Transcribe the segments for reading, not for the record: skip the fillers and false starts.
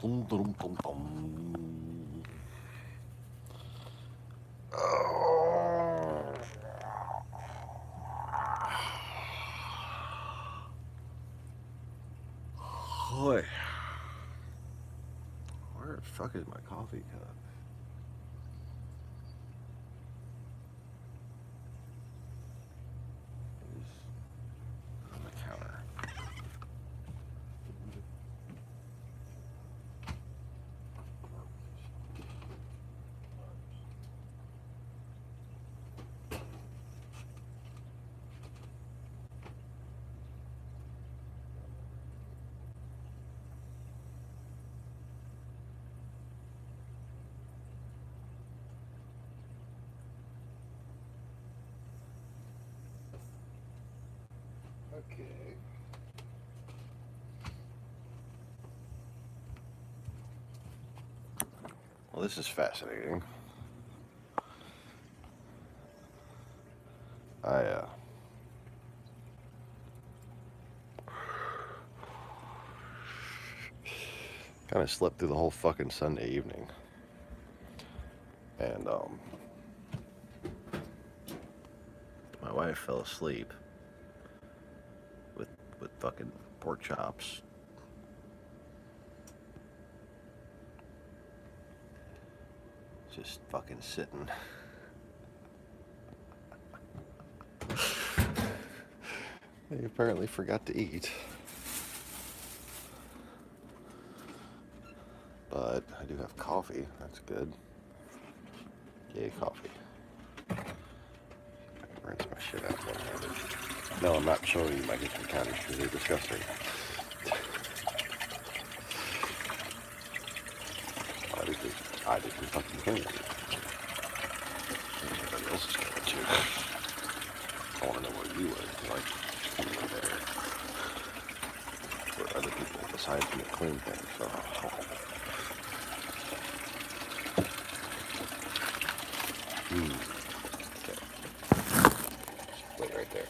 Dum, dum, dum, dum. Oh. Boy. Where the fuck is my coffee cup? It's on the counter. Okay. Well, this is fascinating. I kind of slept through the whole fucking Sunday evening, and my wife fell asleep with fucking pork chops. Just fucking sitting. They apparently forgot to eat. But I do have coffee. That's good. Yay, coffee. I can rinse my shit out one-handed. No, I'm not showing you my kitchen counters because they're disgusting. I didn't fucking clean it. Everybody else is going to. I want to know where you were, like, you were there. For other people besides me to clean things, so. Okay. Wait right there.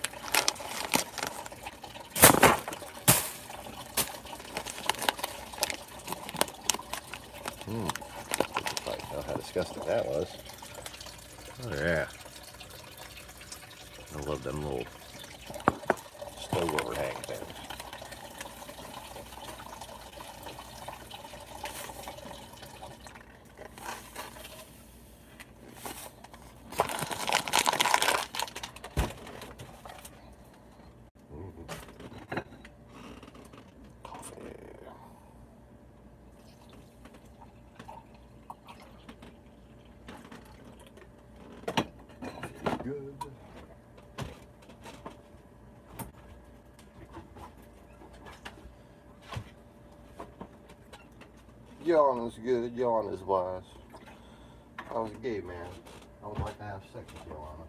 Know how disgusting that was. Oh yeah. I love them little stove overhang things. Good. Yawn is good, yawn is wise. I was a gay man. I would like to have sex with Joanna.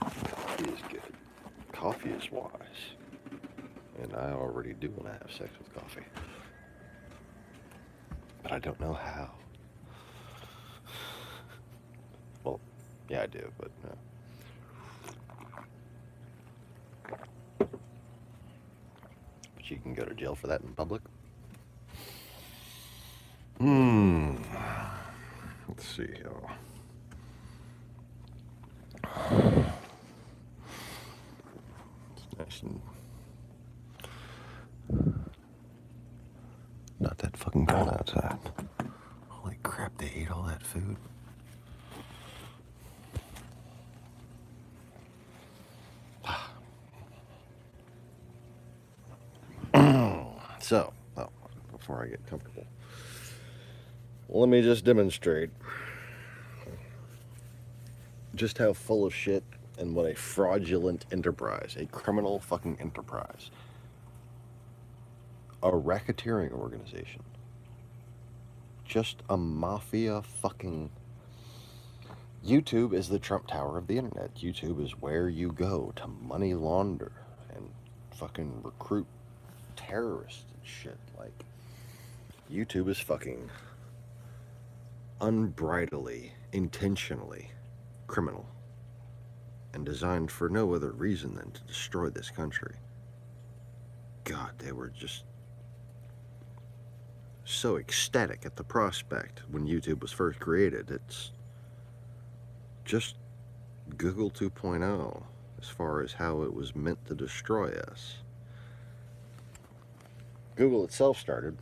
Coffee is good. Coffee is wise. And I already do want to have sex with coffee. But I don't know how. Well, yeah, I do, but no. But you can go to jail for that in public. Let's see here. It's nice and not that fucking cold outside. Holy crap, they ate all that food. So, before I get comfortable, let me just demonstrate just how full of shit and what a fraudulent enterprise, a criminal fucking enterprise, a racketeering organization, just a mafia fucking... YouTube is the Trump Tower of the internet. YouTube is where you go to money launder and fucking recruit terrorists and shit. Like, YouTube is fucking unbridledly, intentionally criminal and designed for no other reason than to destroy this country. God, they were just so ecstatic at the prospect when YouTube was first created. It's just Google 2.0 as far as how it was meant to destroy us. Google itself started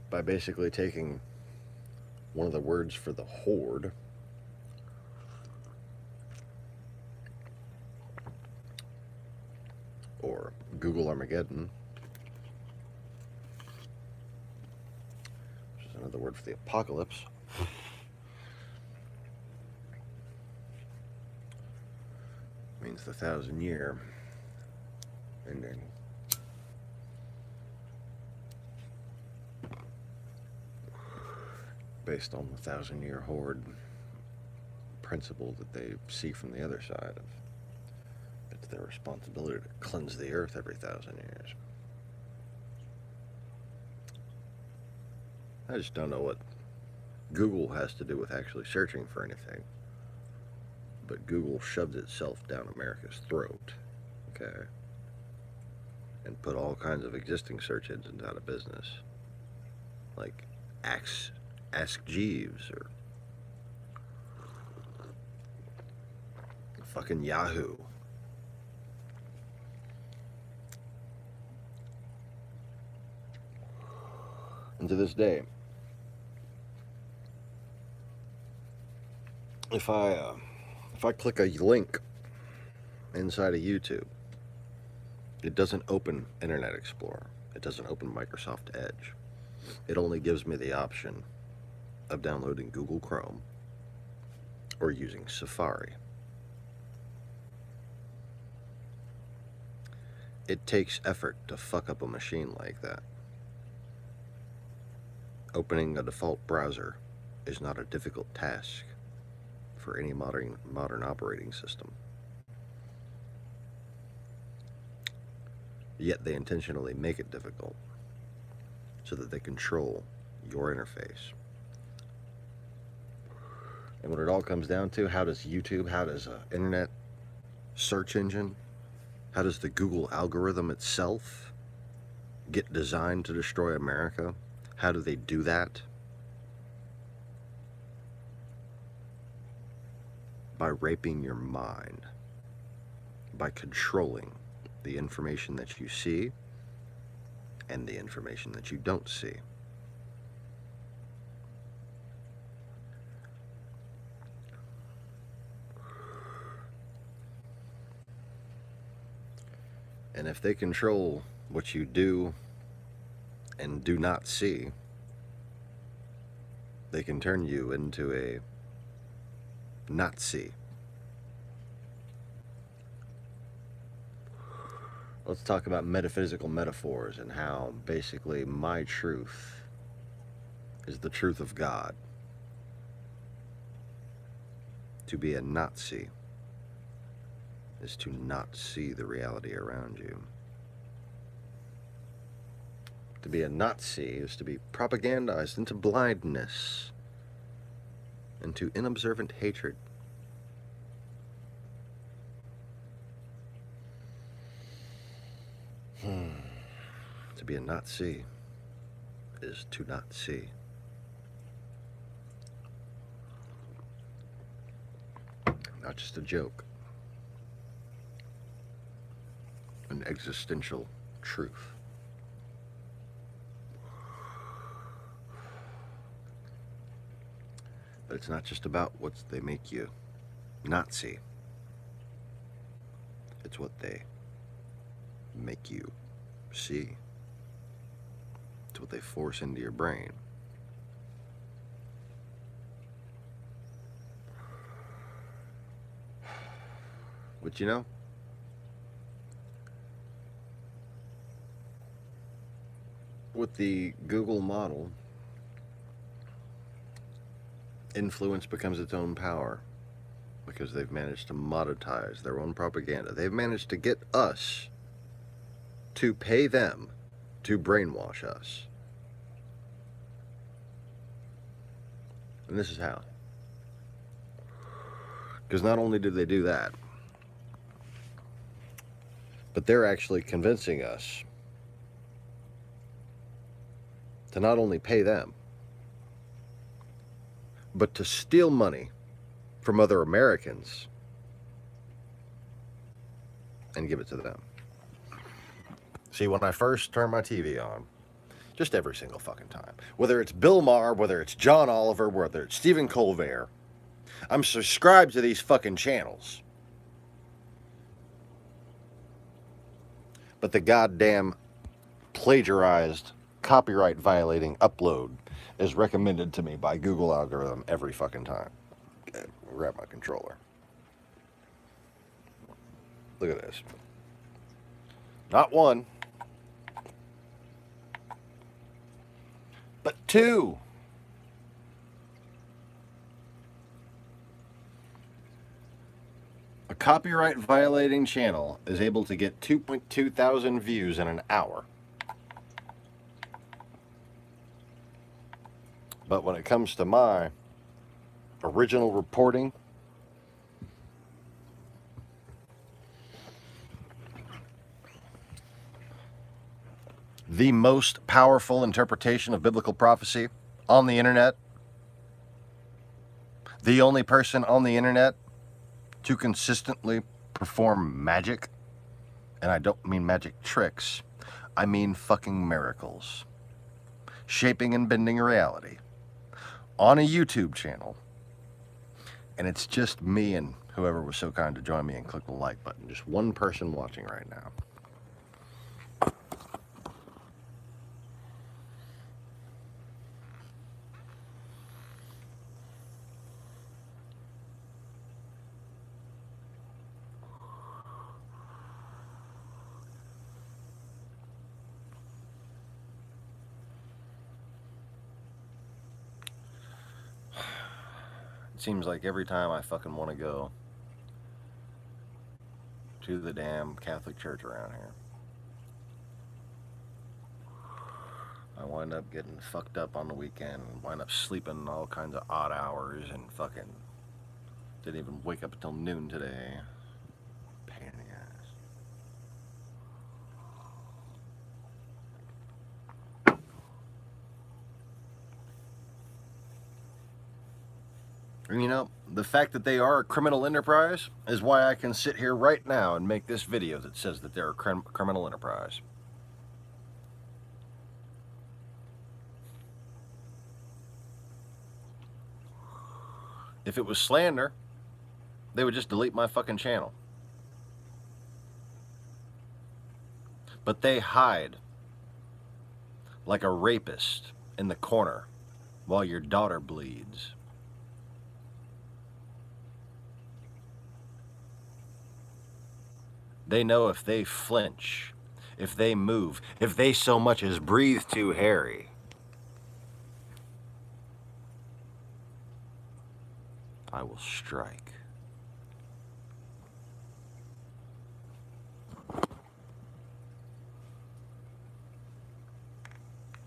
by basically taking one of the words for the horde, or Google Armageddon, which is another word for the apocalypse, means the 1,000-year ending. Based on the 1,000-year horde principle that they see from the other side of it's their responsibility to cleanse the earth every 1,000 years. I just don't know what Google has to do with actually searching for anything. But Google shoved itself down America's throat, okay? And put all kinds of existing search engines out of business. Like Ask Jeeves or fucking Yahoo. And to this day, if I click a link inside of YouTube, it doesn't open Internet Explorer. It doesn't open Microsoft Edge. It only gives me the option of downloading Google Chrome or using Safari. It takes effort to fuck up a machine like that. Opening a default browser is not a difficult task for any modern operating system. Yet they intentionally make it difficult so that they control your interface. And what it all comes down to, how does YouTube, how does an internet search engine, how does the Google algorithm itself get designed to destroy America? How do they do that? By raping your mind, by controlling the information that you see and the information that you don't see. And if they control what you do and do not see, they can turn you into a Nazi. Let's talk about metaphysical metaphors and how basically my truth is the truth of God. To be a Nazi is to not see the reality around you. To be a Nazi is to be propagandized into blindness, into inobservant hatred. To be a Nazi is to not see. Not just a joke. An existential truth. But it's not just about what they make you not see. It's what they make you see. It's what they force into your brain. But you know, with the Google model, influence becomes its own power because they've managed to monetize their own propaganda. They've managed to get us to pay them to brainwash us. And this is how. Because not only do they do that, but they're actually convincing us to not only pay them, but to steal money from other Americans and give it to them. See, when I first turn my TV on, just every single fucking time, whether it's Bill Maher, whether it's John Oliver, whether it's Stephen Colbert, I'm subscribed to these fucking channels. But the goddamn plagiarized, copyright violating upload is recommended to me by Google algorithm every fucking time. Okay, grab my controller. Look at this. Not one, but two. A copyright violating channel is able to get 2.2 thousand views in an hour. But when it comes to my original reporting, the most powerful interpretation of biblical prophecy on the internet, the only person on the internet to consistently perform magic, and I don't mean magic tricks, I mean fucking miracles, shaping and bending reality, on a YouTube channel, and it's just me and whoever was so kind to join me and click the like button. Just one person watching right now. It seems like every time I fucking want to go to the damn Catholic Church around here, I wind up getting fucked up on the weekend, wind up sleeping all kinds of odd hours, and fucking didn't even wake up until noon today. Pain in the ass. And you know, the fact that they are a criminal enterprise is why I can sit here right now and make this video that says that they're a criminal enterprise. If it was slander, they would just delete my fucking channel. But they hide like a rapist in the corner while your daughter bleeds. They know if they flinch, if they move, if they so much as breathe too hairy, I will strike.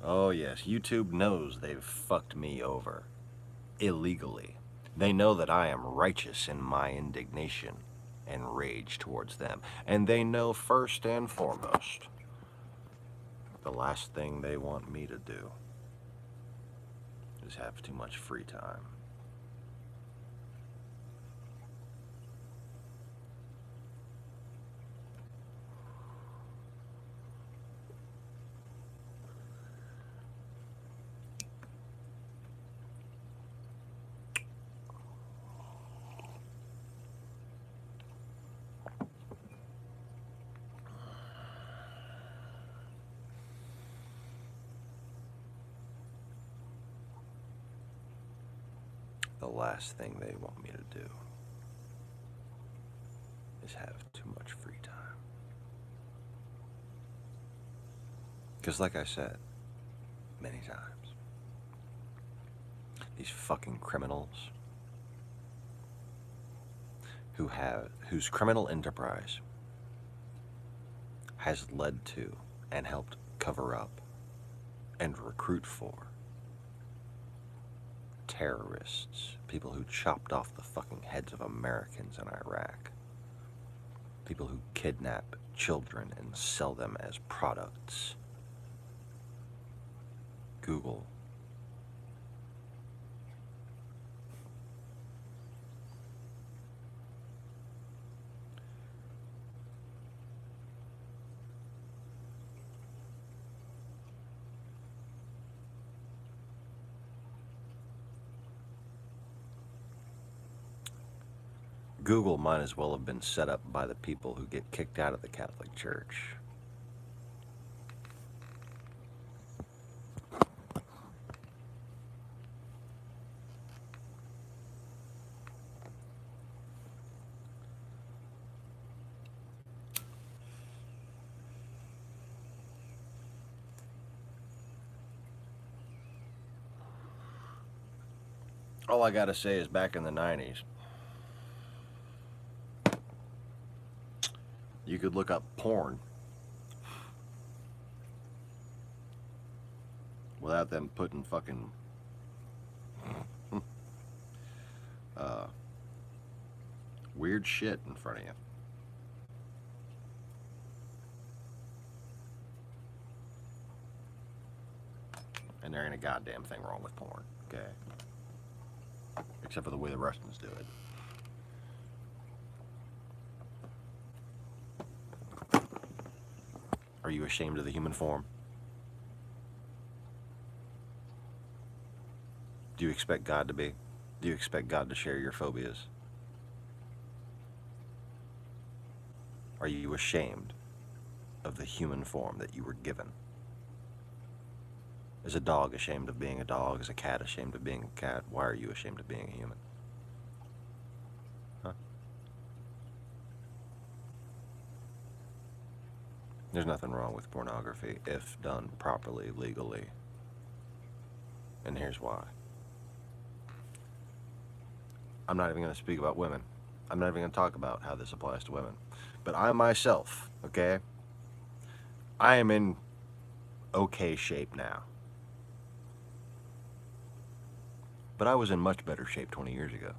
Oh yes, YouTube knows they've fucked me over. Illegally. They know that I am righteous in my indignation and rage towards them. And they know first and foremost, the last thing they want me to do is have too much free time. The last thing they want me to do is have too much free time. Because like I said many times, these fucking criminals whose criminal enterprise has led to and helped cover up and recruit for terrorists, people who chopped off the fucking heads of Americans in Iraq, people who kidnap children and sell them as products. Google. Google might as well have been set up by the people who get kicked out of the Catholic Church. All I gotta say is back in the 90s, you could look up porn without them putting fucking weird shit in front of you. And there ain't a goddamn thing wrong with porn, okay? Except for the way the Russians do it. Are you ashamed of the human form? Do you expect God to be? Do you expect God to share your phobias? Are you ashamed of the human form that you were given? Is a dog ashamed of being a dog? Is a cat ashamed of being a cat? Why are you ashamed of being a human? Huh? There's nothing wrong with pornography if done properly, legally. And here's why. I'm not even going to speak about women. I'm not even going to talk about how this applies to women. But I myself, okay, I am in okay shape now. But I was in much better shape 20 years ago,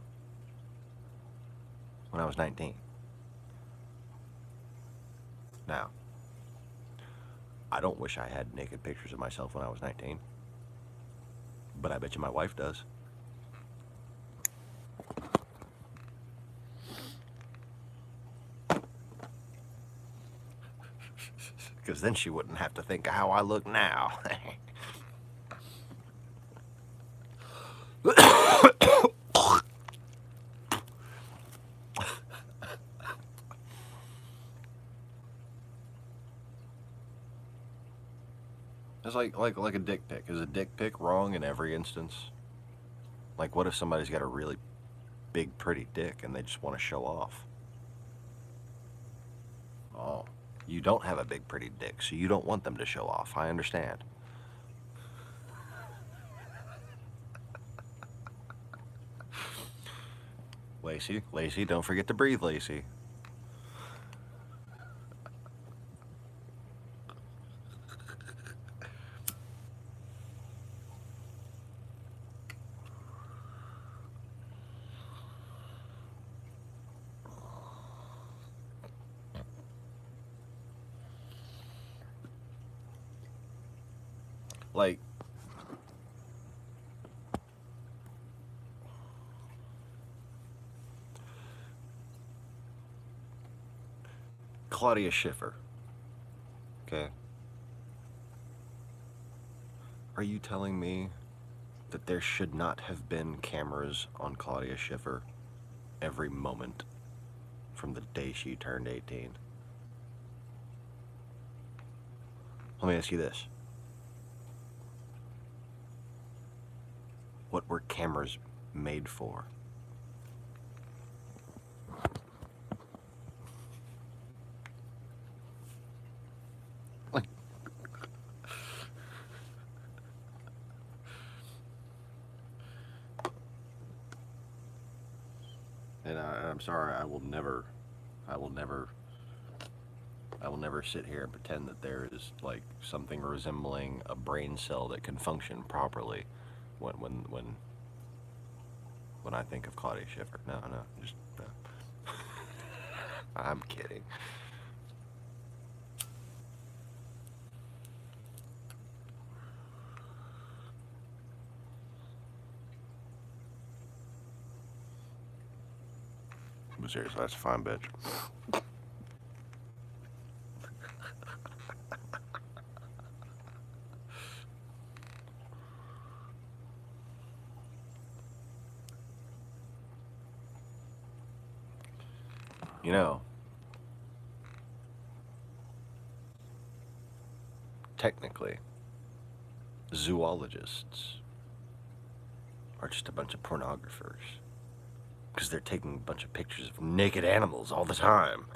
when I was 19. Now, I don't wish I had naked pictures of myself when I was 19, but I bet you my wife does. Because then she wouldn't have to think of how I look now. It's like a dick pic. Is a dick pic wrong in every instance? Like, what if somebody's got a really big, pretty dick and they just want to show off? Oh, you don't have a big, pretty dick, so you don't want them to show off. I understand. Lacey, don't forget to breathe, Lacey. Like, Claudia Schiffer, okay? Are you telling me that there should not have been cameras on Claudia Schiffer every moment from the day she turned 18? Let me ask you this. What were cameras made for? Like, and I'm sorry, I will never I will never sit here and pretend that there is like something resembling a brain cell that can function properly when I think of Claudia Schiffer. No, just no. I'm kidding. But seriously, that's a fine bitch. You know, technically, zoologists are just a bunch of pornographers. Because they're taking a bunch of pictures of naked animals all the time.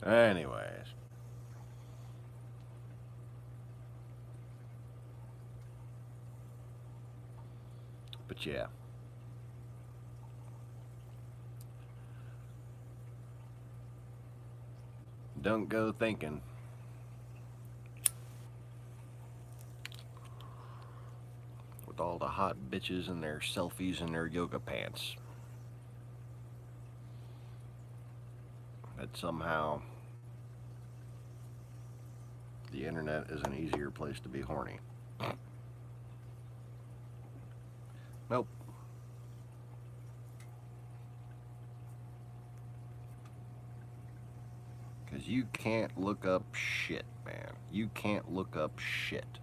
Anyways. But yeah. Don't go thinking with all the hot bitches and their selfies and their yoga pants that somehow the internet is an easier place to be horny. Nope. Because you can't look up shit, man. You can't look up shit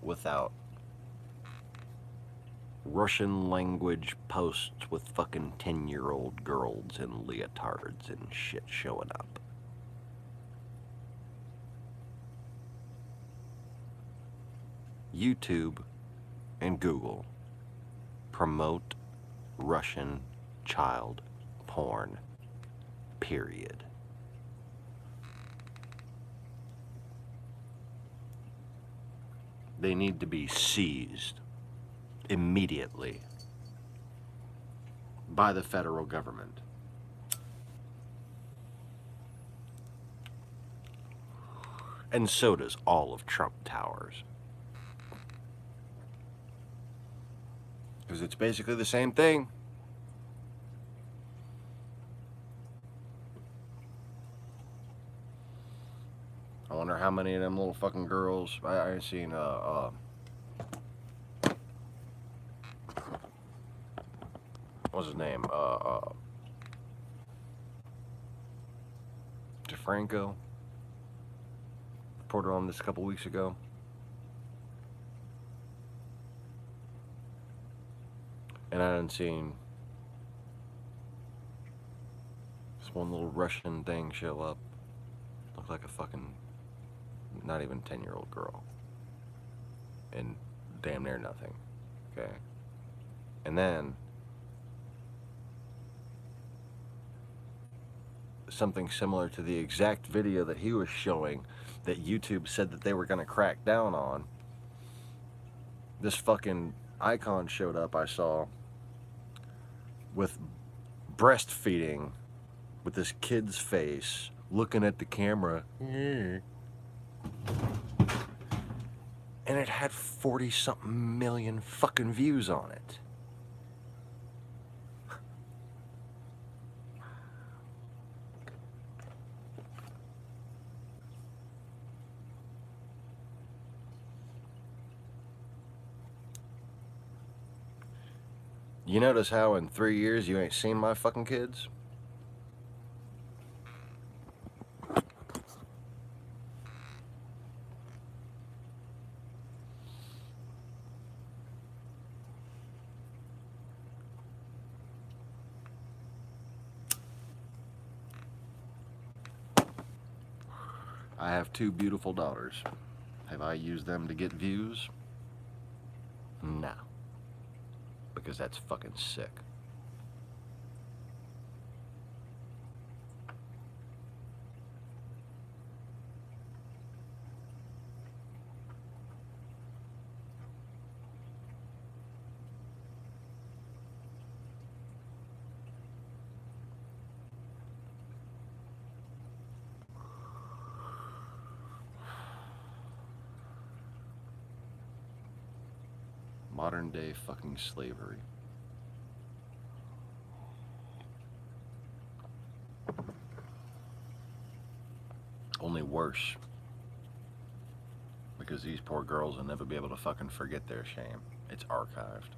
without Russian language posts with fucking 10-year-old girls in leotards and shit showing up. YouTube and Google promote Russian child porn, period. They need to be seized immediately by the federal government. And so does all of Trump Towers. Because it's basically the same thing. I wonder how many of them little fucking girls I ain't seen what's his name? DeFranco reported on this a couple weeks ago. And I hadn't seen this one little Russian thing show up. Looked like a fucking, not even 10-year-old girl. And damn near nothing. Okay? And then something similar to the exact video that he was showing that YouTube said that they were going to crack down on. This fucking icon showed up, I saw, with breastfeeding with this kid's face looking at the camera. And it had 40-something million fucking views on it. You notice how in 3 years you ain't seen my fucking kids? I have 2 beautiful daughters. Have I used them to get views? No. Because that's fucking sick. Modern day fucking slavery. Only worse. Because these poor girls will never be able to fucking forget their shame. It's archived.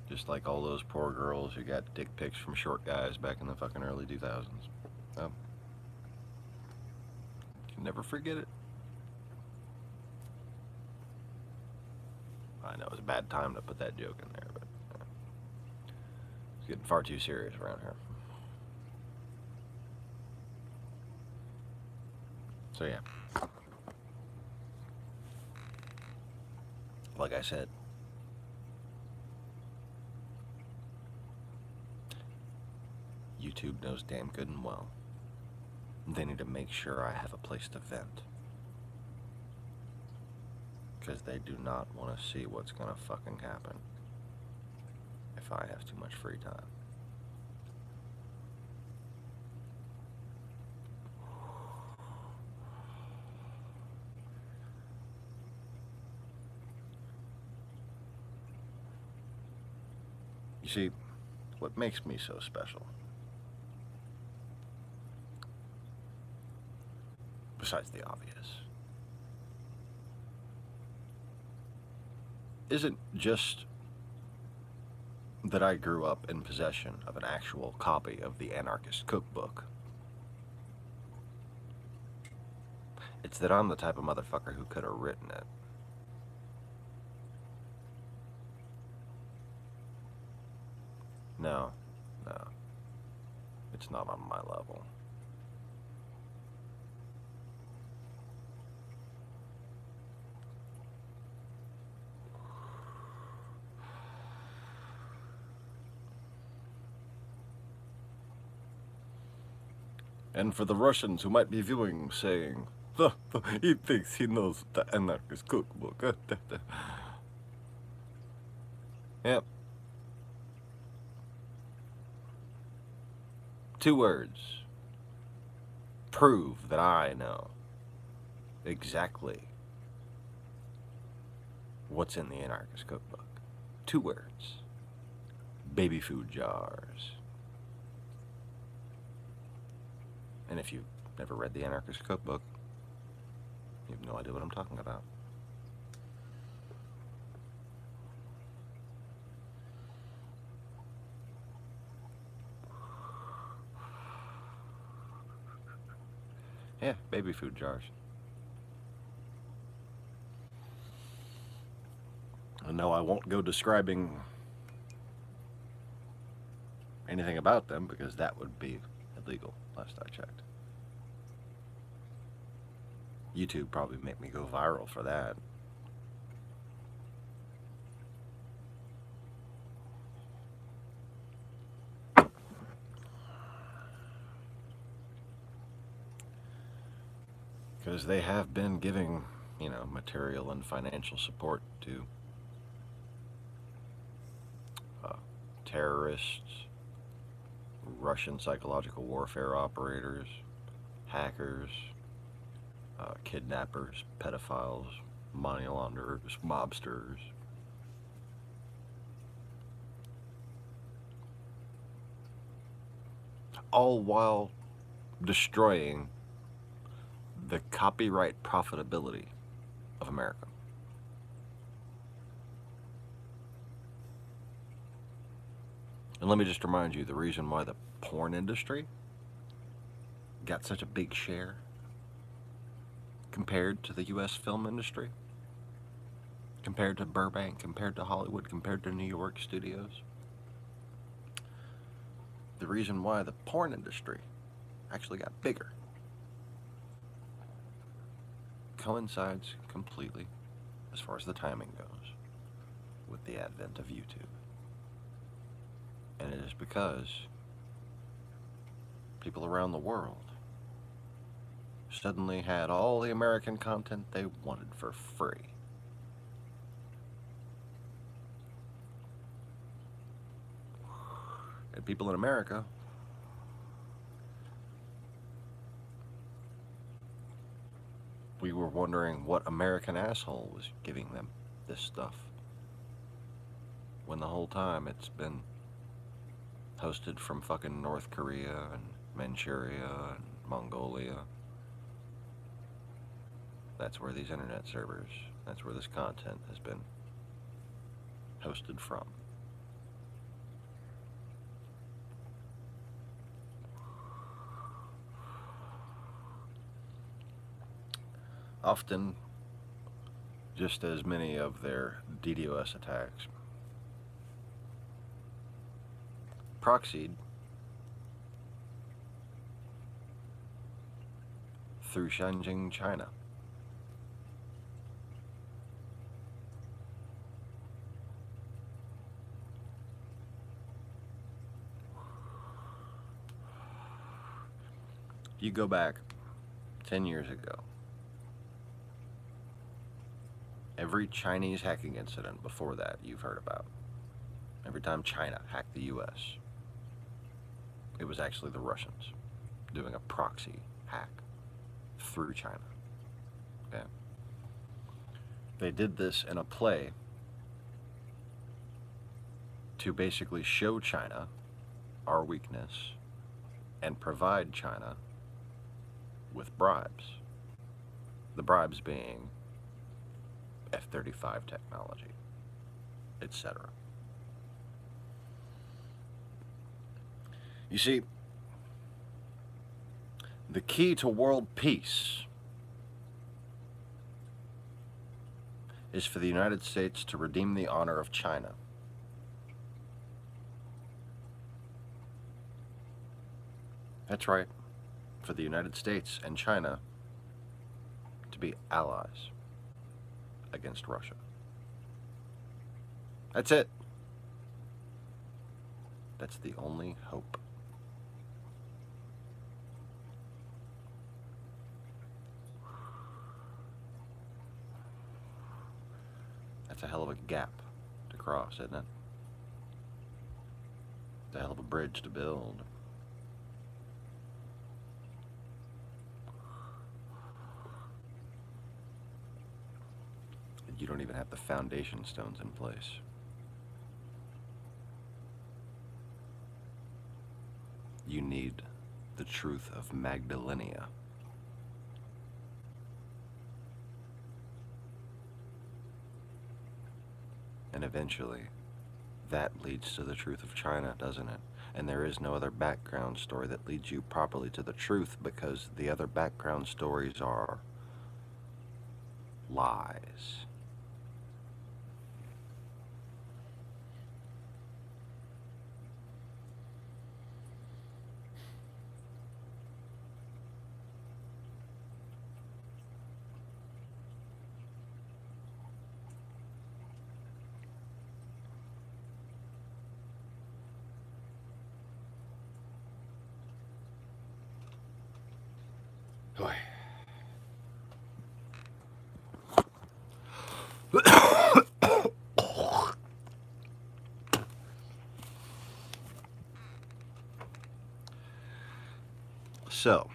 Just like all those poor girls who got dick pics from short guys back in the fucking early 2000s. Oh. You never forget it. I know it was a bad time to put that joke in there, but it's getting far too serious around here. So yeah. Like I said, YouTube knows damn good and well they need to make sure I have a place to vent. Because they do not want to see what's gonna fucking happen if I have too much free time. You see, what makes me so special, besides the obvious, isn't just that I grew up in possession of an actual copy of the Anarchist Cookbook. It's that I'm the type of motherfucker who could have written it. No, it's not on my level. And for the Russians who might be viewing, saying, he thinks he knows the Anarchist Cookbook. Yep. 2 words prove that I know exactly what's in the Anarchist Cookbook. 2 words. Baby food jars. And if you've never read the Anarchist Cookbook, you have no idea what I'm talking about. Yeah, baby food jars. And no, I won't go describing anything about them because that would be illegal, last I checked. YouTube probably make me go viral for that. Because they have been giving, material and financial support to terrorists, Russian psychological warfare operators, hackers, kidnappers, pedophiles, money launderers, mobsters. All while destroying the copyright profitability of America. And let me just remind you, the reason why the porn industry got such a big share compared to the US film industry compared to Burbank, compared to Hollywood, compared to New York studios. The reason why the porn industry actually got bigger coincides completely, as far as the timing goes, with the advent of YouTube. And it is because people around the world suddenly had all the American content they wanted for free. And people in America we were wondering what American asshole was giving them this stuff, when the whole time it's been hosted from fucking North Korea and Manchuria and Mongolia. That's where these internet servers, that's where this content has been hosted from. Often, just as many of their DDoS attacks proxied through Shenzhen, China. You go back 10 years ago, every Chinese hacking incident before that you've heard about, every time China hacked the US, it was actually the Russians doing a proxy hack through China. Okay? They did this in a play to basically show China our weakness and provide China with bribes. The bribes being F-35 technology, etc. You see, the key to world peace is for the United States to redeem the honor of China. That's right, for the United States and China to be allies against Russia. That's it. That's the only hope. That's a hell of a gap to cross, isn't it? It's a hell of a bridge to build. You don't even have the foundation stones in place. You need the truth of Magdalenia. And eventually, that leads to the truth of China, doesn't it? And there is no other background story that leads you properly to the truth, because the other background stories are lies. Boy. So,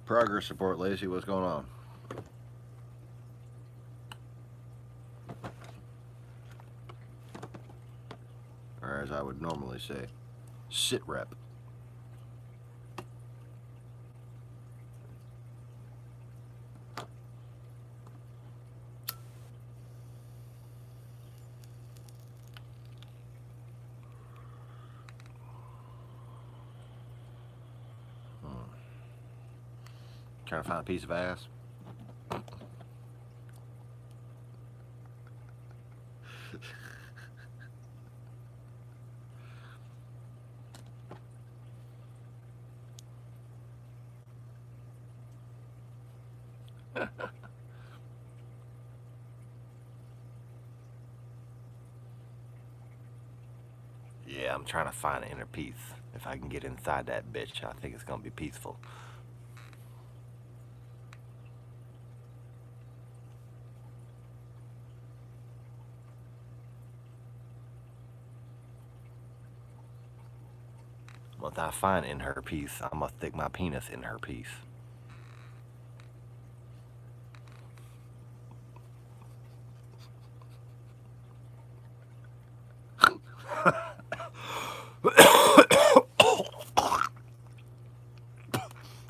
progress report, Lacey, what's going on? Or as I would normally say, sit rep. Trying to find a piece of ass. Yeah, I'm trying to find inner peace. If I can get inside that bitch, I think it's gonna be peaceful. Once I find in her peace, I'm gonna stick my penis in her peace.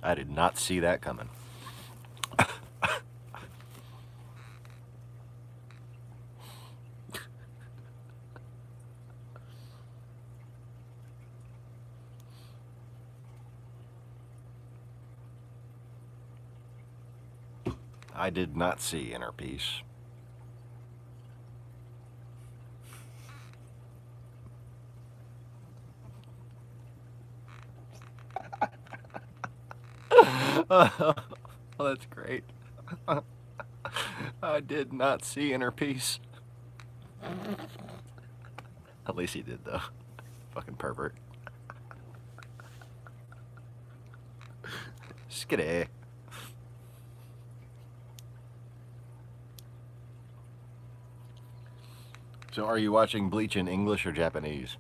I did not see that coming. I did not see inner peace. Oh, that's great. I did not see inner peace. At least he did, though. Fucking pervert. Skitty. So, are you watching Bleach in English or Japanese?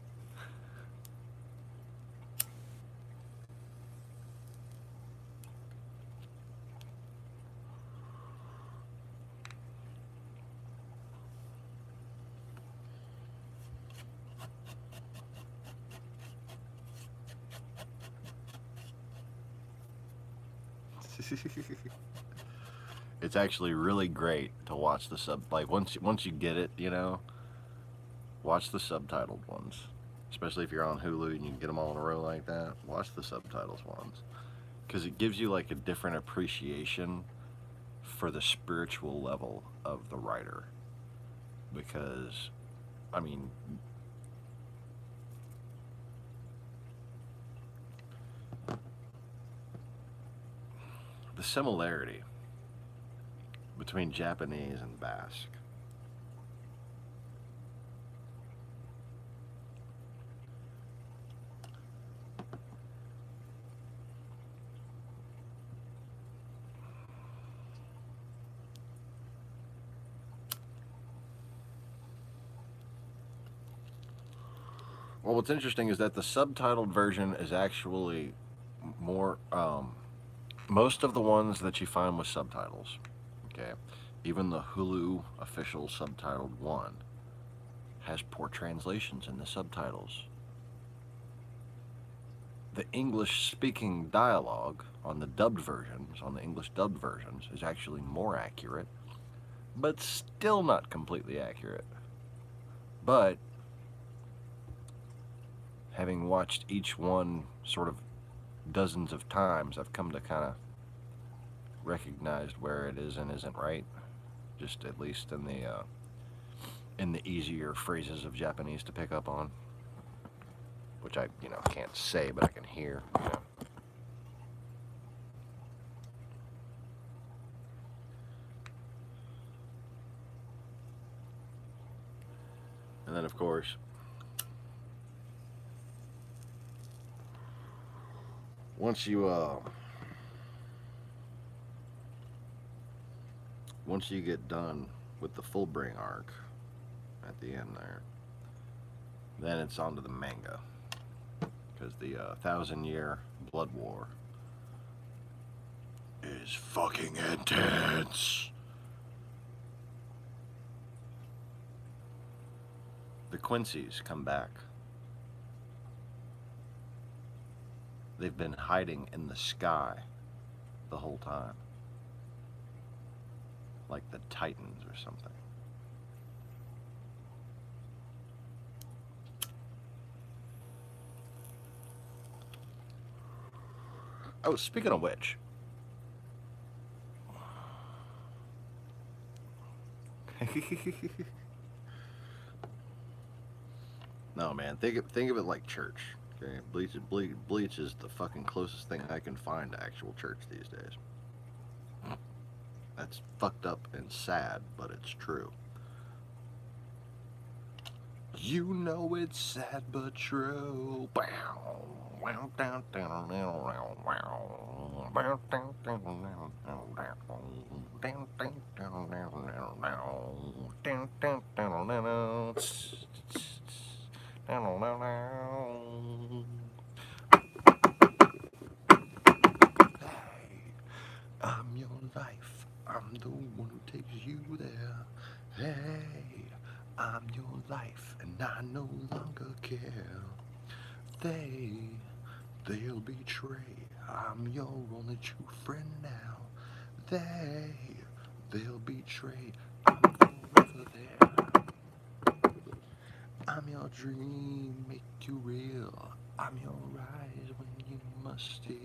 It's actually really great to watch the like once you get it, you know, watch the subtitled ones. Especially if you're on Hulu and you can get them all in a row like that. Watch the subtitles ones, because it gives you like a different appreciation for the spiritual level of the writer. Because, I mean, the similarity between Japanese and Basque. Well, what's interesting is that the subtitled version is actually more, most of the ones that you find with subtitles, okay, even the Hulu official subtitled one has poor translations in the subtitles. The English speaking dialogue on the dubbed versions, on the English dubbed versions, is actually more accurate, but still not completely accurate. But having watched each one sort of dozens of times, I've come to kind of recognize where it is and isn't right. Just at least in the easier phrases of Japanese to pick up on, which I can't say, but I can hear. And then of course, once you get done with the Fullbring arc at the end there, then it's on to the manga, because the 1,000-year blood war is fucking intense. The Quincy's come back. They've been hiding in the sky the whole time, like the Titans or something. Oh, speaking of which, no man, think of it like church. Okay, Bleach is the fucking closest thing I can find to actual church these days. It's fucked up and sad, but it's true. You know it's sad but true. I'm your life, I'm the one who takes you there. Hey, I'm your life, and I no longer care. They'll betray. I'm your only true friend now. They'll betray. I'm forever there. I'm your dream, make you real. I'm your rise when you must steal.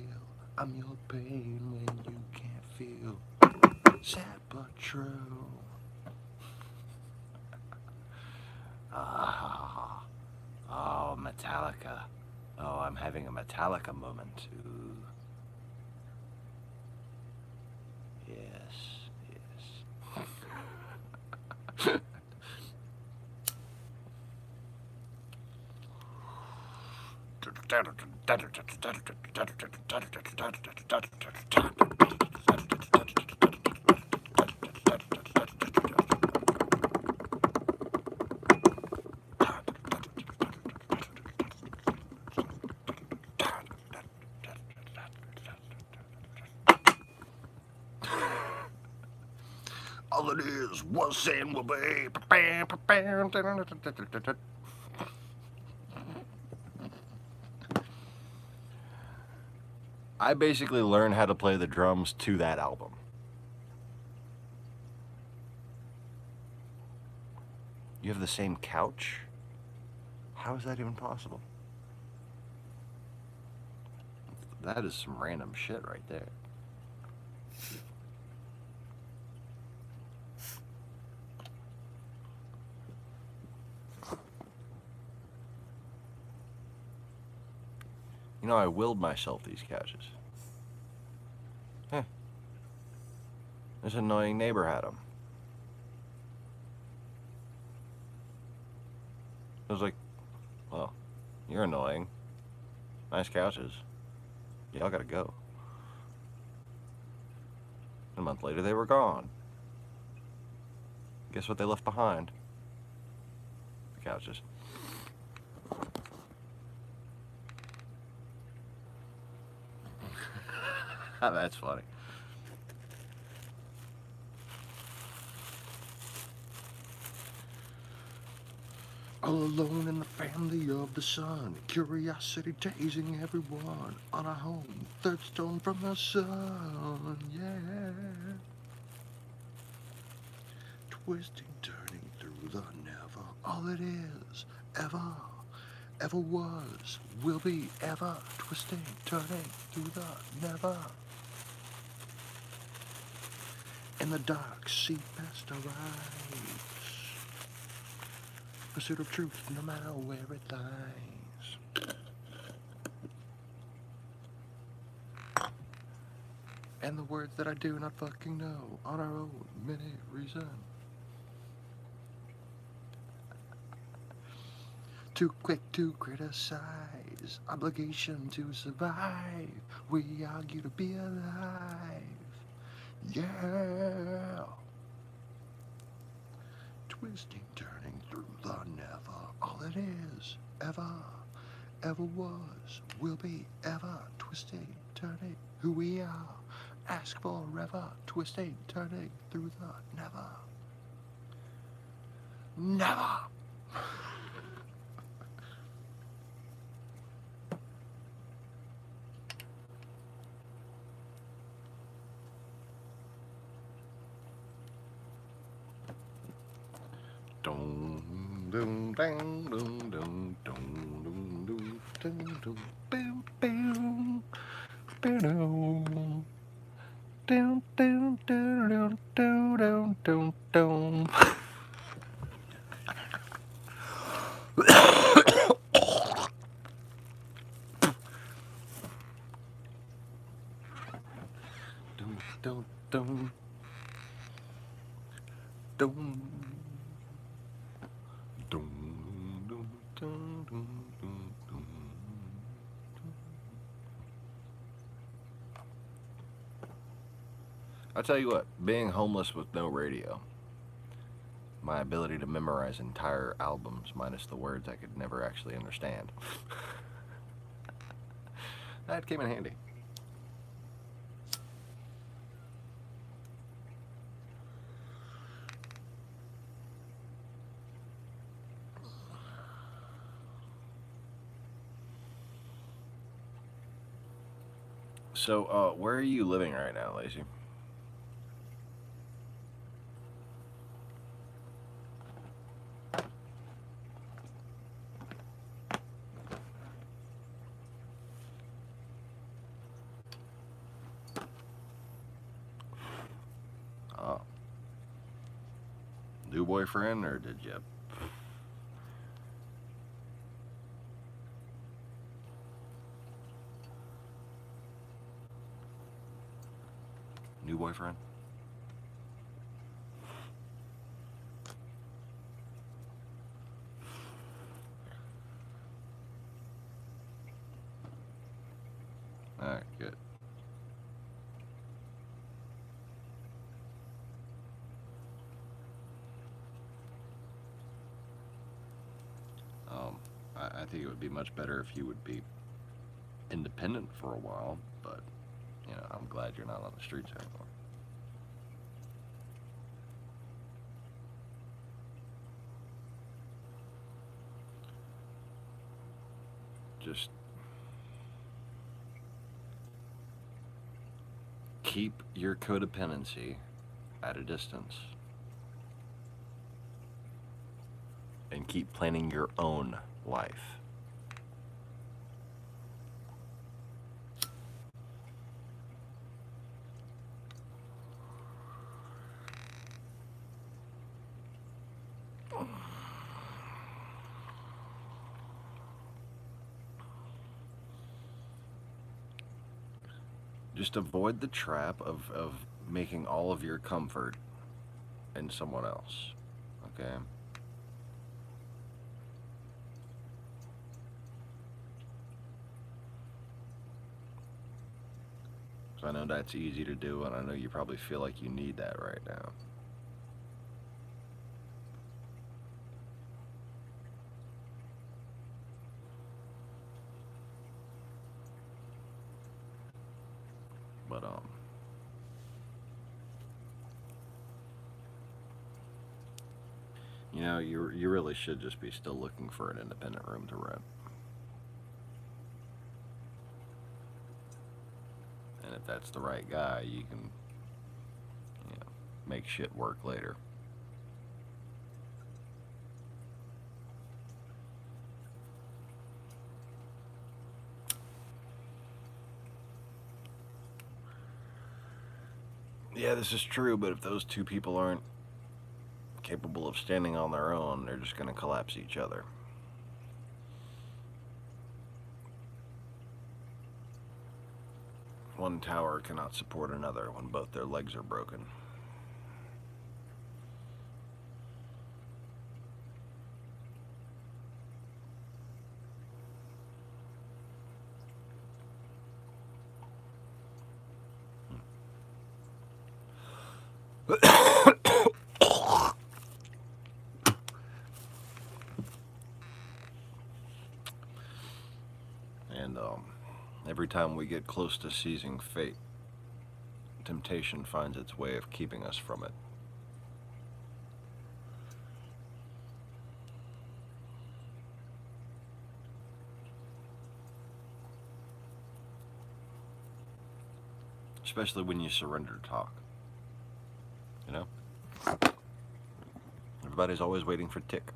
I'm your pain when you can't feel. Sad but true. Ah, oh, Metallica. Oh, I'm having a Metallica moment. Ooh. Yes, yes. All it is was and will be. I basically learned how to play the drums to that album. You have the same couch? How is that even possible? That is some random shit right there. You know, I willed myself these couches. This annoying neighbor had them. I was like, well, you're annoying. Nice couches. Y'all gotta go. A month later, they were gone. Guess what they left behind? The couches. That's funny. All alone in the family of the sun, curiosity tasing everyone on a home, third stone from the sun, yeah. Twisting, turning through the never, all it is, ever was, will be ever, twisting, turning through the never. In the dark, see past our eyes. Pursuit of truth, no matter where it lies. And the words that I do not fucking know, on our own minute reason. Too quick to criticize, obligation to survive. We argue to be alive. Yeah. Twisting, turning through the never. All it is, ever was, will be ever. Twisting, turning, who we are. Ask forever. Twisting, turning through the never. Never. Dum dum dum dum dum dum dum dum dum boom boom boom down down down down down down. Dum dum dum. Dum, dum, dum, dum, dum, dum, dum. I'll tell you what, being homeless with no radio, my ability to memorize entire albums minus the words I could never actually understand, that came in handy. So, where are you living right now, Lacey? Oh. New boyfriend, or did you? New boyfriend? Alright, good. I think it would be much better if you would be independent for a while, but, you know, I'm glad you're not on the streets anymore. Just keep your codependency at a distance and keep planning your own life. Just avoid the trap of making all of your comfort in someone else, okay? So I know that's easy to do, and I know you probably feel like you need that right now. But, you know, you really should just be still looking for an independent room to rent. And if that's the right guy, you can, you know, make shit work later. Yeah, this is true, but if those two people aren't capable of standing on their own, they're just going to collapse each other. One tower cannot support another when both their legs are broken. And every time we get close to seizing fate, temptation finds its way of keeping us from it. Especially when you surrender to talk. You know? Everybody's always waiting for tick.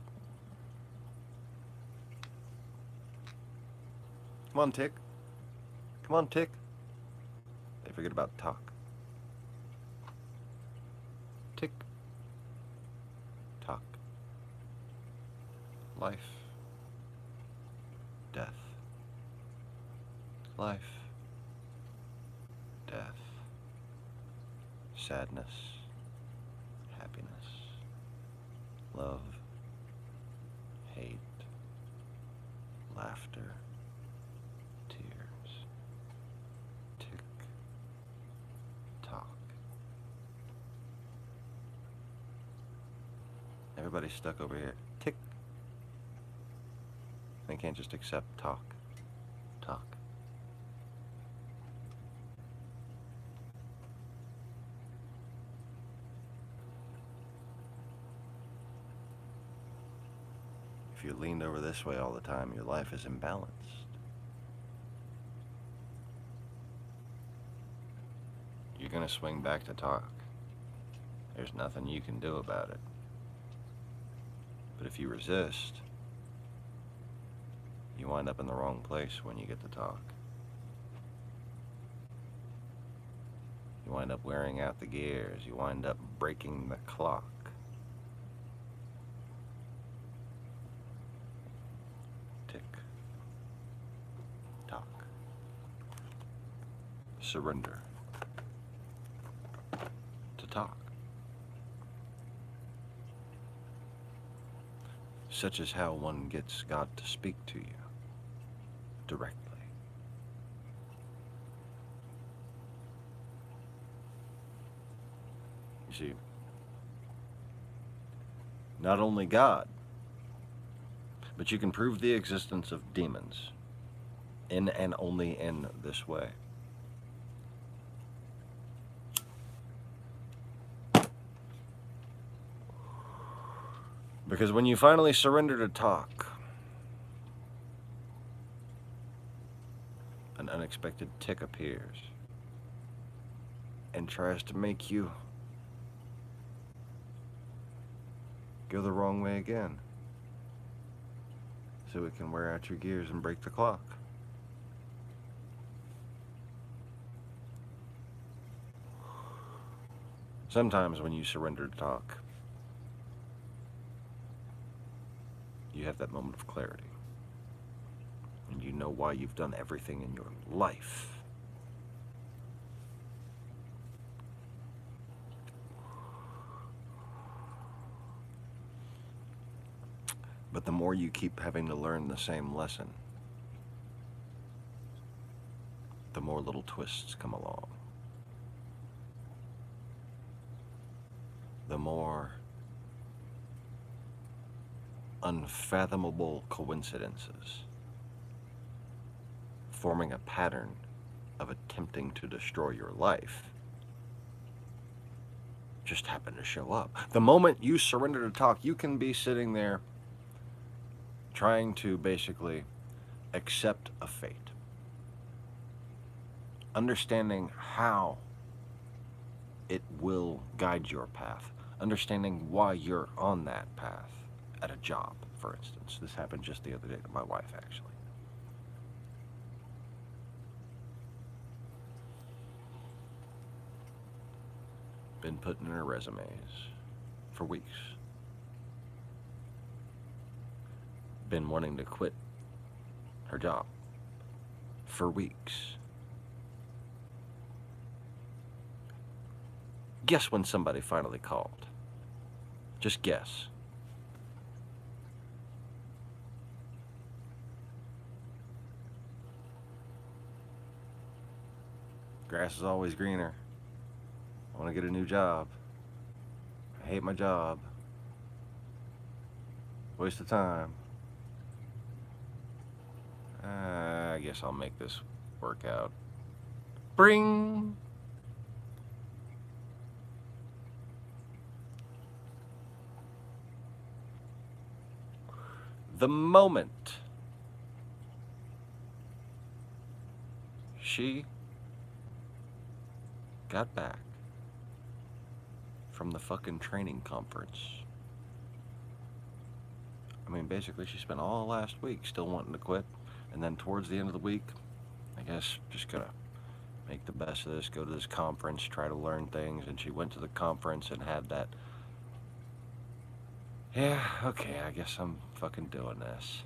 Come on, tick. Come on, tick. They forget about talk. Tick. Talk. Life. Death. Life. Death. Sadness. Happiness. Love, hate, laughter, tears, tick, tock. Everybody's stuck over here. Tick. They can't just accept talk. Talk. If you leaned over this way all the time, your life is imbalanced. You're gonna swing back to talk. There's nothing you can do about it. But if you resist, you wind up in the wrong place when you get to talk. You wind up wearing out the gears. You wind up breaking the clock. Tick. Tock. Surrender. To talk. Such is how one gets God to speak to you directly. You see, not only God, but you can prove the existence of demons in and only in this way. Because when you finally surrender to talk, an unexpected tick appears and tries to make you go the wrong way again, so it can wear out your gears and break the clock. Sometimes when you surrender to talk, you have that moment of clarity, and you know why you've done everything in your life. But the more you keep having to learn the same lesson, the more little twists come along. The more unfathomable coincidences, forming a pattern of attempting to destroy your life, just happen to show up. The moment you surrender to talk, you can be sitting there trying to basically accept a fate, understanding how it will guide your path, understanding why you're on that path. At a job, for instance. This happened just the other day to my wife, actually. Been putting in her resumes for weeks. Been wanting to quit her job for weeks. Guess when somebody finally called. Just guess. Grass is always greener. I want to get a new job. I hate my job. Waste of time. I guess I'll make this work out. Bring! The moment she got back from the fucking training conference. I mean, basically, she spent all last week still wanting to quit, and then towards the end of the week, I guess, just gonna make the best of this, go to this conference, try to learn things, and she went to the conference and had that, yeah, okay, I guess I'm fucking doing this.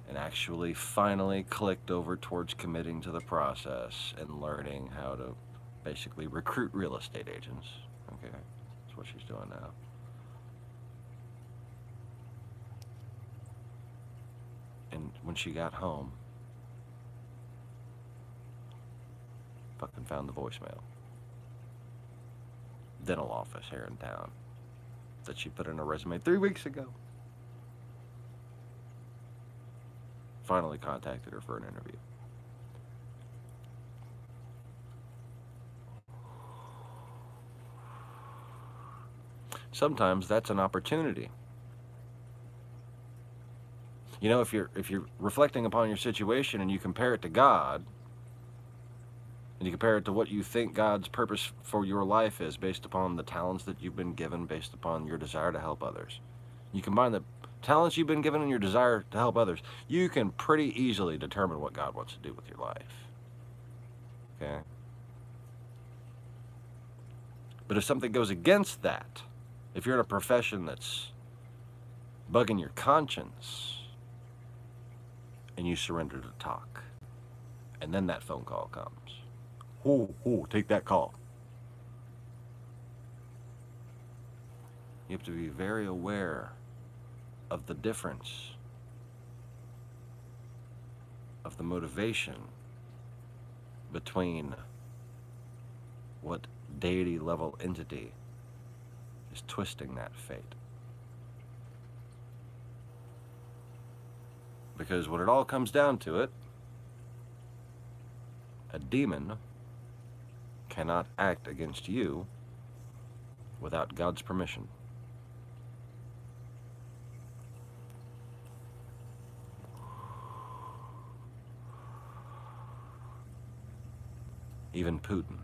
And actually finally clicked over towards committing to the process and learning how to basically recruit real estate agents. Okay, that's what she's doing now. And when she got home, fucking found the voicemail. Dental office here in town that she put in her resume 3 weeks ago. Finally contacted her for an interview. Sometimes that's an opportunity. You know, if you're reflecting upon your situation and you compare it to God, and you compare it to what you think God's purpose for your life is based upon the talents that you've been given, based upon your desire to help others. You combine the talents you've been given and your desire to help others, you can pretty easily determine what God wants to do with your life. Okay? But if something goes against that, if you're in a profession that's bugging your conscience, and you surrender to talk, and then that phone call comes. Take that call. You have to be very aware of the difference of the motivation between what deity level entity is twisting that fate. Because when it all comes down to it, a demon cannot act against you without God's permission. Even Putin.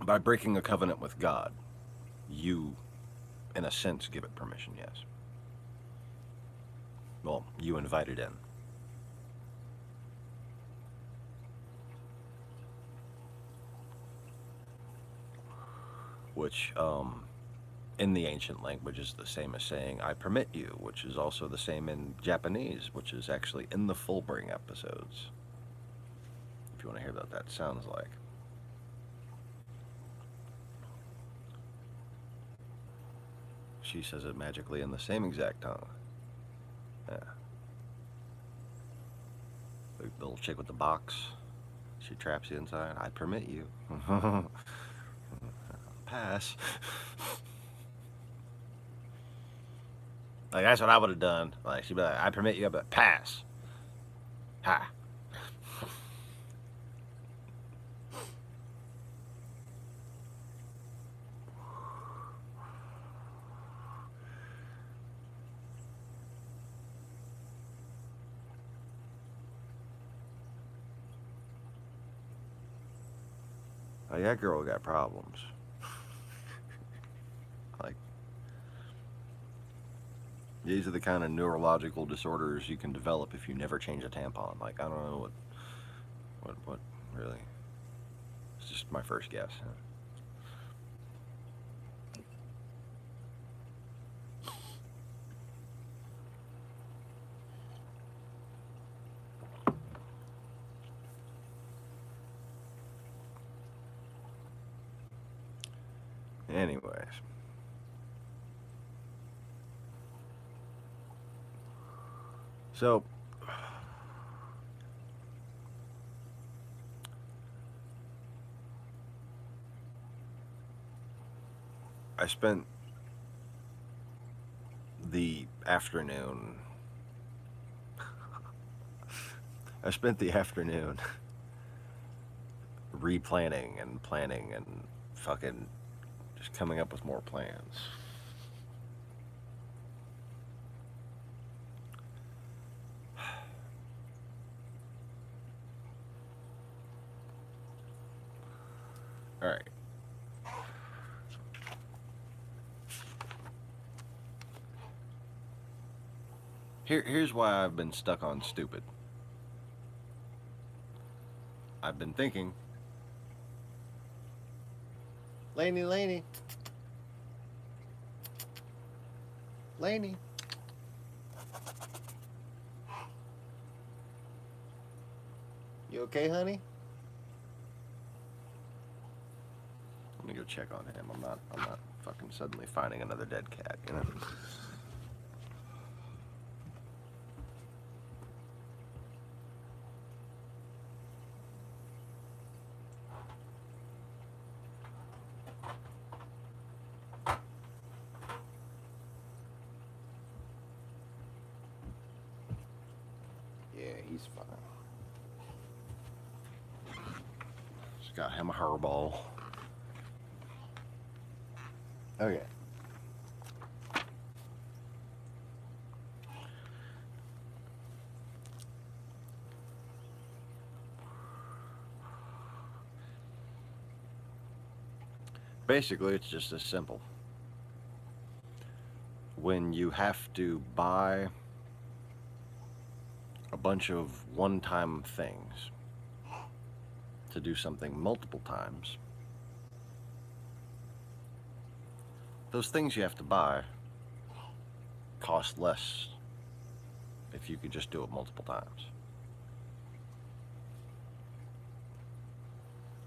By breaking a covenant with God, you, in a sense, give it permission, yes. Well, you invite it in. Which, in the ancient language is the same as saying, I permit you, which is also the same in Japanese, which is actually in the Fullbring episodes. If you want to hear what that sounds like. She says it magically in the same exact tongue. Yeah. The little chick with the box, she traps you inside. I permit you. Pass. Like, that's what I would have done. Like, she'd be like, I permit you, but pass. Ha. Like, that girl got problems. Like, these are the kind of neurological disorders you can develop if you never change a tampon. Like, I don't know what really. It's just my first guess. Anyways. So, I spent the afternoon replanning and planning and fucking just coming up with more plans. All right. Here's why I've been stuck on stupid. I've been thinking, Laney. You okay, honey? Let me go check on him. I'm not fucking suddenly finding another dead cat, you know? Yeah, he's fine. Just got him a hairball. Okay. Basically, it's just as simple. When you have to buy a bunch of one-time things to do something multiple times, those things you have to buy cost less if you could just do it multiple times.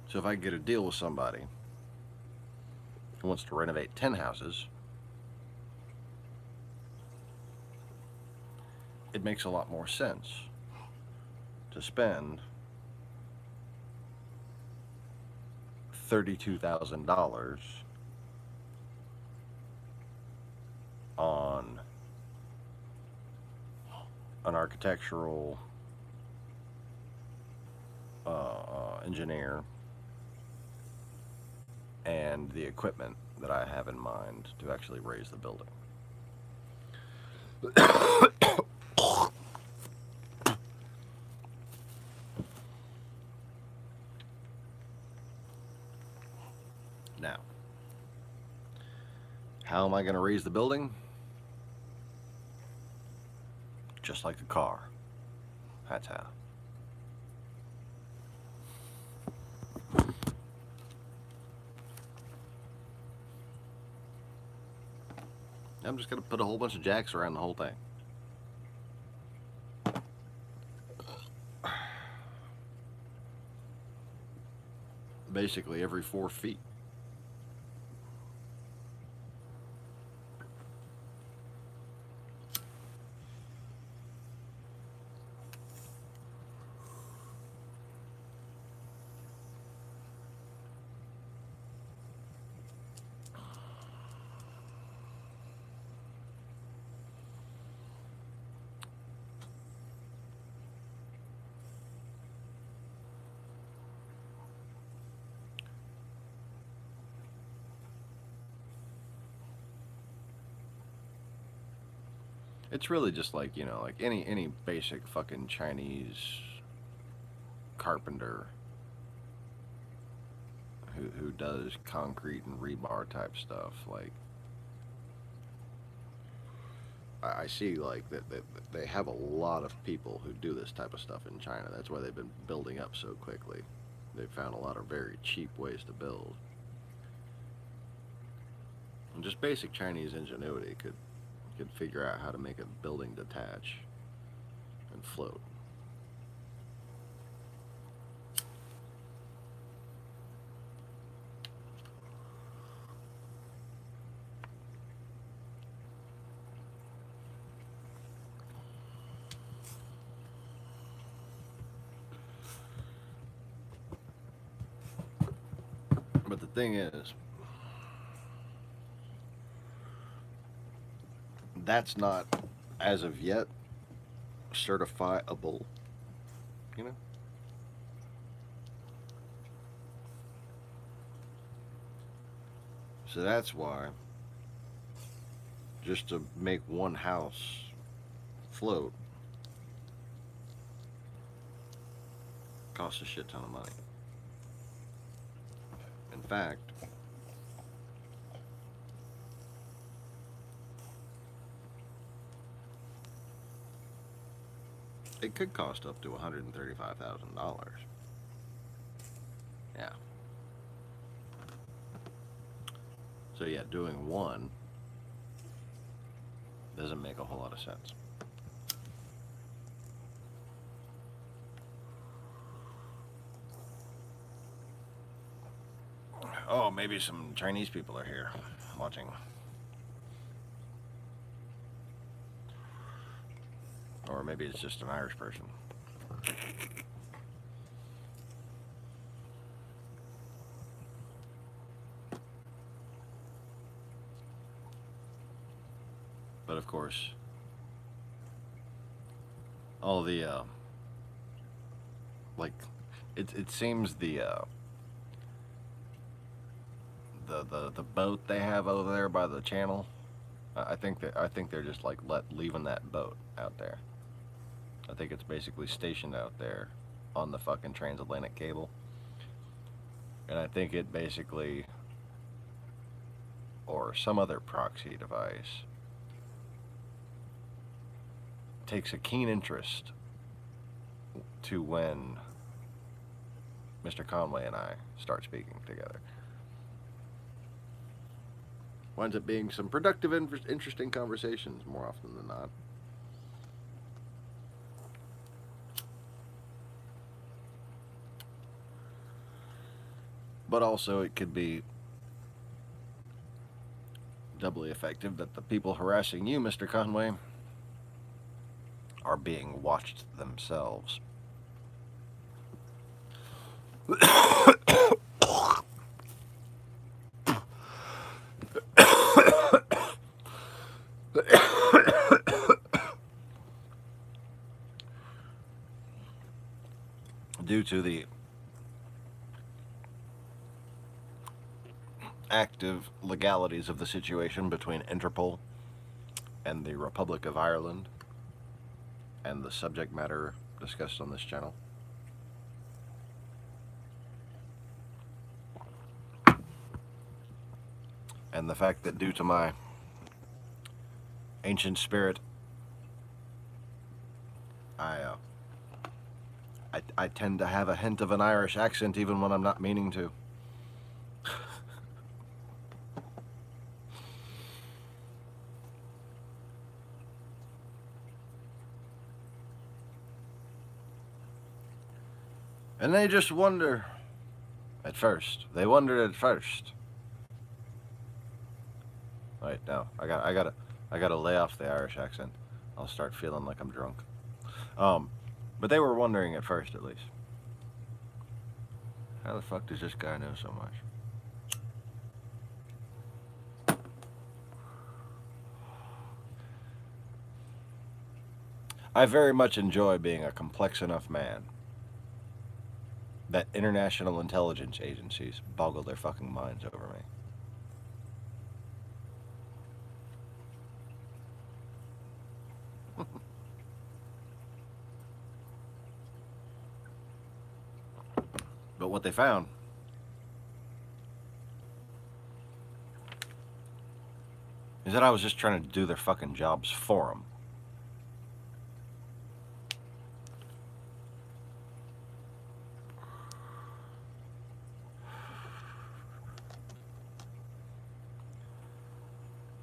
So if I get a deal with somebody who wants to renovate 10 houses, it makes a lot more sense to spend $32,000 on an architectural engineer and the equipment that I have in mind to actually raise the building. Now, how am I going to raise the building? Just like a car. That's how. I'm just going to put a whole bunch of jacks around the whole thing. Basically every 4 feet. It's really just like, you know, like any basic fucking Chinese carpenter who does concrete and rebar type stuff. Like, I see like that they have a lot of people who do this type of stuff in China. That's why they've been building up so quickly. They've found a lot of very cheap ways to build. And just basic Chinese ingenuity could figure out how to make a building detach and float. But the thing is, that's not, as of yet, certifiable, you know? So that's why, just to make one house float, costs a shit ton of money. In fact, it could cost up to $135,000. Yeah. So yeah, doing one doesn't make a whole lot of sense. Oh, maybe some Chinese people are here watching. Or maybe it's just an Irish person. But of course, all the, like, it seems the boat they have over there by the channel, I think they're just like leaving that boat out there. I think it's basically stationed out there on the fucking transatlantic cable. And I think it basically, or some other proxy device, takes a keen interest to when Mr. Conway and I start speaking together. Winds up being some productive, interesting conversations more often than not. But also it could be doubly effective that the people harassing you, Mr. Conway, are being watched themselves. Due to the active legalities of the situation between Interpol and the Republic of Ireland and the subject matter discussed on this channel. And the fact that due to my ancient spirit, I tend to have a hint of an Irish accent even when I'm not meaning to. And they just wonder at first. They wondered at first. Wait, no, I gotta lay off the Irish accent. I'll start feeling like I'm drunk. But they were wondering at first, at least. How the fuck does this guy know so much? I very much enjoy being a complex enough man that international intelligence agencies boggle their fucking minds over me. But what they found is that I was just trying to do their fucking jobs for them.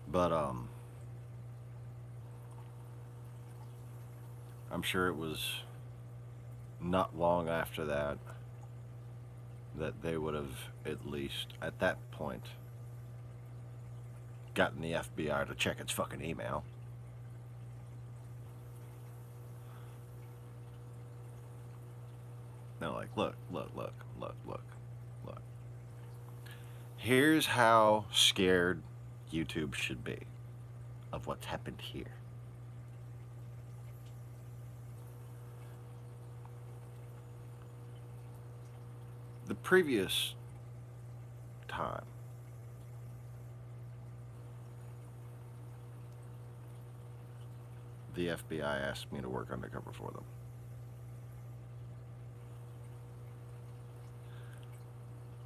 But, I'm sure it was not long after that they would have, at least at that point, gotten the FBI to check its fucking email. They're like, look. Here's how scared YouTube should be of what's happened here. The previous time, the FBI asked me to work undercover for them.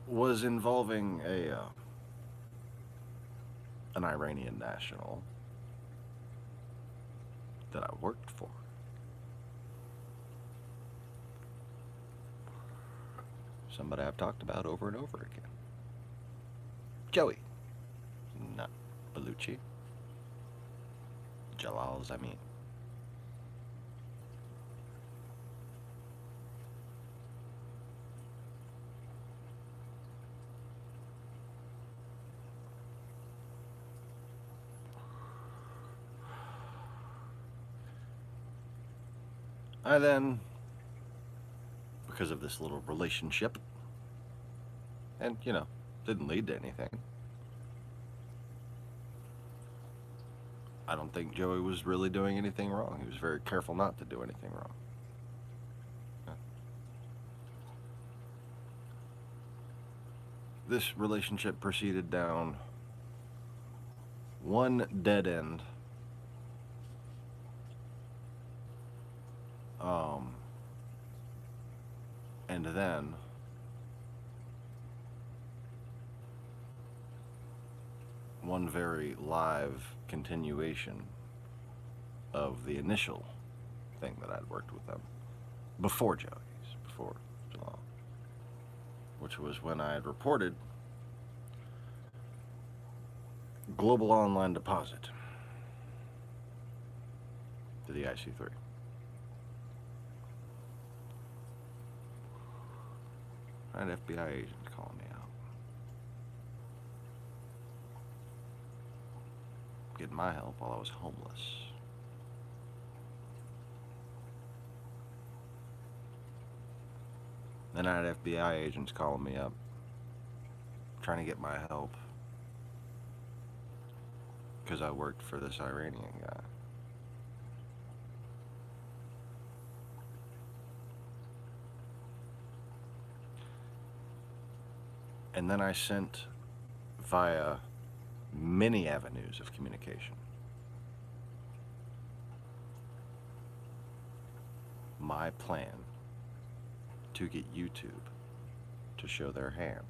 Was involving an Iranian national that I worked for. Somebody I've talked about over and over again. Joey. Not Bellucci. Jalal Zamin. I then, because of this little relationship, and, you know, didn't lead to anything, I don't think Joey was really doing anything wrong. He was very careful not to do anything wrong. This relationship proceeded down one dead end. And then one very live continuation of the initial thing that I'd worked with them before Joey's, before Geelong, which was when I had reported global online deposit to the IC3. I had FBI agents calling me out, getting my help while I was homeless. Then I had FBI agents calling me up, trying to get my help, because I worked for this Iranian guy. And then I sent via many avenues of communication my plan to get YouTube to show their hand.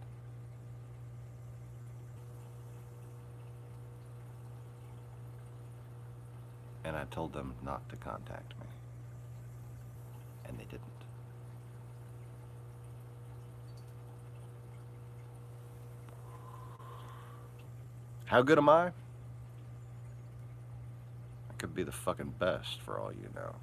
And I told them not to contact me. And they didn't. How good am I? I could be the fucking best for all you know.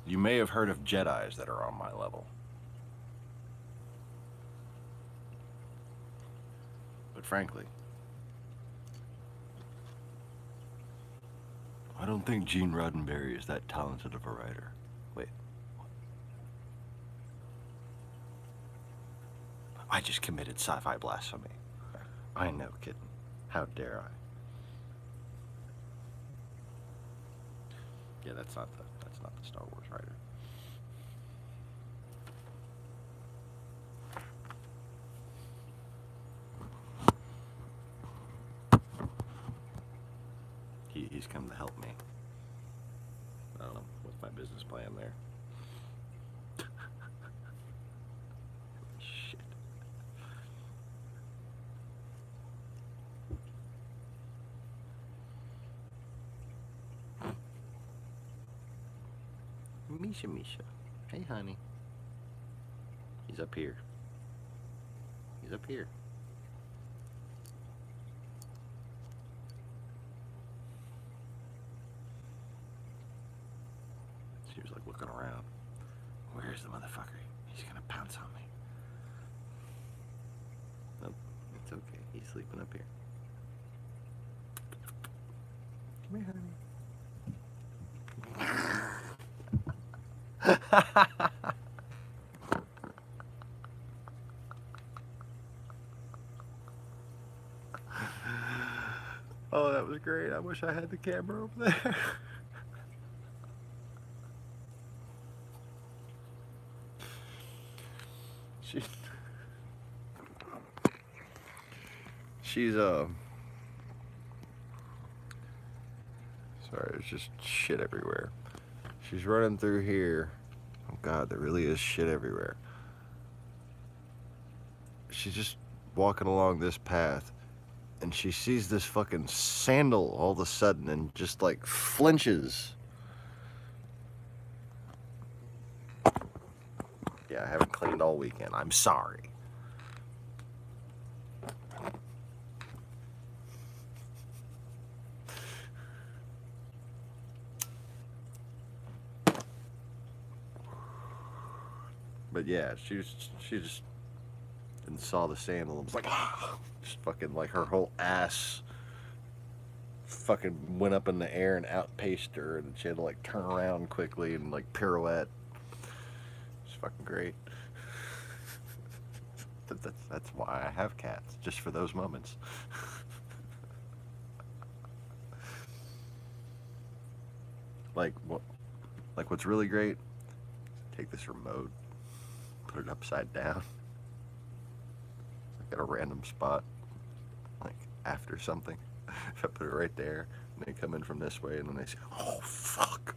You may have heard of Jedis that are on my level. But frankly, I don't think Gene Roddenberry is that talented of a writer. Wait. I just committed sci-fi blasphemy. I know, kitten. How dare I? Yeah, that's not the Star Wars writer. He's come to help me. I don't know, what's my business plan there? Shit. Misha. Hey, honey. He's up here. He's up here. She was like looking around. Where's the motherfucker? He's gonna pounce on me. Nope, it's okay. He's sleeping up here. Come here, honey. Oh, that was great. I wish I had the camera over there. She's sorry, there's just shit everywhere. She's running through here. Oh God, there really is shit everywhere. She's just walking along this path, and she sees this fucking sandal all of a sudden and just like flinches. Yeah, I haven't cleaned all weekend. I'm sorry. But yeah, she just and saw the sandal and was like, ah, just fucking like her whole ass fucking went up in the air and outpaced her, and she had to like turn around quickly and like pirouette. It's fucking great. That's why I have cats, just for those moments. like what? Like what's really great? Take this remote, put it upside down, like at a random spot, like after something. If I put it right there, and they come in from this way, and then they say, "Oh fuck."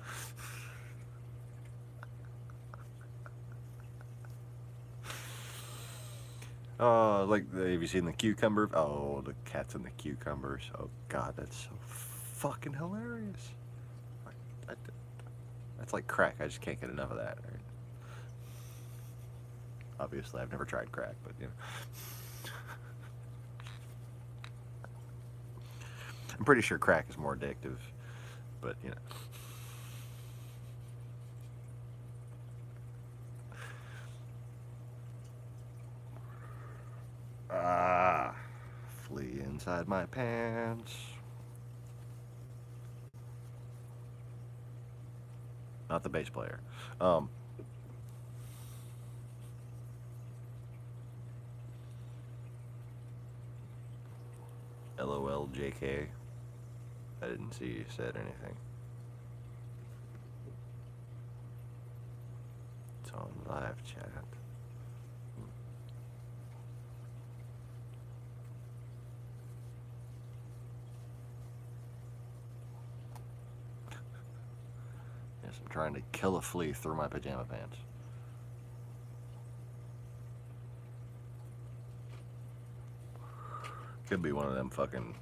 Oh, like, have you seen the cucumber? Oh, the cats and the cucumbers. Oh, God, that's so fucking hilarious. That's like crack. I just can't get enough of that. Right? Obviously, I've never tried crack, but, you know. I'm pretty sure crack is more addictive, but, you know. Ah, flea inside my pants. Not the bass player. LOL JK. I didn't see you said anything. It's on live chat. Yes, I'm trying to kill a flea through my pajama pants. Could be one of them fucking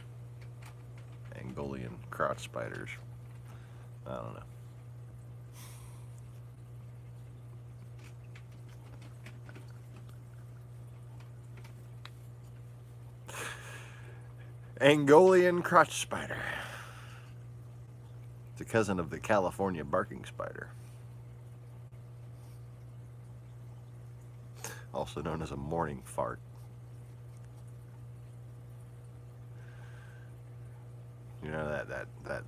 Angolian crotch spiders. I don't know. Angolian crotch spider. It's a cousin of the California barking spider. Also known as a morning fart. You know that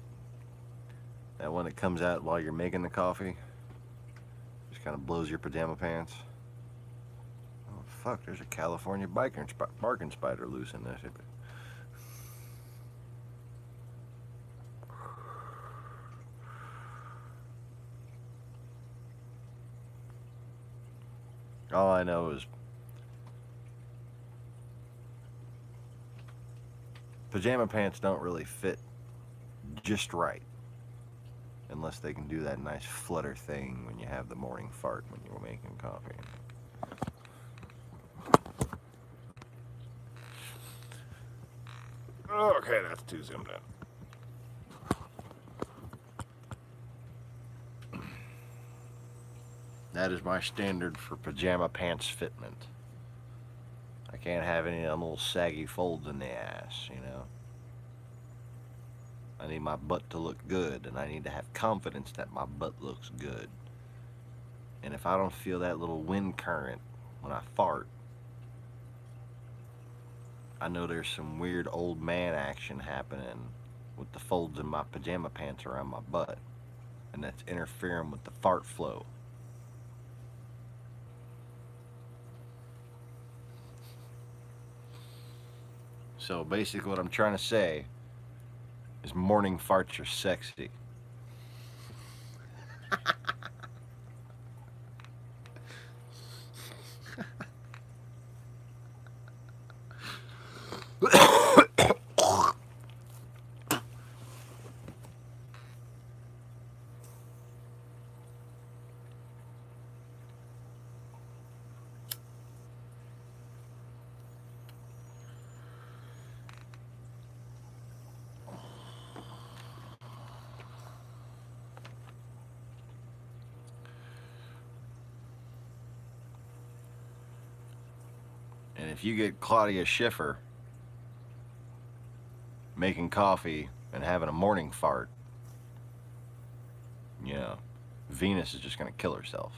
one that comes out while you're making the coffee? Just kind of blows your pajama pants. Oh fuck, there's a California barking spider loose in this. All I know is pajama pants don't really fit just right unless they can do that nice flutter thing when you have the morning fart when you're making coffee. Okay, that's too zoomed in. That is my standard for pajama pants fitment. I can't have any of them little saggy folds in the ass, you know. I need my butt to look good, and I need to have confidence that my butt looks good. And if I don't feel that little wind current when I fart, I know there's some weird old man action happening with the folds in my pajama pants around my butt, and that's interfering with the fart flow. So basically what I'm trying to say is morning farts are sexy. And if you get Claudia Schiffer making coffee and having a morning fart, you know, Venus is just going to kill herself.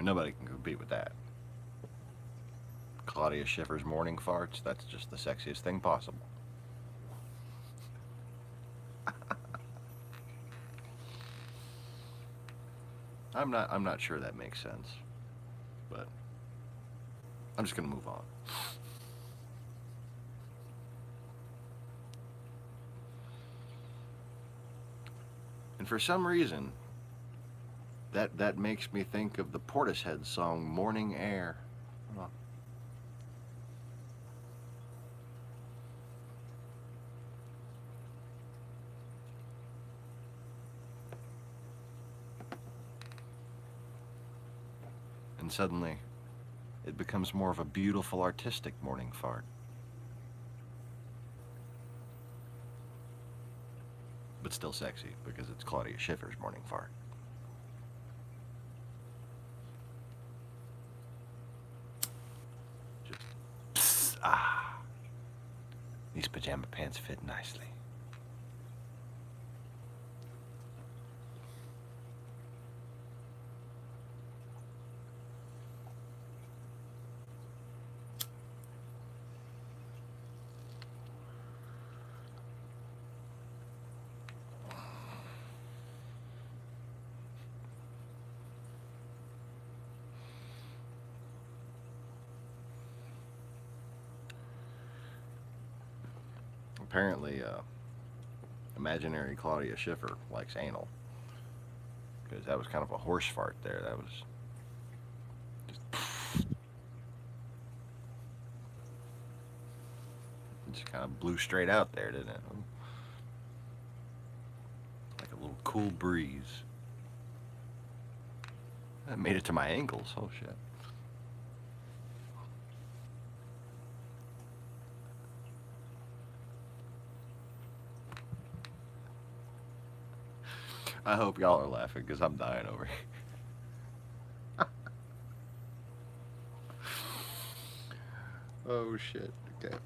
nobody can compete with that. Claudia Schiffer's morning farts, that's just the sexiest thing possible. I'm not sure that makes sense, but I'm just gonna move on. And for some reason, that makes me think of the Portishead song Morning Air. Hold on. And suddenly, it becomes more of a beautiful, artistic morning fart. But still sexy, because it's Claudia Schiffer's morning fart. Just, ah. These pajama pants fit nicely. Apparently, imaginary Claudia Schiffer likes anal, because that was kind of a horse fart there. That was just kind of blew straight out there, didn't it? Like a little cool breeze. That made it to my ankles. Oh shit. I hope y'all are laughing, because I'm dying over here. Oh shit. Okay.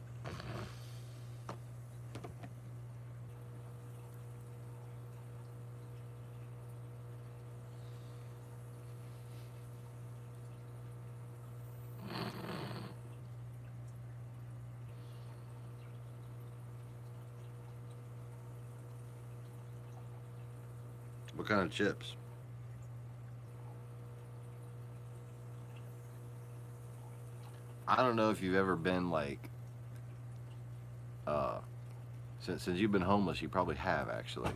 What kind of chips? I don't know if you've ever been like, since you've been homeless, you probably have actually.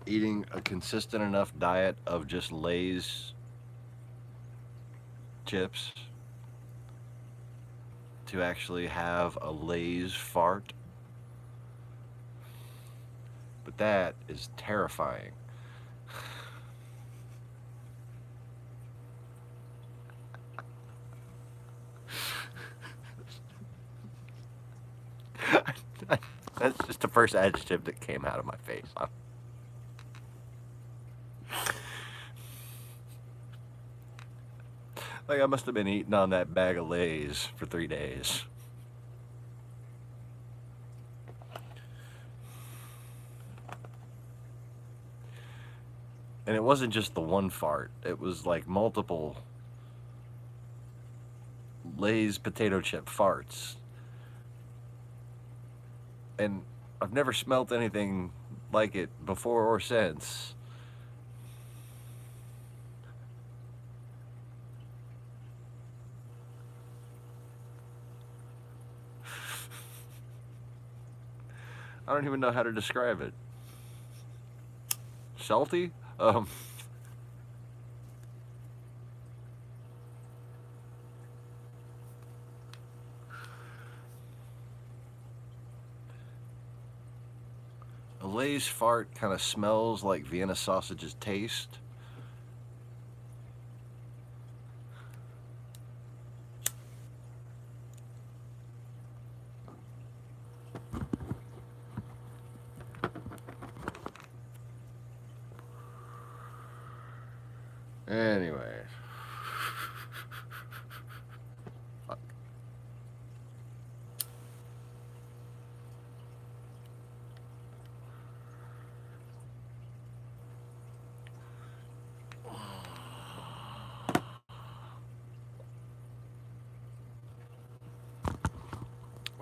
Eating a consistent enough diet of just Lay's chips to actually have a Lay's fart. But that is terrifying. That's just the first adjective that came out of my face. Like I must have been eating on that bag of Lay's for 3 days. And it wasn't just the one fart. It was like multiple Lay's potato chip farts. And I've never smelt anything like it before or since. I don't even know how to describe it. Salty? A Lay's fart kind of smells like Vienna sausages taste. Anyway. Fuck.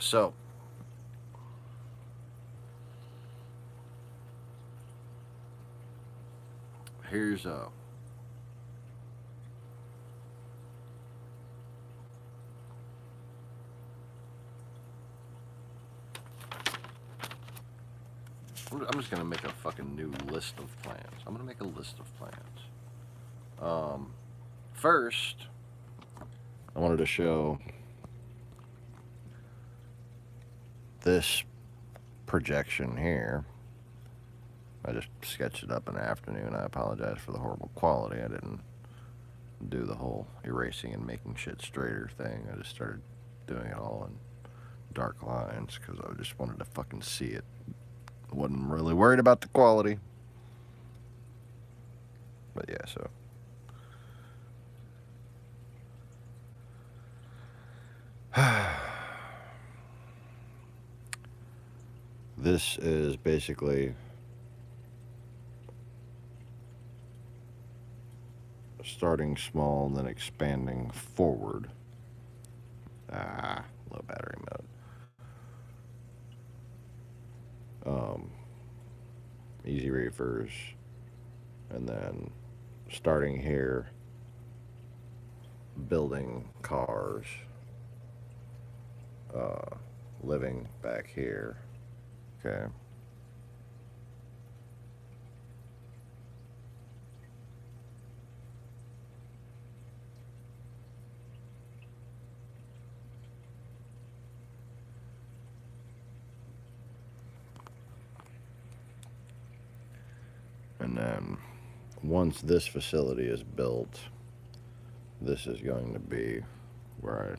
So, here's I'm just gonna make a fucking new list of plans. I'm gonna make a list of plans. First, I wanted to show this projection here. I just sketched it up in the afternoon. I apologize for the horrible quality. I didn't do the whole erasing and making shit straighter thing. I just started doing it all in dark lines because I just wanted to fucking see it. Wasn't really worried about the quality. But yeah, so. This is basically starting small and then expanding forward. Low battery mode. Easy reefers, and then starting here, building cars, living back here. Okay. And then once this facility is built, this is going to be where I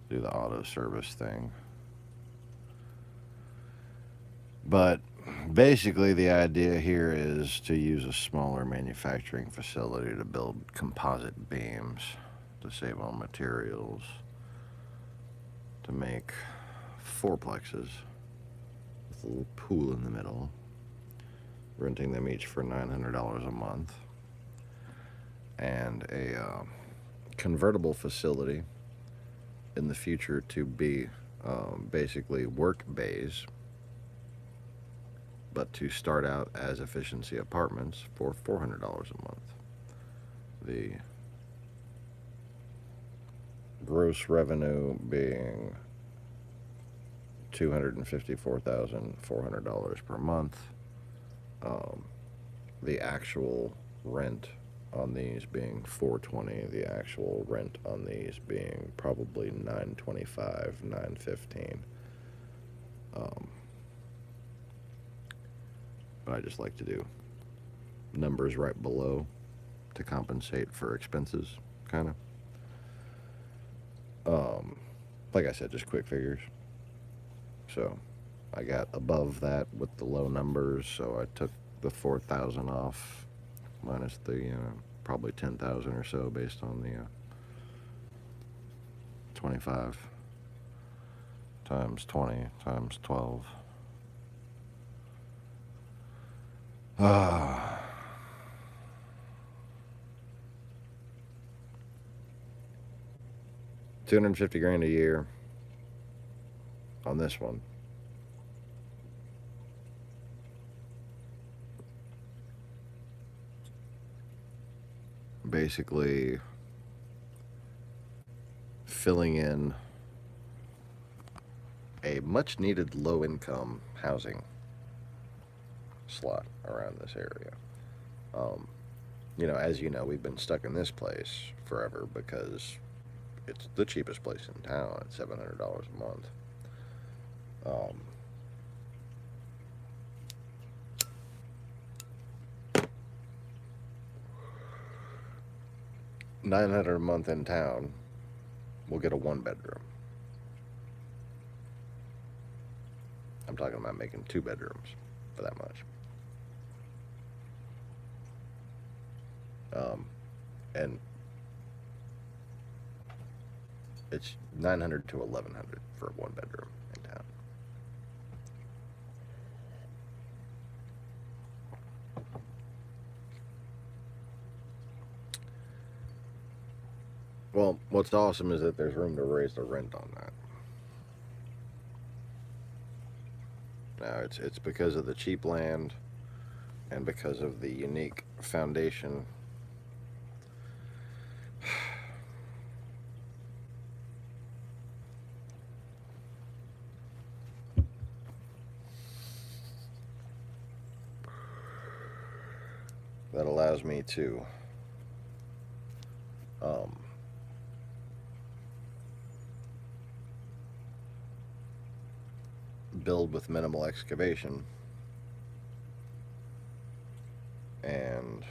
do the auto service thing. But basically the idea here is to use a smaller manufacturing facility to build composite beams to save on materials, to make fourplexes with a little pool in the middle, renting them each for $900 a month, and a convertible facility in the future to be basically work bays, but to start out as efficiency apartments for $400 a month. The gross revenue being $254,400 per month. The actual rent on these being $420, the actual rent on these being probably $925, $915. But I just like to do numbers right below to compensate for expenses, kind of. Like I said, just quick figures. So I got above that with the low numbers, so I took the 4,000 off, minus the probably 10,000 or so based on the 25 times 20 times 12. $250,000 a year on this one. Basically filling in a much needed low income housing slot around this area. As you know, we've been stuck in this place forever because it's the cheapest place in town at $700 a month. $900 a month in town, we'll get a 1-bedroom. I'm talking about making 2 bedrooms for that much. And it's $900 to $1,100 for a 1-bedroom in town. Well, what's awesome is that there's room to raise the rent on that. Now, it's because of the cheap land and because of the unique foundation that allows me to build with minimal excavation and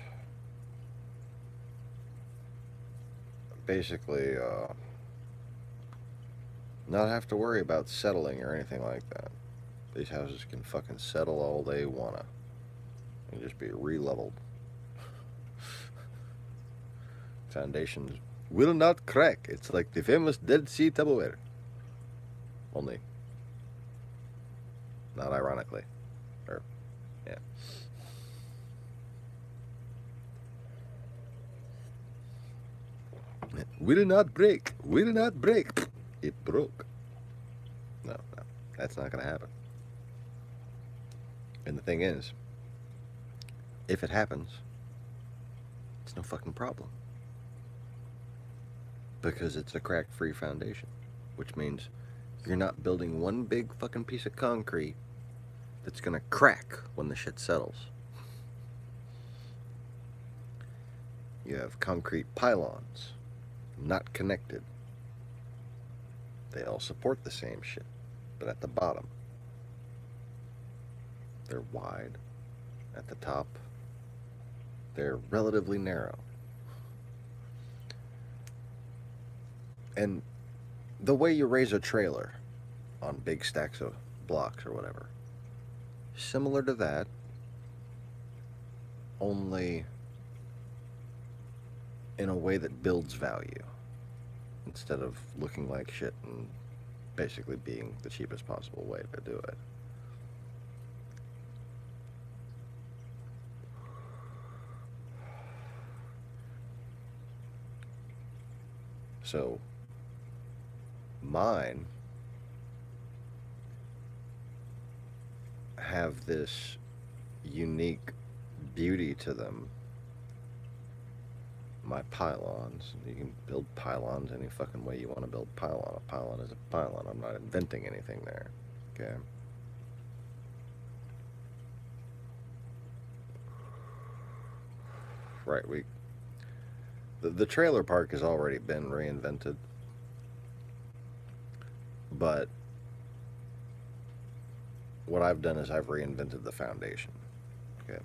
basically not have to worry about settling or anything like that. These houses can fucking settle all they wanna and just be re-leveled. Foundations will not crack. It's like the famous Dead Sea Tupperware. Only not ironically. Or, yeah. Will not break. Will not break. It broke. No, that's not going to happen. And the thing is, if it happens, it's no fucking problem. Because it's a crack-free foundation. Which means you're not building one big fucking piece of concrete that's going to crack when the shit settles. You have concrete pylons, not connected. They all support the same shit, but at the bottom, they're wide. At the top, they're relatively narrow. And the way you raise a trailer on big stacks of blocks or whatever, similar to that, only in a way that builds value instead of looking like shit and basically being the cheapest possible way to do it. So mine have this unique beauty to them. My pylons, you can build pylons any fucking way you want to build pylon. A pylon is a pylon. I'm not inventing anything there. Okay. Right, the trailer park has already been reinvented, but what I've done is I've reinvented the foundation. Okay.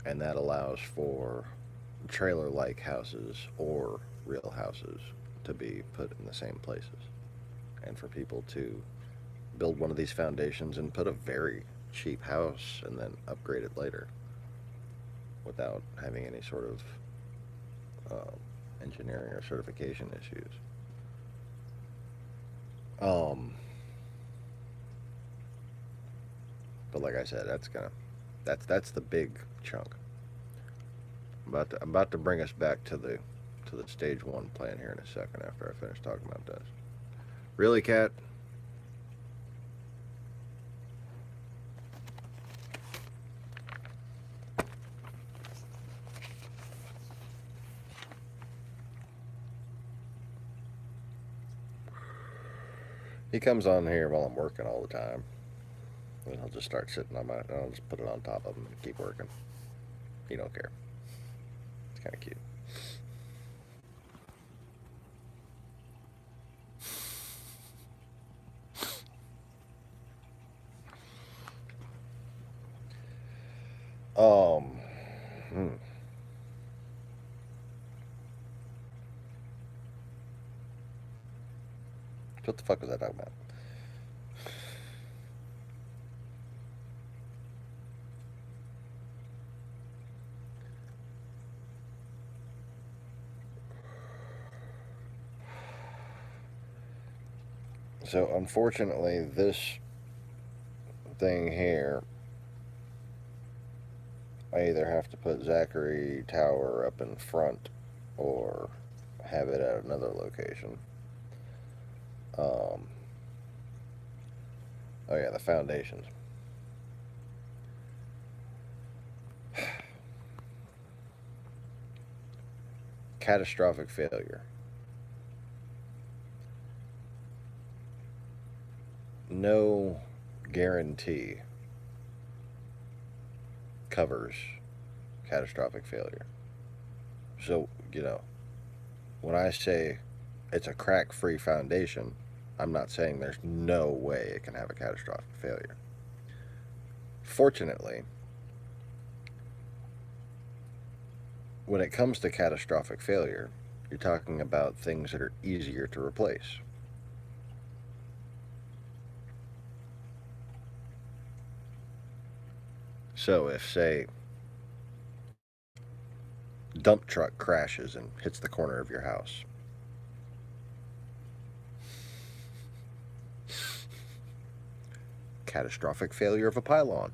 And that allows for trailer-like houses or real houses to be put in the same places, and for people to build one of these foundations and put a very cheap house and then upgrade it later without having any sort of engineering or certification issues. But like I said, that's the big chunk. I'm about to bring us back to the stage one plan here in a second after I finish talking about this. Really, Cat? He comes on here while I'm working all the time. And I'll just start sitting on I'll just put it on top of him and keep working. He don't care. It's kind of cute. What the fuck was I talking about? So unfortunately, this thing here, I either have to put Zachary Tower up in front or have it at another location. Oh yeah, the foundations. Catastrophic failure. No guarantee covers catastrophic failure. So, when I say it's a crack free foundation, I'm not saying there's no way it can have a catastrophic failure. Fortunately, when it comes to catastrophic failure, you're talking about things that are easier to replace. So if, say, dump truck crashes and hits the corner of your house, catastrophic failure of a pylon.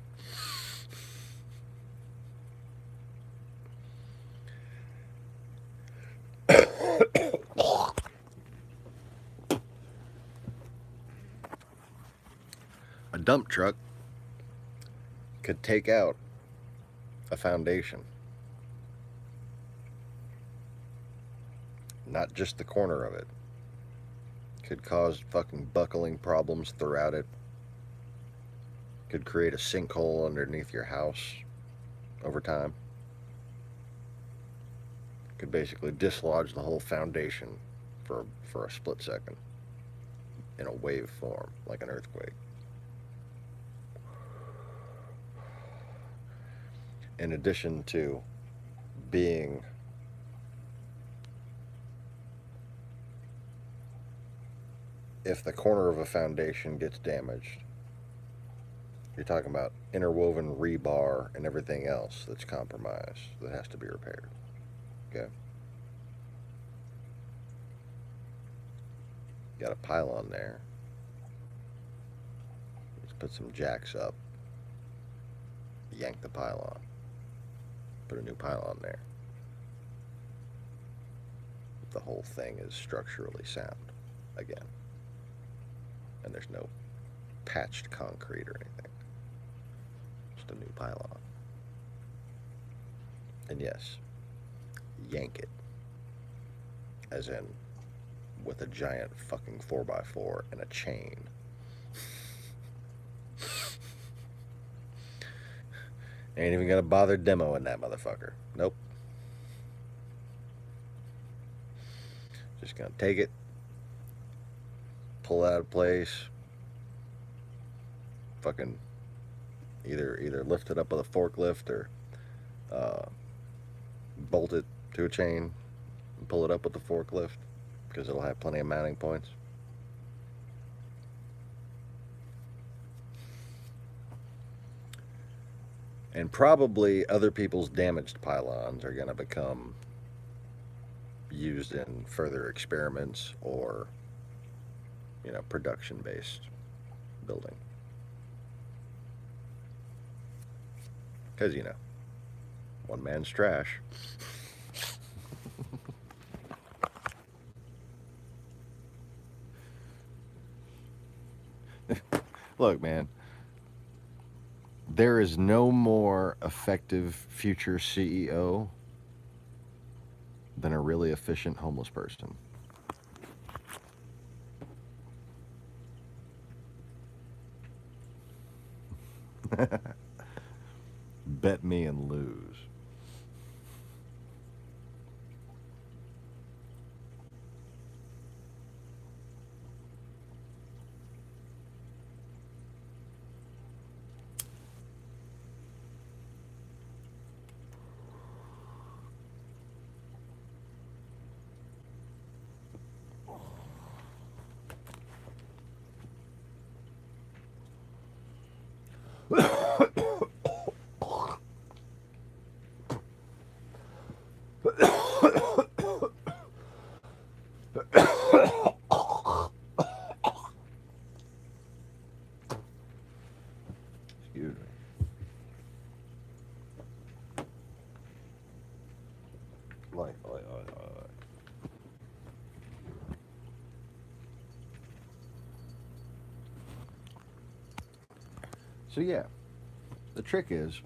A dump truck could take out a foundation, not just the corner of it. Could cause fucking buckling problems throughout it. Could create a sinkhole underneath your house over time. Could basically dislodge the whole foundation for a split second in a wave form, like an earthquake. In addition to being if the corner of a foundation gets damaged, you're talking about interwoven rebar and everything else that's compromised that has to be repaired. Okay? You got a pylon there. Let's put some jacks up. Yank the pylon. Put a new pylon there. The whole thing is structurally sound again. And there's no patched concrete or anything. Just a new pylon. And yes, yank it. As in, with a giant fucking 4x4 and a chain. Ain't even gonna bother demoing that motherfucker. Nope. Just gonna take it, pull it out of place, fucking either lift it up with a forklift or bolt it to a chain and pull it up with the forklift because it'll have plenty of mounting points. And probably other people's damaged pylons are going to become used in further experiments or, production-based building. Because, one man's trash. Look, man. There is no more effective future CEO than a really efficient homeless person. Bet me and lose. So yeah, the trick is,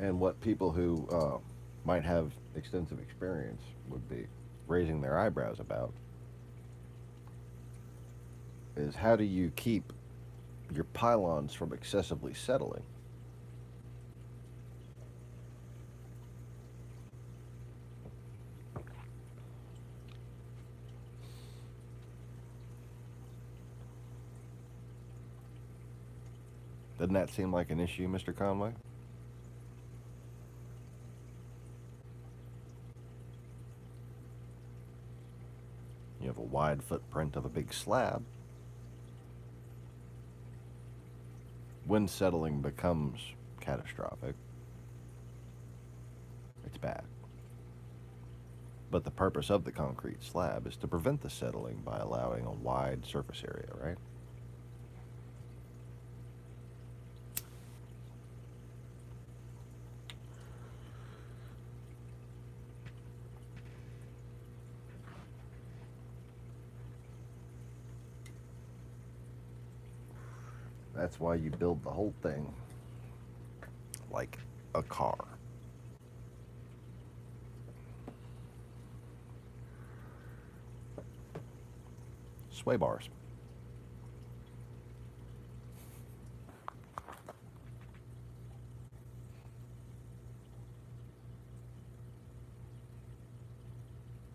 and what people who might have extensive experience would be raising their eyebrows about, is how do you keep your pylons from excessively settling? Doesn't that seem like an issue, Mr. Conway? You have a wide footprint of a big slab. When settling becomes catastrophic, it's bad. But the purpose of the concrete slab is to prevent the settling by allowing a wide surface area, right? That's why you build the whole thing like a car. Sway bars.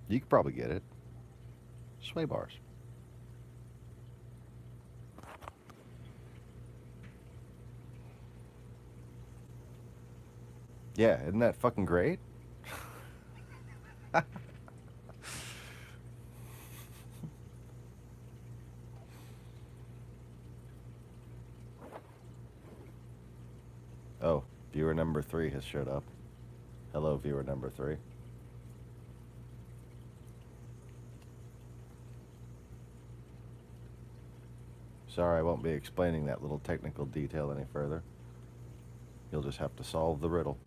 You could probably get it. Sway bars. Yeah, isn't that fucking great? Oh, viewer number 3 has showed up. Hello, viewer number 3. Sorry, I won't be explaining that little technical detail any further. You'll just have to solve the riddle.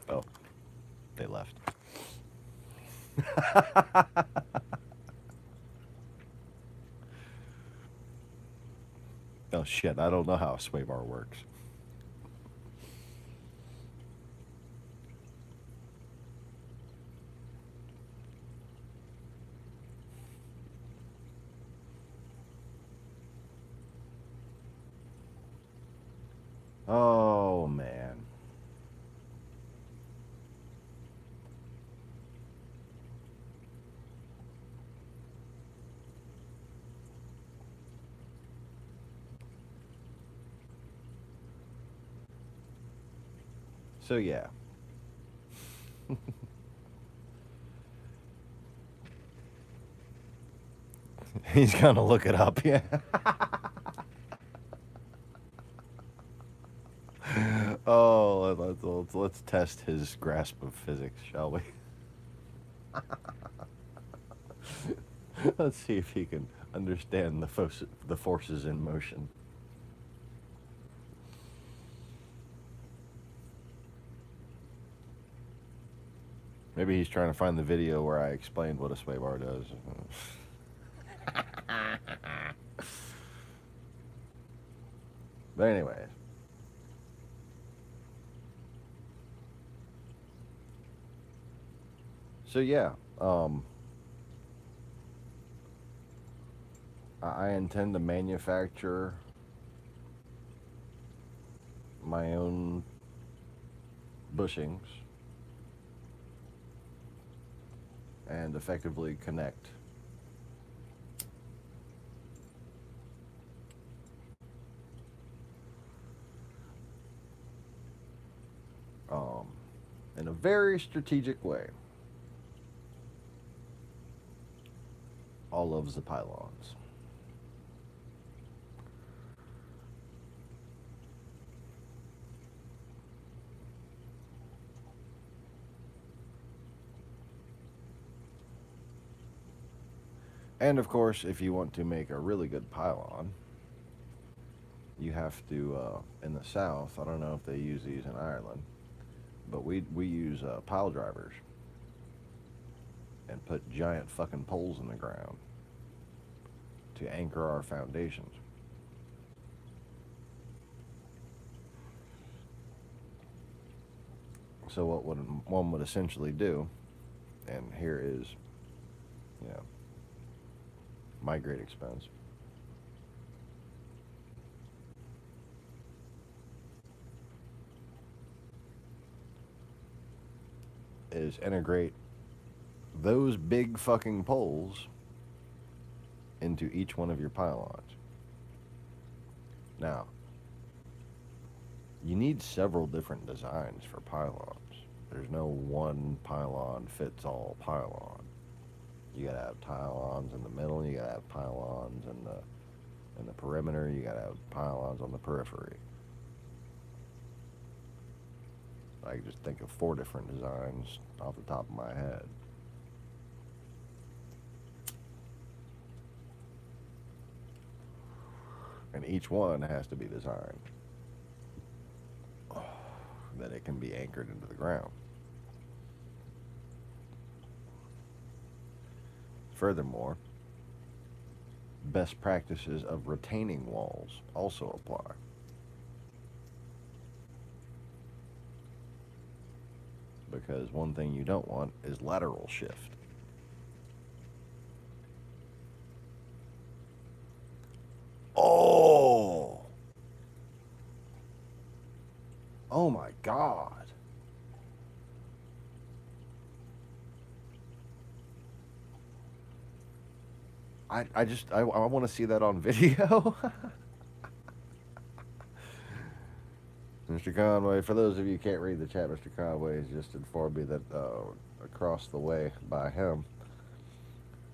Oh, they left. Oh shit, I don't know how a sway bar works. Oh man. So yeah. He's gonna look it up, yeah. Oh, let's test his grasp of physics, shall we? Let's see if he can understand the forces in motion. Maybe he's trying to find the video where I explained what a sway bar does. But anyways. So yeah, I intend to manufacture my own bushings and effectively connect in a very strategic way all of the pylons. And of course, if you want to make a really good pylon, you have to, in the south, I don't know if they use these in Ireland, But we use pile drivers and put giant fucking poles in the ground to anchor our foundations. So what one would essentially do, and here is, you know, my great expense, is integrate those big fucking poles into each one of your pylons. Now, you need several different designs for pylons. There's no one pylon fits all pylon. You gotta have pylons in the middle, you gotta have pylons in the perimeter, you gotta have pylons on the periphery. I can just think of 4 different designs off the top of my head. And each one has to be designed that it can be anchored into the ground. Furthermore, best practices of retaining walls also apply. Because one thing you don't want is lateral shift. Oh! Oh my God. I want to see that on video. Mr. Conway, for those of you who can't read the chat, Mr. Conway has just informed me that across the way by him,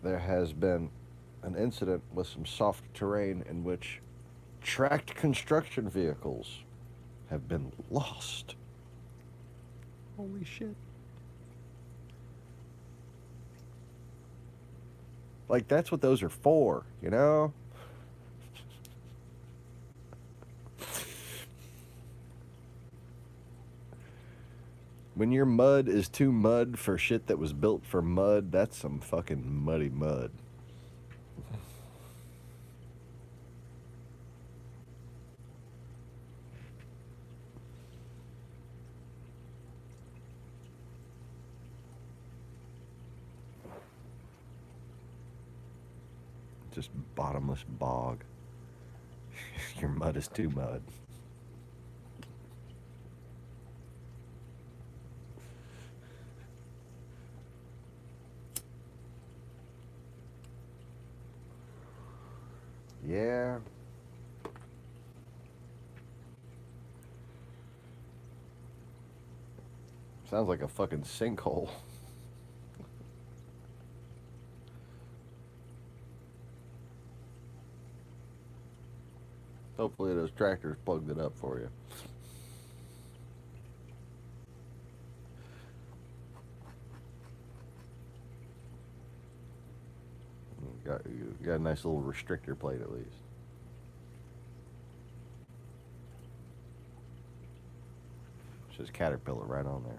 there has been an incident with some soft terrain in which tracked construction vehicles have been lost. Holy shit. Like, that's what those are for, you know? When your mud is too mud for shit that was built for mud, that's some fucking muddy mud. Just bottomless bog. Your mud is too mud. Yeah. Sounds like a fucking sinkhole. Hopefully those tractors plugged it up for you. You got a nice little restrictor plate at least. It says Caterpillar right on there.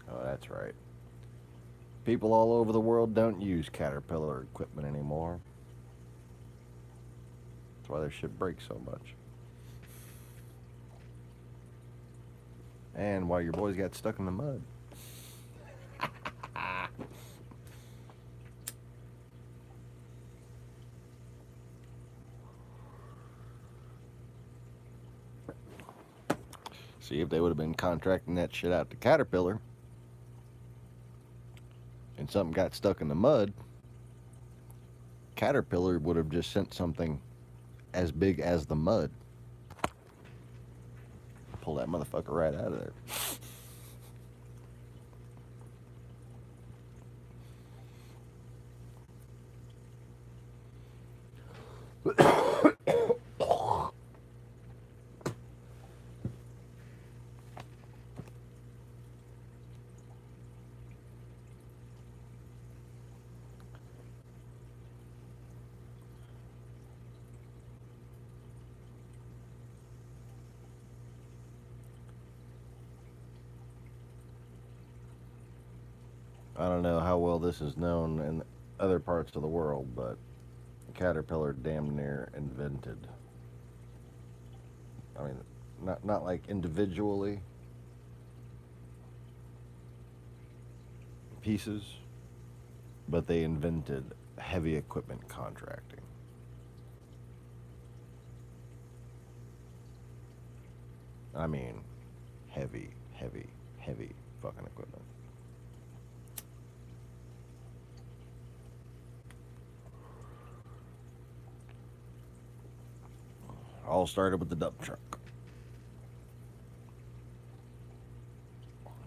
Oh, that's right. People all over the world don't use Caterpillar equipment anymore. That's why their shit breaks so much. And why your boys got stuck in the mud. See, if they would have been contracting that shit out to Caterpillar and something got stuck in the mud, Caterpillar would have just sent something as big as the mud. Pull that motherfucker right out of there. I don't know how well this is known in other parts of the world, but Caterpillar damn near invented. I mean, not like individually pieces, but they invented heavy equipment contracting. I mean, heavy, heavy, heavy fucking equipment. All started with the dump truck.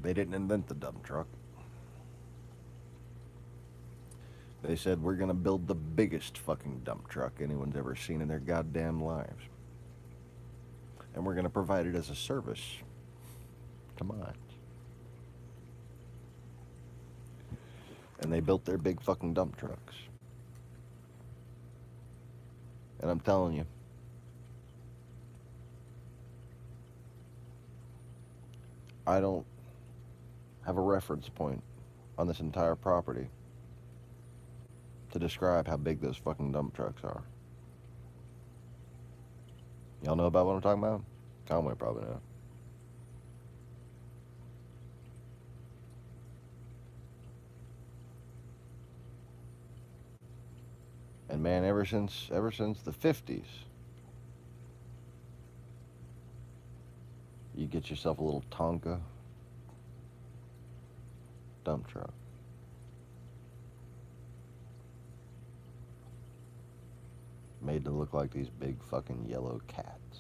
They didn't invent the dump truck. They said, we're gonna build the biggest fucking dump truck anyone's ever seen in their goddamn lives. And we're gonna provide it as a service to mines. And they built their big fucking dump trucks. And I'm telling you, I don't have a reference point on this entire property to describe how big those fucking dump trucks are. Y'all know about what I'm talking about? Conway probably know. And man, ever since the 50s, you get yourself a little Tonka dump truck. Made to look like these big fucking yellow cats.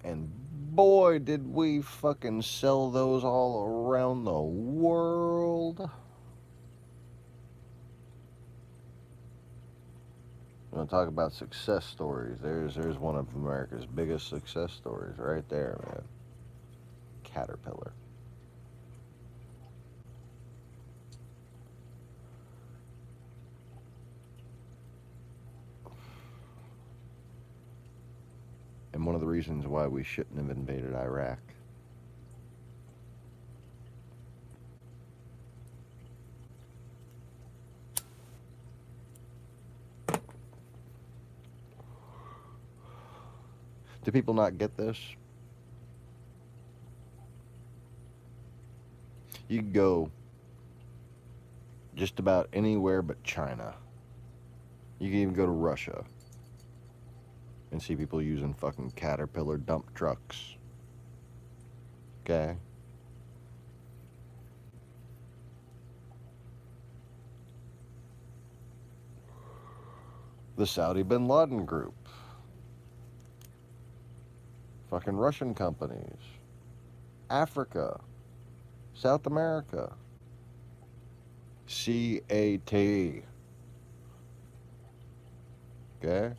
And boy, did we fucking sell those all around the world. You want to talk about success stories? There's one of America's biggest success stories right there, man. Caterpillar. And one of the reasons why we shouldn't have invaded Iraq. Do people not get this? You can go just about anywhere but China. You can even go to Russia and see people using fucking Caterpillar dump trucks. Okay? The Saudi bin Laden group. Fucking Russian companies. Africa. South America. CAT. Okay?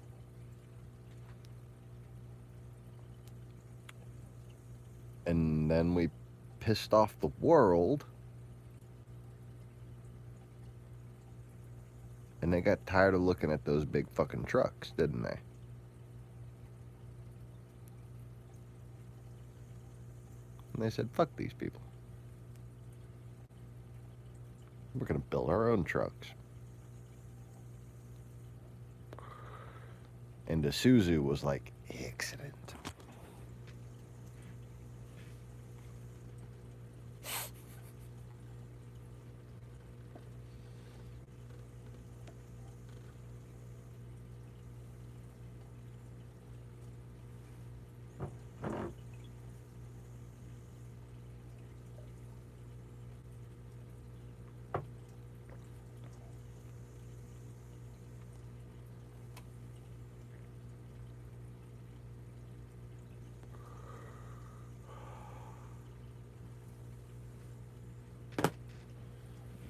And then we pissed off the world. And they got tired of looking at those big fucking trucks, didn't they? And they said, fuck these people. We're going to build our own trucks. And Isuzu was like, excellent.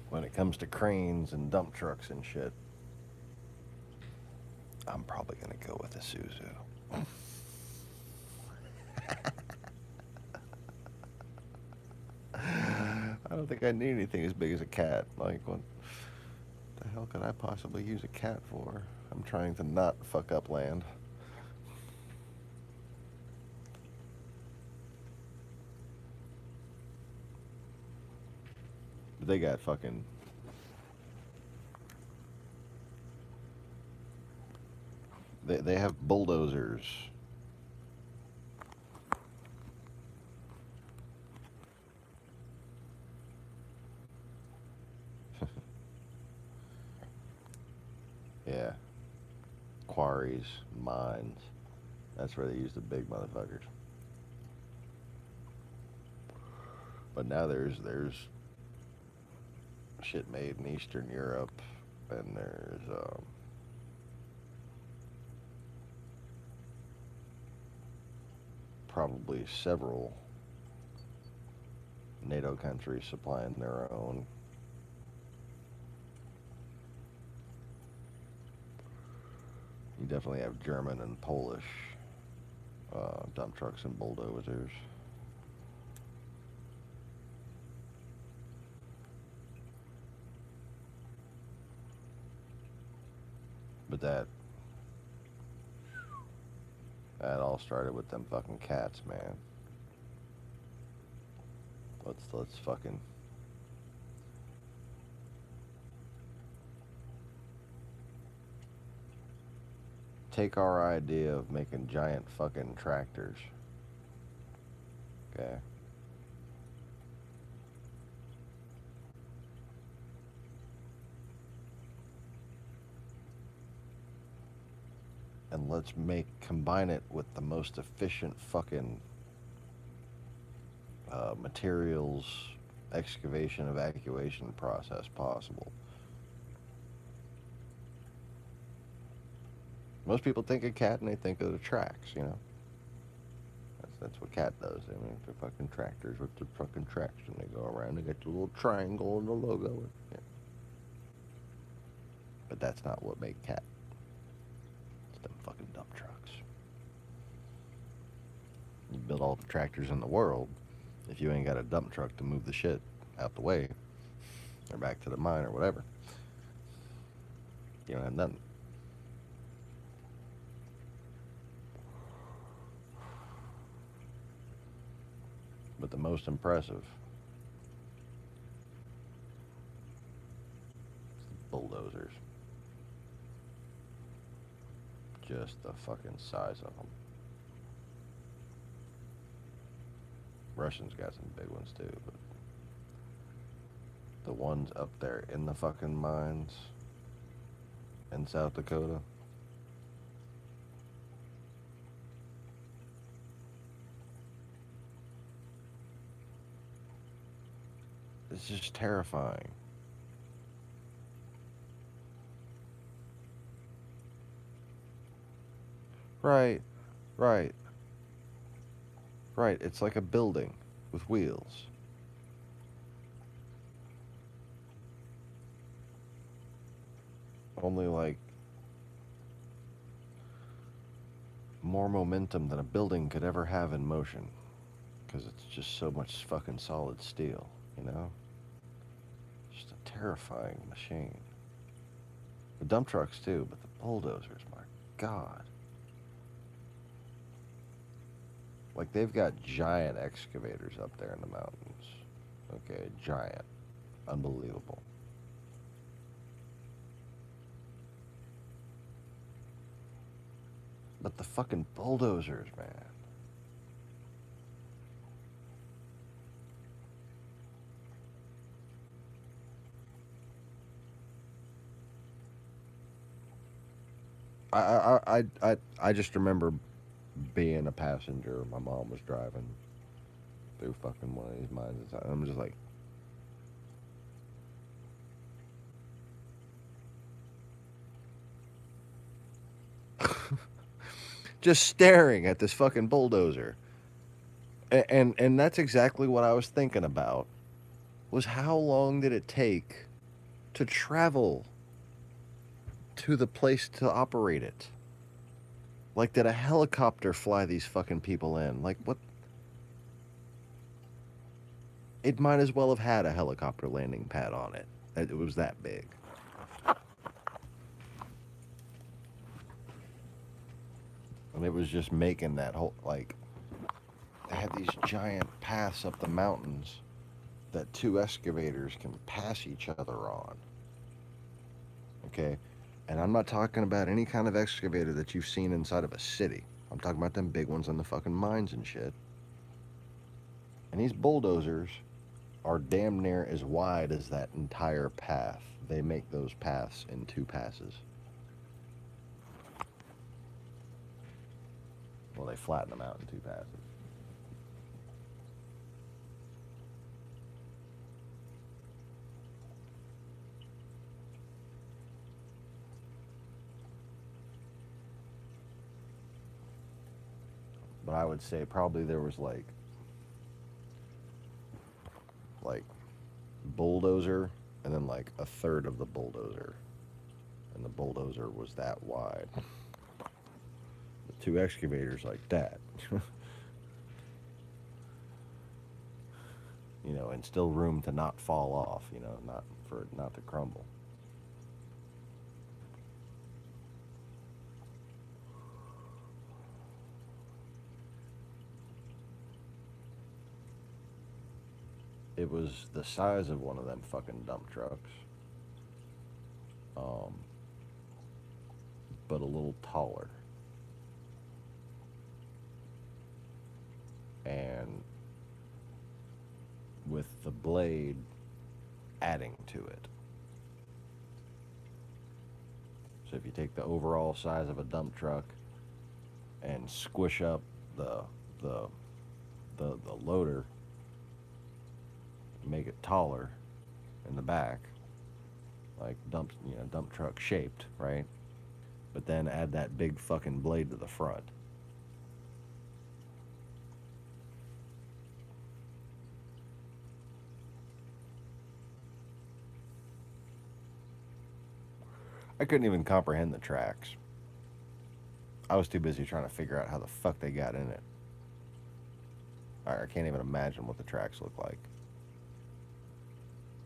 When it comes to cranes and dump trucks and shit, I'm probably going to go with Isuzu. I don't think I need anything as big as a cat. Like, what the hell could I possibly use a cat for? I'm trying to not fuck up land. But they got fucking... They have bulldozers. Yeah. Quarries, mines. That's where they use the big motherfuckers. But now there's shit made in Eastern Europe, and there's probably several NATO countries supplying their own. You definitely have German and Polish dump trucks and bulldozers. But that all started with them fucking cats, man. Let's fucking take our idea of making giant fucking tractors. Okay. And let's combine it with the most efficient fucking materials, excavation, evacuation process possible. Most people think of cat and they think of the tracks, you know. That's what cat does. I mean, they're fucking tractors with the fucking tracks, and they go around. They get the little triangle and the logo. Yeah. But that's not what made cat. It's them fucking dump trucks. You build all the tractors in the world. If you ain't got a dump truck to move the shit out the way, or back to the mine or whatever, you don't have nothing. But the most impressive is the bulldozers. Just the fucking size of them. Russians got some big ones too, but the ones up there in the fucking mines in South Dakota, it's just terrifying. Right, right, right. It's like a building with wheels. Only like more momentum than a building could ever have in motion. Because it's just so much fucking solid steel, you know? Just a terrifying machine. The dump trucks too, but the bulldozers, my God. Like, they've got giant excavators up there in the mountains. Okay, giant. Unbelievable. But the fucking bulldozers, man. I just remember being a passenger. My mom was driving through fucking one of these mines. And I'm just like, just staring at this fucking bulldozer. And that's exactly what I was thinking about, was how long did it take to travel to the place to operate it? Like, did a helicopter fly these fucking people in? Like, what? It might as well have had a helicopter landing pad on it. It was that big. And it was just making that whole, like, they had these giant paths up the mountains that two excavators can pass each other on. Okay? And I'm not talking about any kind of excavator that you've seen inside of a city. I'm talking about them big ones on the fucking mines and shit. And these bulldozers are damn near as wide as that entire path. They make those paths in two passes. Well, they flatten them out in two passes. But I would say probably there was like bulldozer and then like a third of the bulldozer. And the bulldozer was that wide. The two excavators like that. You know, and still room to not fall off, you know, not for it not to crumble. It was the size of one of them fucking dump trucks. But a little taller. And with the blade adding to it. So if you take the overall size of a dump truck and squish up the loader, make it taller in the back, like dump truck shaped, right? But then add that big fucking blade to the front. I couldn't even comprehend the tracks. I was too busy trying to figure out how the fuck they got in it. I can't even imagine what the tracks look like.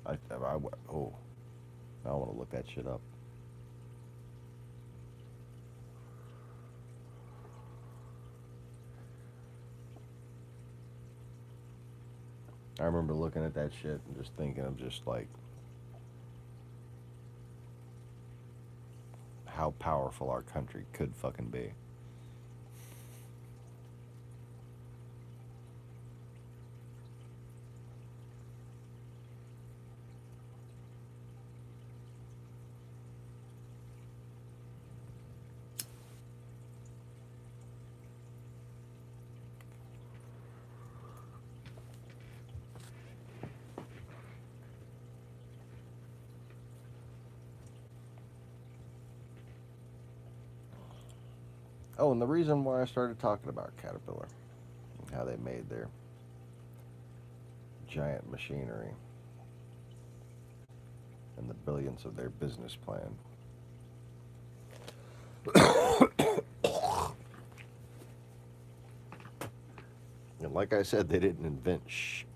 Oh, now I want to look that shit up. I remember looking at that shit and just thinking of just like how powerful our country could fucking be. Oh, and the reason why I started talking about Caterpillar and how they made their giant machinery and the brilliance of their business plan. And like I said, they didn't invent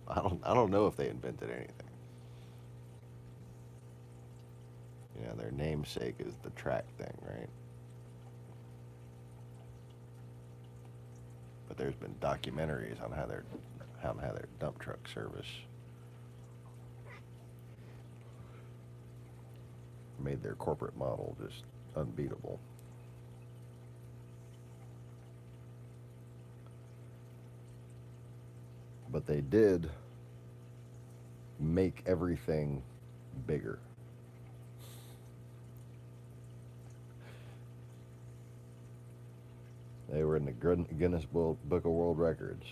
I don't know if they invented anything. You know, their namesake is the track thing, right? But there's been documentaries on how their dump truck service made their corporate model just unbeatable. But they did make everything bigger. They were in the Guinness Book of World Records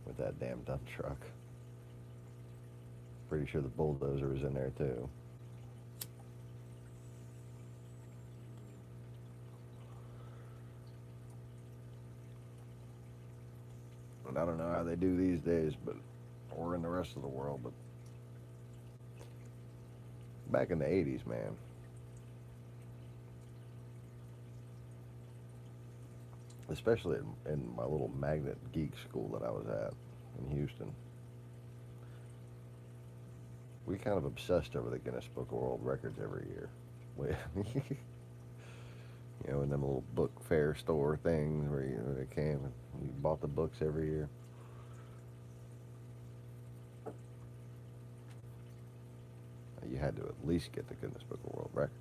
with that damn dump truck. Pretty sure the bulldozer was in there too. And I don't know how they do these days, or in the rest of the world, but back in the 80s, man. Especially in my little magnet geek school that I was at in Houston. We kind of obsessed over the Guinness Book of World Records every year. You know, in them little book fair store things where they came and you bought the books every year. you had to at least get the Guinness Book of World Records.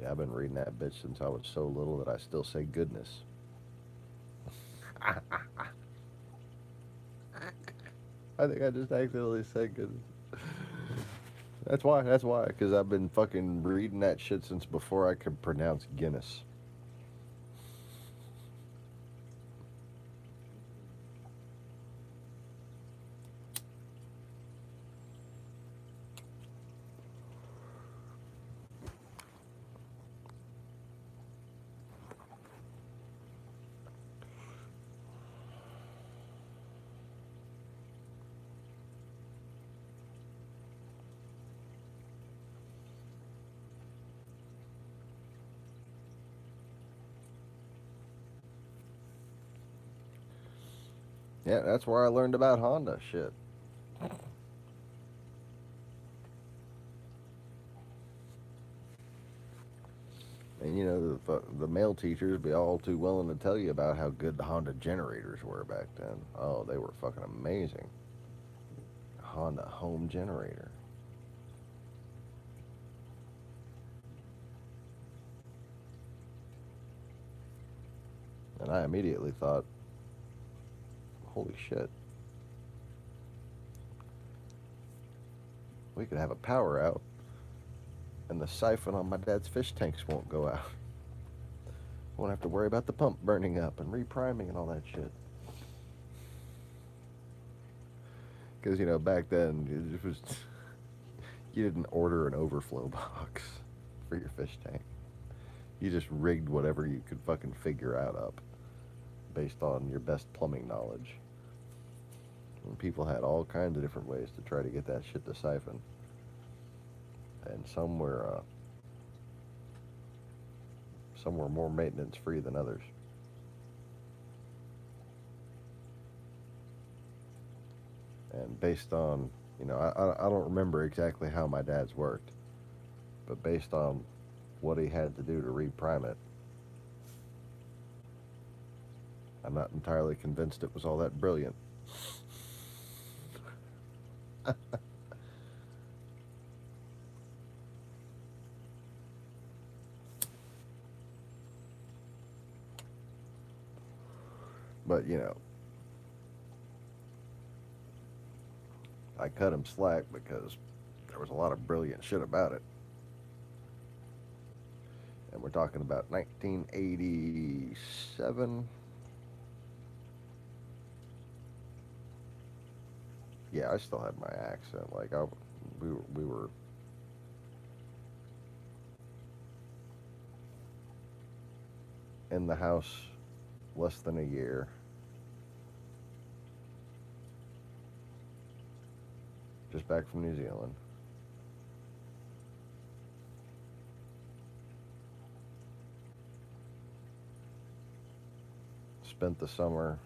Yeah, I've been reading that bitch since I was so little that I still say goodness. I think I just accidentally said goodness. That's why. That's why. Because I've been fucking reading that shit since before I could pronounce Guinness. Yeah, that's where I learned about Honda shit. And you know, the male teachers be all too willing to tell you about how good the Honda generators were back then. Oh, they were fucking amazing. Honda home generator. And I immediately thought, holy shit. We could have a power out and the siphon on my dad's fish tanks won't go out. Won't have to worry about the pump burning up and repriming and all that shit. Because, you know, back then, it was, you didn't order an overflow box for your fish tank. You just rigged whatever you could fucking figure out up based on your best plumbing knowledge. And people had all kinds of different ways to try to get that shit to siphon. And some were more maintenance free than others. And based on, you know, I don't remember exactly how my dad's worked, but based on what he had to do to reprime it, I'm not entirely convinced it was all that brilliant. But, you know, I cut him slack because there was a lot of brilliant shit about it. And we're talking about 1987. Yeah, I still had my accent. Like, we were in the house less than a year. Just back from New Zealand. Spent the summer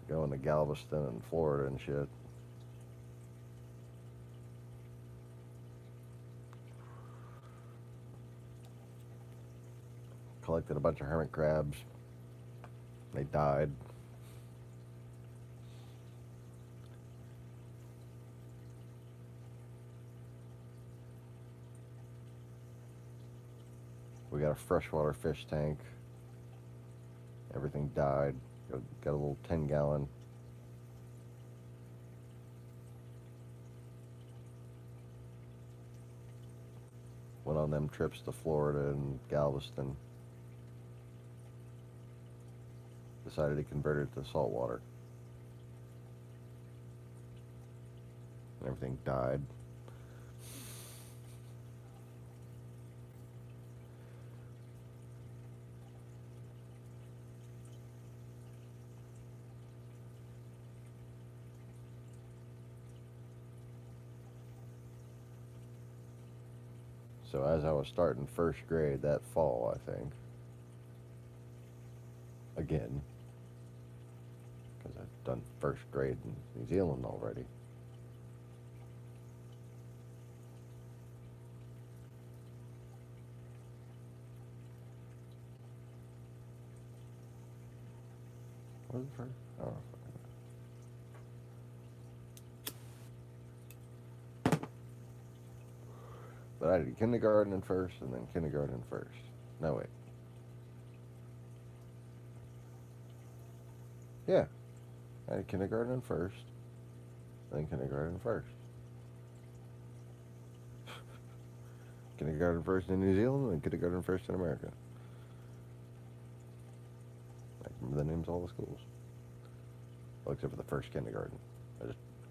going to Galveston and Florida and shit. Collected a bunch of hermit crabs. They died. We got a freshwater fish tank. Everything died. Got a little 10-gallon. Went on them trips to Florida and Galveston. Decided to convert it to salt water. And everything died. So as I was starting first grade that fall, I think, again, because I've done first grade in New Zealand already, What was the first? Oh. But I did kindergarten in first, and then kindergarten first. No, wait. Yeah. I had kindergarten in first, then kindergarten first. Kindergarten first in New Zealand, and kindergarten first in America. I remember the names of all the schools. Well, except for the first kindergarten.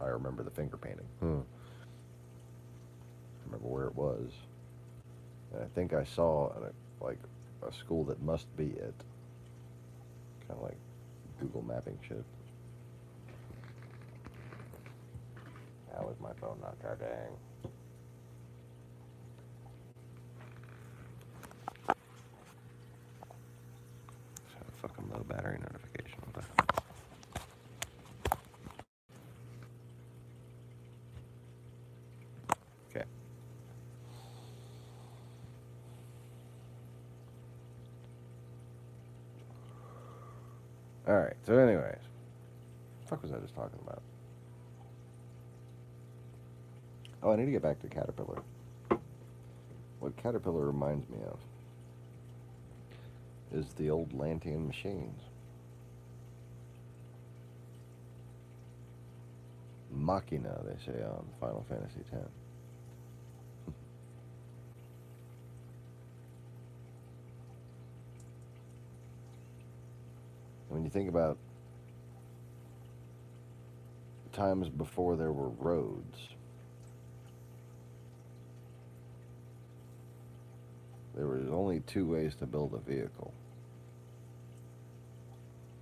I remember the finger painting. I remember where it was. And I think I saw a school that must be it. Kind of like Google mapping shit. How is my phone not charging? Just had a fucking low battery notification. What the hell? Okay. Alright, so anyways. What the fuck was I just talking about? Oh, I need to get back to Caterpillar. What Caterpillar reminds me of is the old Lantian machines. Machina, they say on Final Fantasy X. When you think about times before there were roads, there was only two ways to build a vehicle.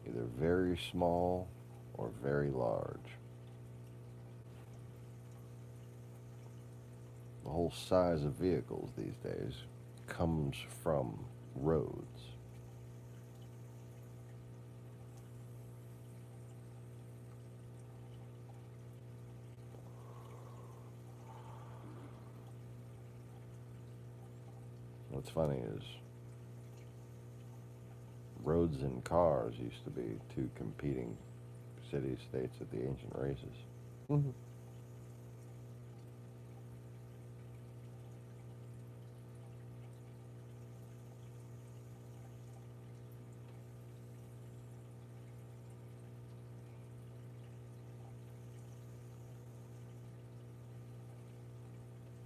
Either very small or very large. The whole size of vehicles these days comes from roads. What's funny is roads and cars used to be two competing city-states of the ancient races. Mm-hmm.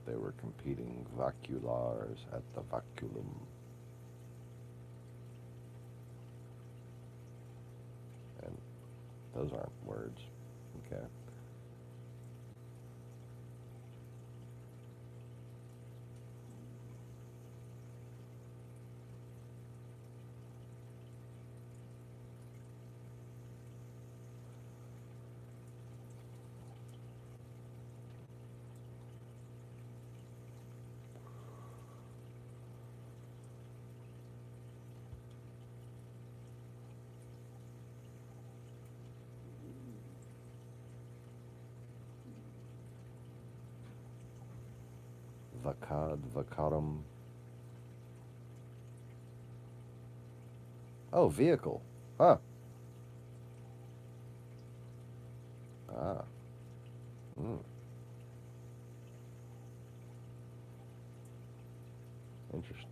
They were competing vaculars at the vaculum. And those aren't words, okay? Vacad, vacadum. Oh, vehicle. Huh. Ah. Mm. Interesting.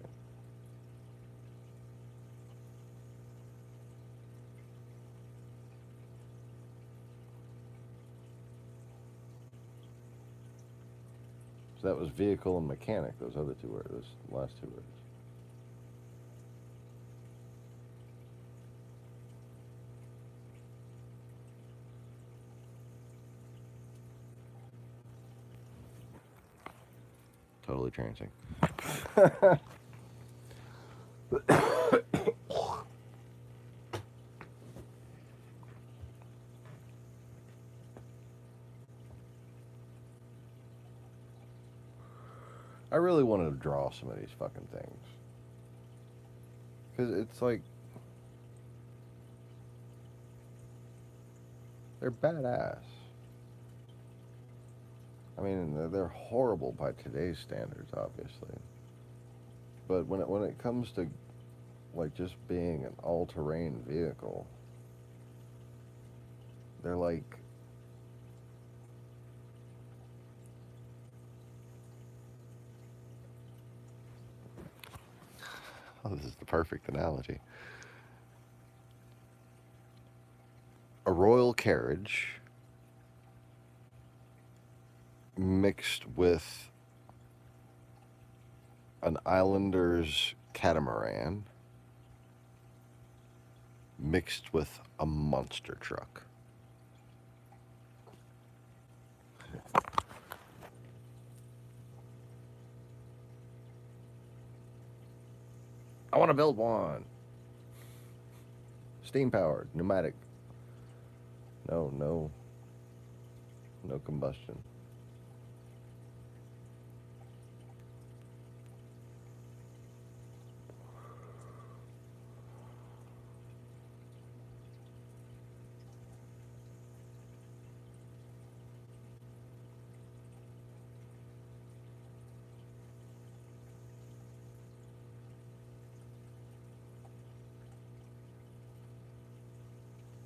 So that was vehicle and mechanic, those other two words, those last two words. Totally trancing. I really wanted to draw some of these fucking things. Because it's like, they're badass. I mean, they're horrible by today's standards, obviously. But when it comes to, like, just being an all-terrain vehicle, They're like, oh, this is the perfect analogy. A royal carriage mixed with an islander's catamaran mixed with a monster truck. I want to build one. Steam powered, pneumatic. No combustion.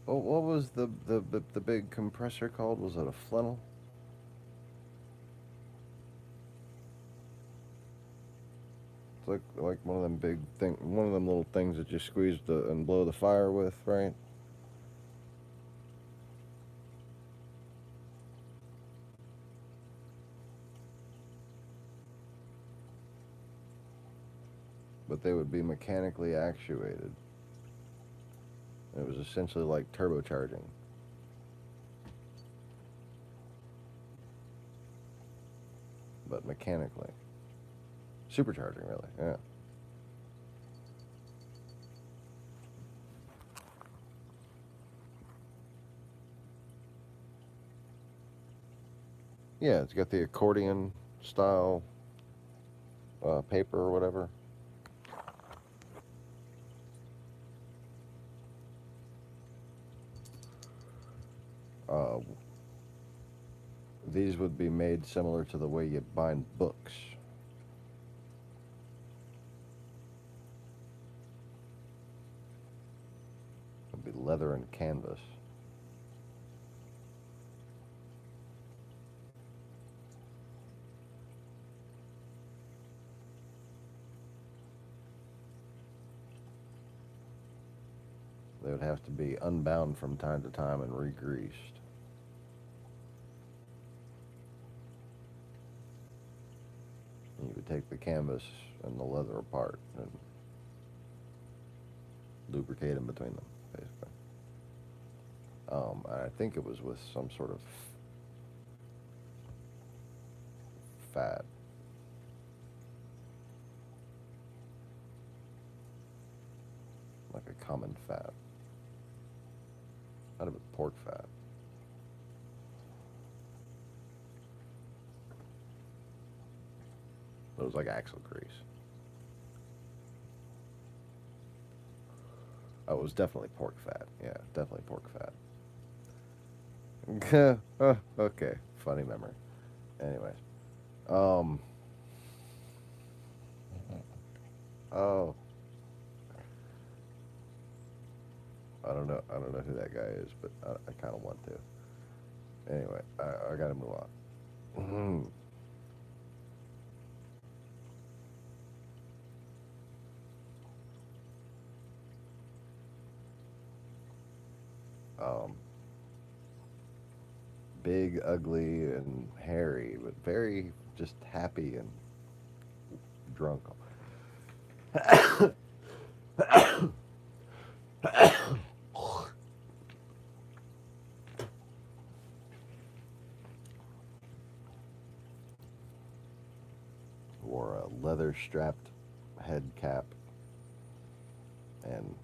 Oh, what was the big compressor called? Was it a flannel? It's like one of them one of them little things that you squeeze and blow the fire with, right? But they would be mechanically actuated. It was essentially like turbocharging. But mechanically. Supercharging, really, yeah. Yeah, it's got the accordion style paper or whatever. These would be made similar to the way you bind books. It'd be leather and canvas. They would have to be unbound from time to time and re-greased. And you would take the canvas and the leather apart and lubricate in between them, basically. I think it was with some sort of fat. Like a common fat. Out of it, pork fat. It was like axle grease. Oh, it was definitely pork fat. Yeah, definitely pork fat. Oh, okay, funny memory. Anyways, oh, I don't know who that guy is, but I kind of want to. Anyway, I gotta move on. Big, ugly, and hairy, but very just happy and drunk. Wore a leather-strapped head cap and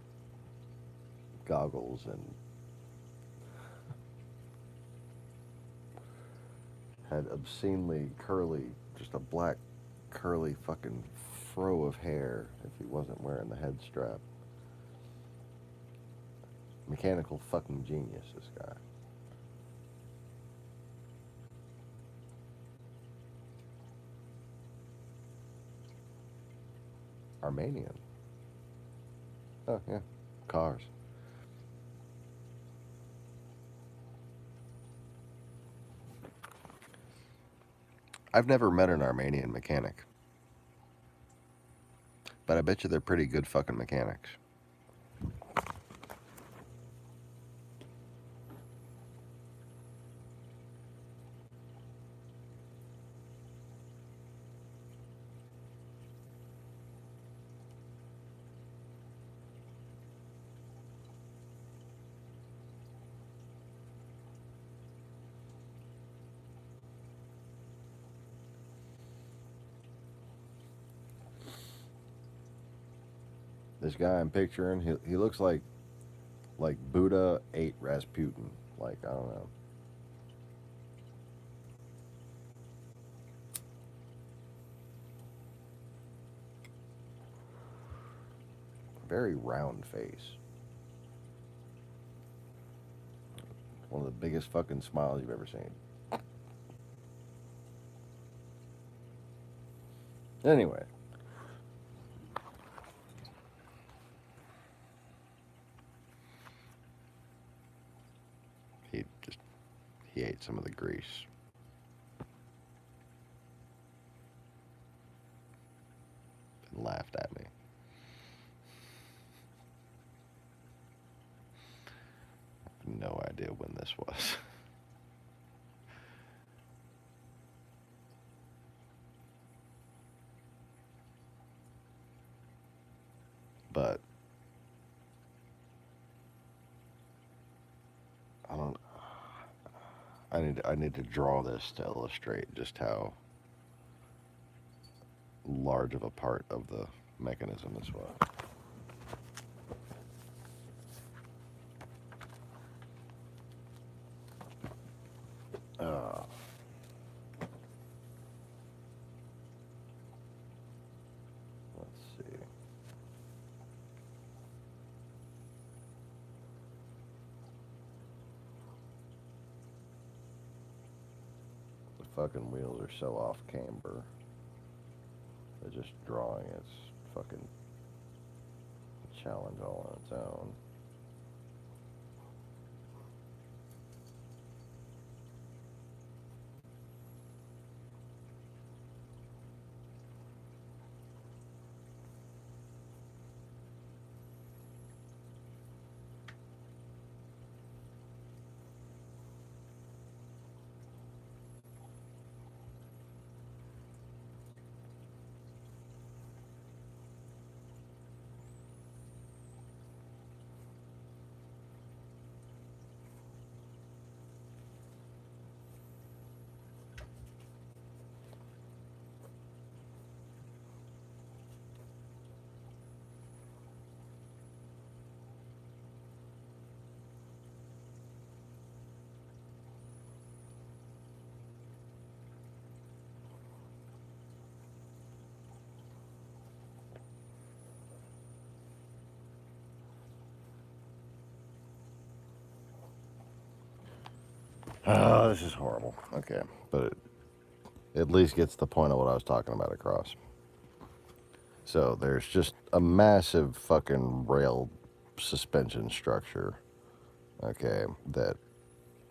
goggles and had obscenely curly, just a black curly fucking fro of hair if he wasn't wearing the head strap. Mechanical fucking genius, this guy. Armenian. Oh, yeah. Cars. I've never met an Armenian mechanic, but I bet you they're pretty good fucking mechanics. This guy I'm picturing, he looks like Buddha ate Rasputin. Like, I don't know. Very round face. One of the biggest fucking smiles you've ever seen. Anyway. He ate some of the grease. And laughed at me. I have no idea when this was. But I need to draw this to illustrate just how large of a part of the mechanism this was. Let's see. The fucking wheels are so off camber. They're just drawing its fucking challenge all on its own. Oh, this is horrible. Okay, but it at least gets the point of what I was talking about across. So there's just a massive fucking rail suspension structure, okay, that,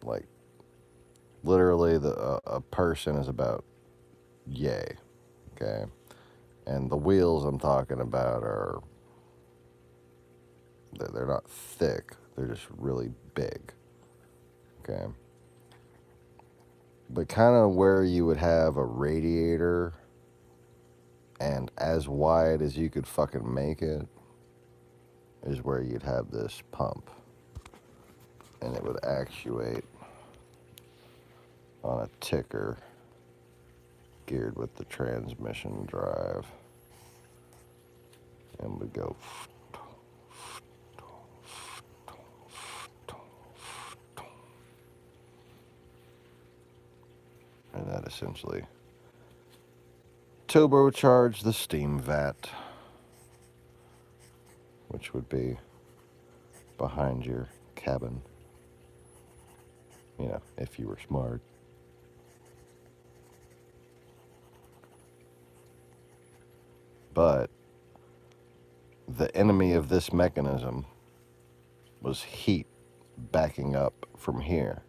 like, literally a person is about yay, okay, and the wheels I'm talking about are, they're not thick, they're just really big, okay. But kind of where you would have a radiator and as wide as you could fucking make it is where you'd have this pump. And it would actuate on a ticker geared with the transmission drive. And would go. And that essentially turbocharge the steam vat, which would be behind your cabin, you know, if you were smart. But the enemy of this mechanism was heat backing up from here.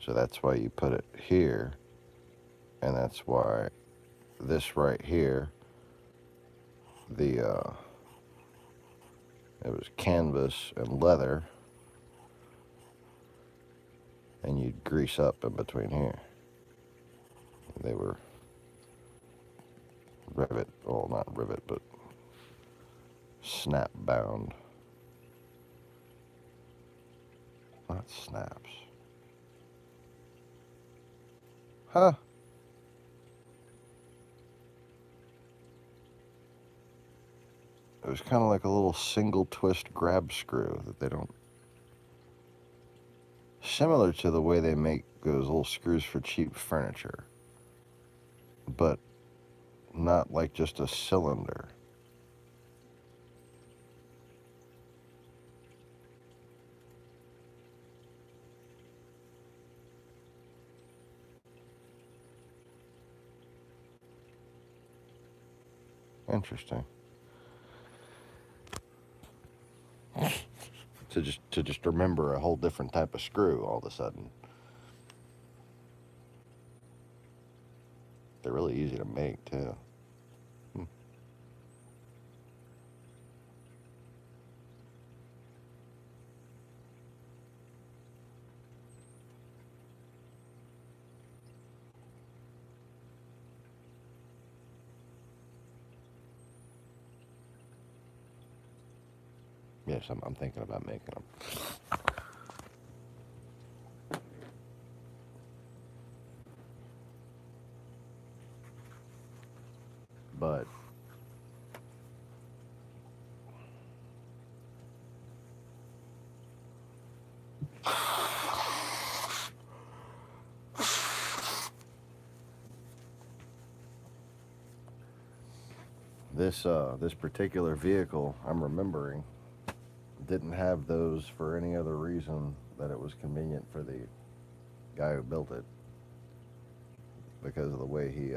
So that's why you put it here And that's why this right here, it was canvas and leather, and you'd grease up in between here. They were rivet, well, not rivet, but snap bound. Not snaps. Huh? It was kind of like a little single twist grab screw that they don't... Similar to the way they make those little screws for cheap furniture. But not like just a cylinder. Interesting. To just remember a whole different type of screw all of a sudden. They're really easy to make too. Yes, I'm thinking about making them. But this particular vehicle, I'm remembering, didn't have those for any other reason that it was convenient for the guy who built it, because of the way he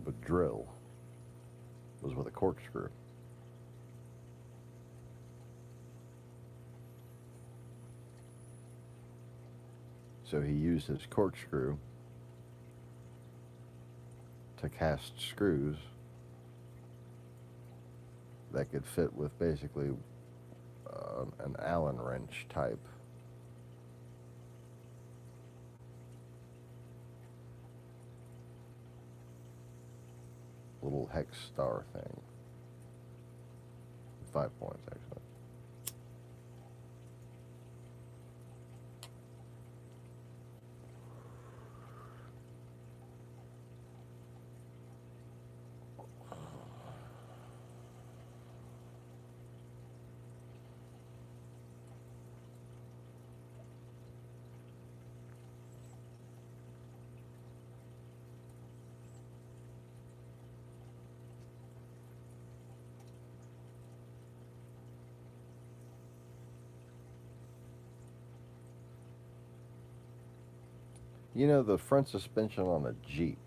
would drill was with a corkscrew. So he used his corkscrew to cast screws that could fit with basically an Allen wrench type little hex star thing. 5 points actually. You know, the front suspension on a Jeep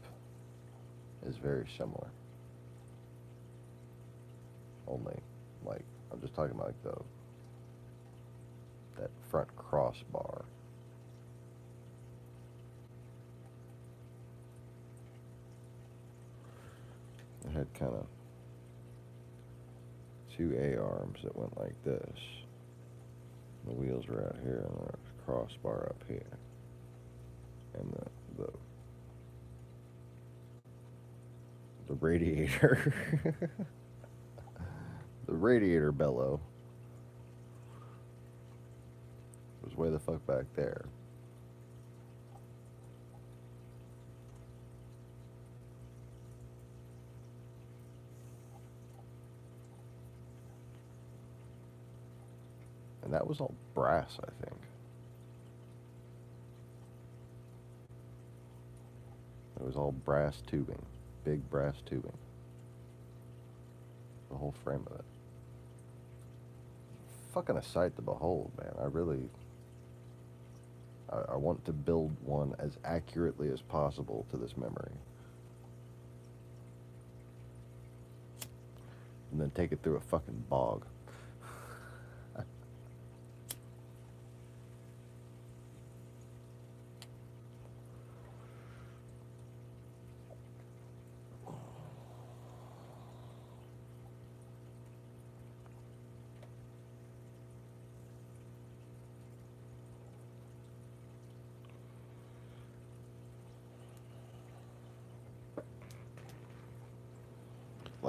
is very similar. Only, like, I'm just talking about like that front crossbar. It had kind of two A-arms that went like this. The wheels were out here, and there's a crossbar up here. And the radiator, the radiator bellow was way the fuck back there. And that was all brass, I think. It was all brass tubing, big brass tubing. The whole frame of it. Fucking a sight to behold, man. I want to build one as accurately as possible to this memory. And then take it through a fucking bog.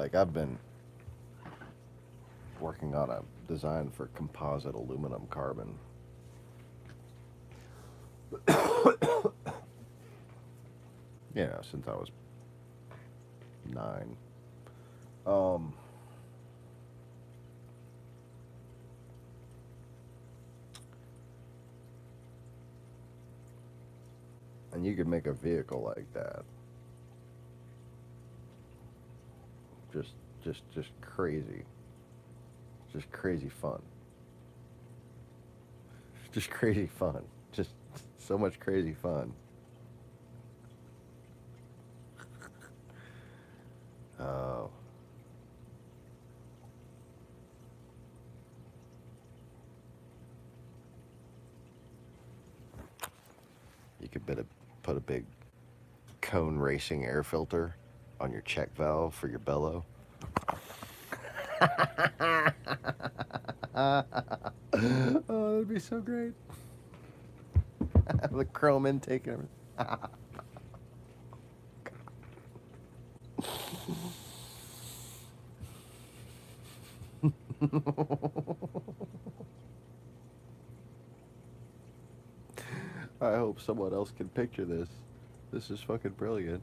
Like, I've been working on a design for composite aluminum carbon. You know, since I was 9. Um, and you could make a vehicle like that. Just crazy. Just crazy fun. Just crazy fun. Just so much crazy fun. Oh. You could put a big cone racing air filter on your check valve for your bellow. Oh, that'd be so great. The chrome intake and everything. I hope someone else can picture this. This is fucking brilliant.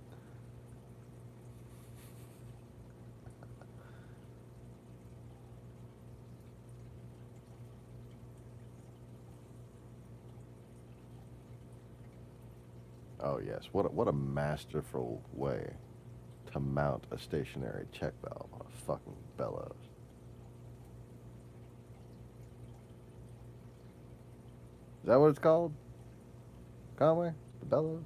Oh yes, what a masterful way to mount a stationary check valve on a fucking bellows. Is that what it's called? Conway? The bellows?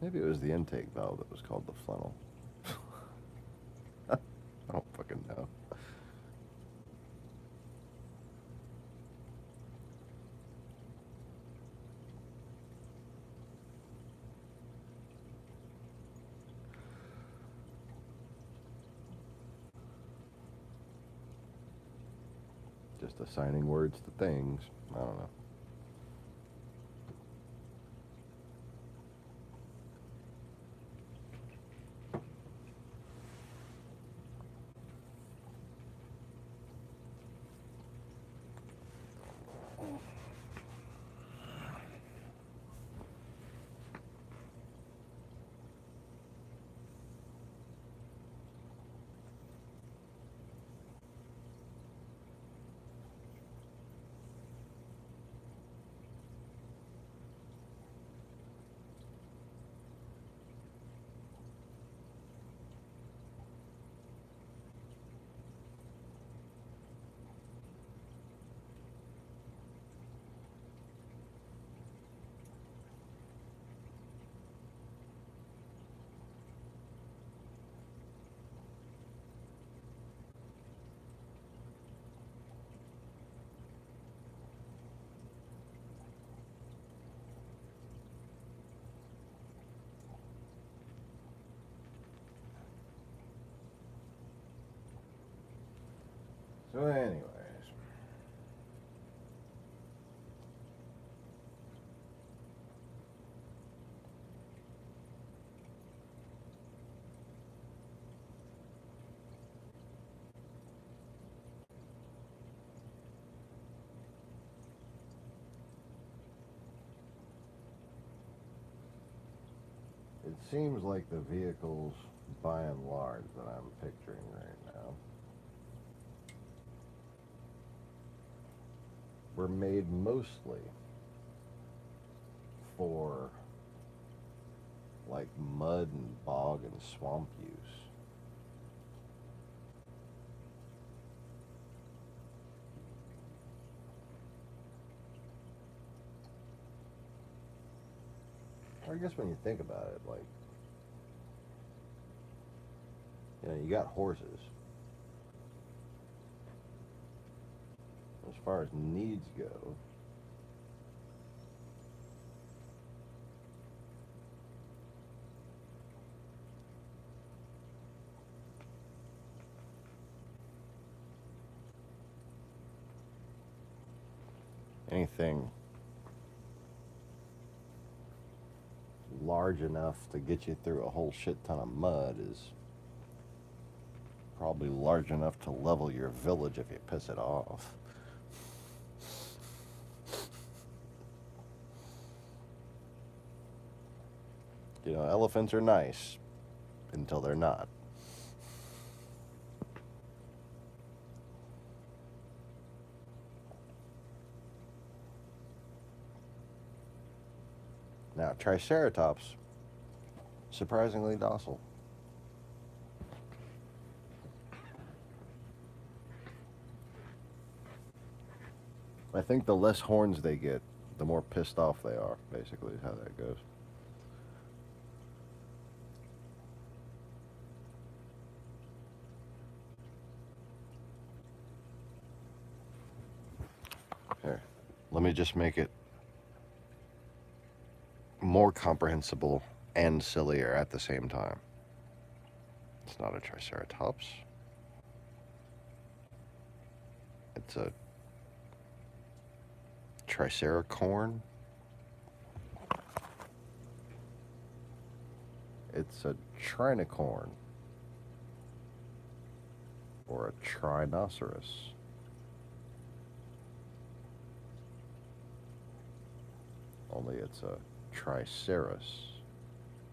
Maybe it was the intake valve that was called the funnel. I don't fucking know. Just assigning words to things. I don't know. So anyways. It seems like the vehicles, by and large, that I'm picturing right now were made mostly for like mud and bog and swamp use. I guess when you think about it, like, you know, you got horses. As far as needs go, anything large enough to get you through a whole shit ton of mud is probably large enough to level your village if you piss it off. You know, elephants are nice until they're not. Now, Triceratops, surprisingly docile. I think the less horns they get, the more pissed off they are, basically, is how that goes. Here, let me just make it more comprehensible and sillier at the same time. It's not a Triceratops. It's a Triceracorn. It's a Trinocorn. Or a Trinoceros. Only it's a Triceros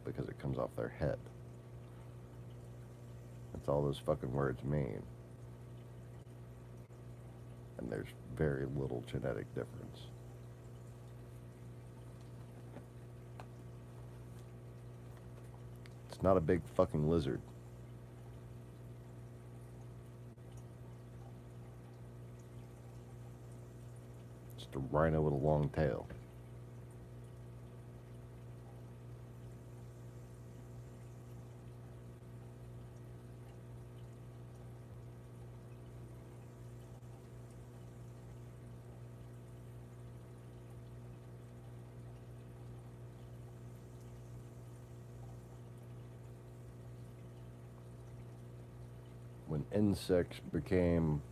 because it comes off their head. That's all those fucking words mean. And there's very little genetic difference. It's not a big fucking lizard. Just a rhino with a long tail. When insects became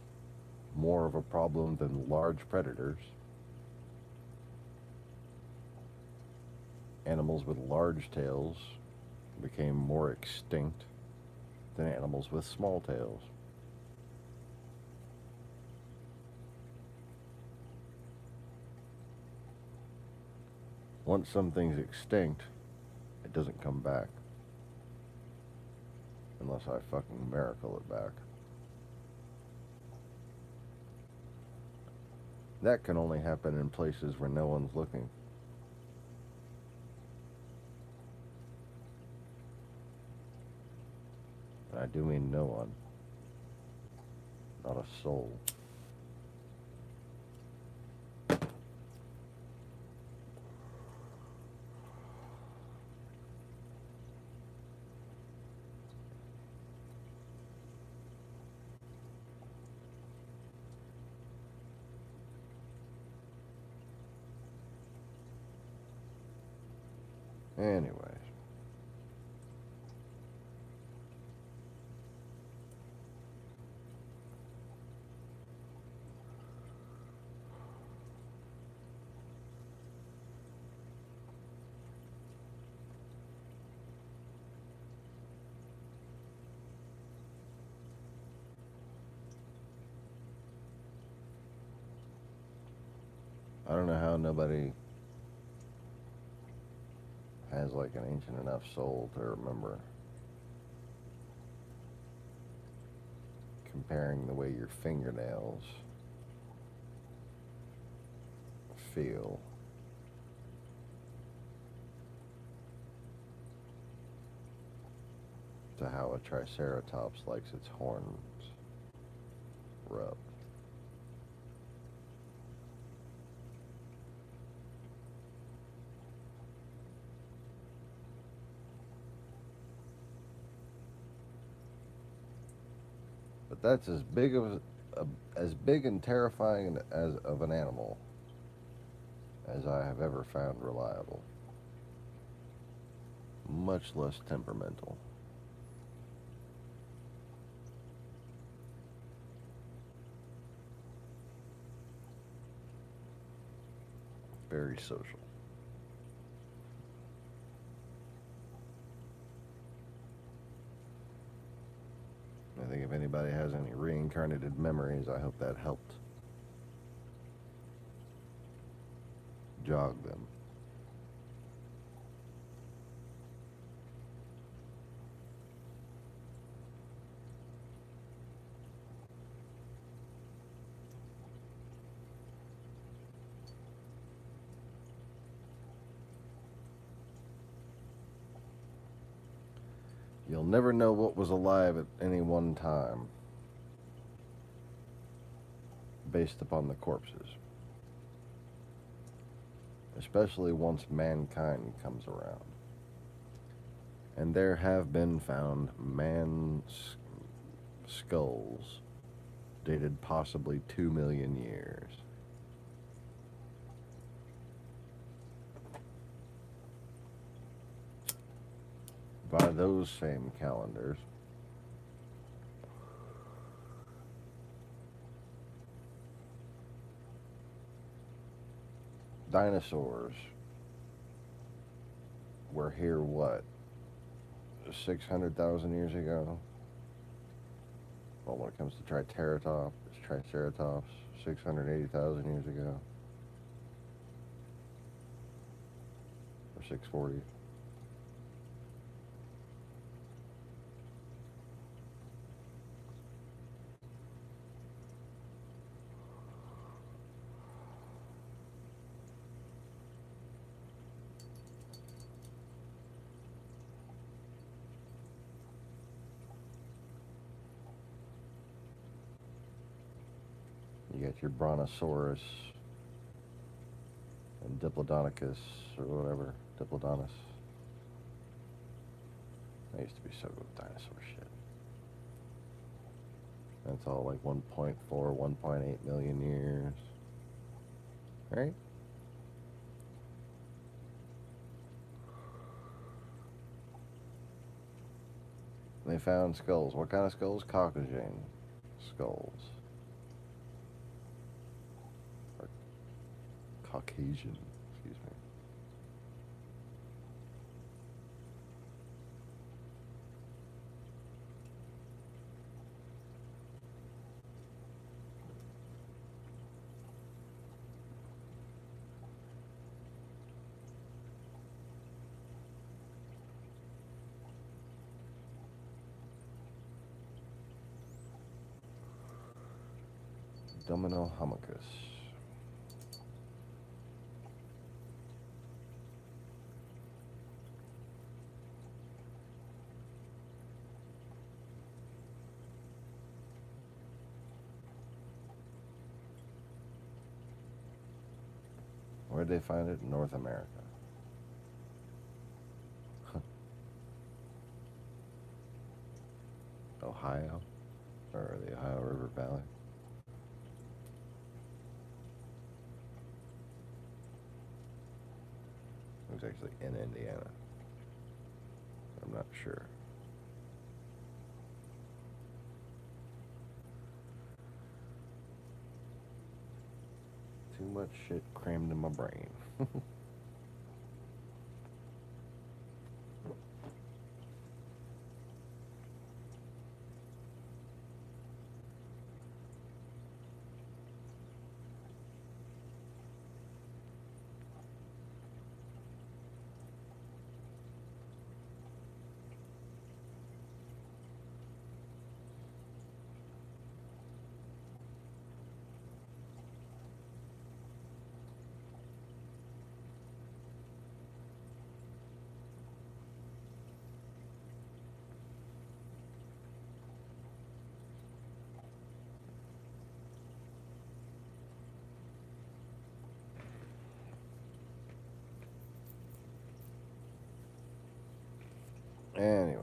more of a problem than large predators, animals with large tails became more extinct than animals with small tails. Once something's extinct, it doesn't come back. Unless I fucking miracle it back. That can only happen in places where no one's looking. And I do mean no one. Not a soul. Anyways. I don't know how nobody has like an ancient enough soul to remember comparing the way your fingernails feel to how a Triceratops likes its horns rubbed. But that's as big and terrifying as of an animal as I have ever found reliable. Much less temperamental. very social. I think if anybody has any reincarnated memories, I hope that helped jog them. You'll never know what was alive at any one time based upon the corpses. Especially once mankind comes around. And there have been found skulls dated possibly 2 million years. By those same calendars, dinosaurs were here, what, 600,000 years ago? Well, when it comes to Triceratops, 680,000 years ago. Or 640. You got your Brontosaurus and Diplodocus or whatever, Diplodonus. I used to be so good with dinosaur shit. That's all like 1.4, 1.8 million years. Right? They found skulls. What kind of skulls? Caucasian skulls. Or Caucasian, excuse me. Domino homicus. Where'd they find it? In North America. Ohio? Or the Ohio River Valley? It was actually in Indiana. I'm not sure. Too much shit crammed in my brain. Anyways.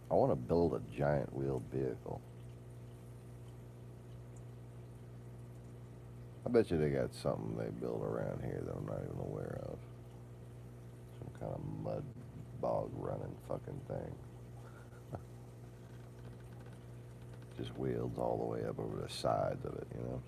I want to build a giant wheeled vehicle. I bet you they got something they build around here that I'm not even aware of. Some kind of mud bog running fucking thing. Just wheels all the way up over the sides of it, you know?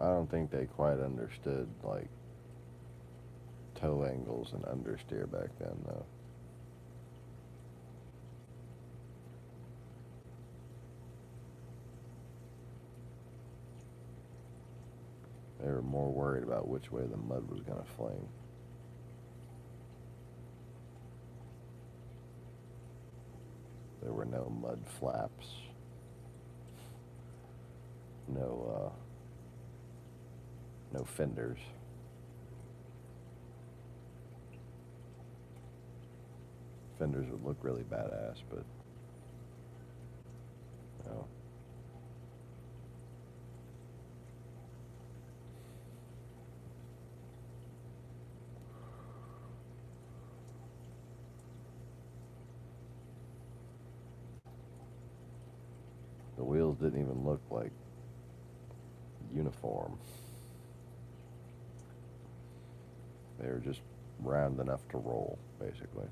I don't think they quite understood, like, toe angles and understeer back then, though. They were more worried about which way the mud was going to fling. There were no mud flaps. No fenders. Fenders would look really badass, but no. The wheels didn't even look like uniform. They were just round enough to roll, basically.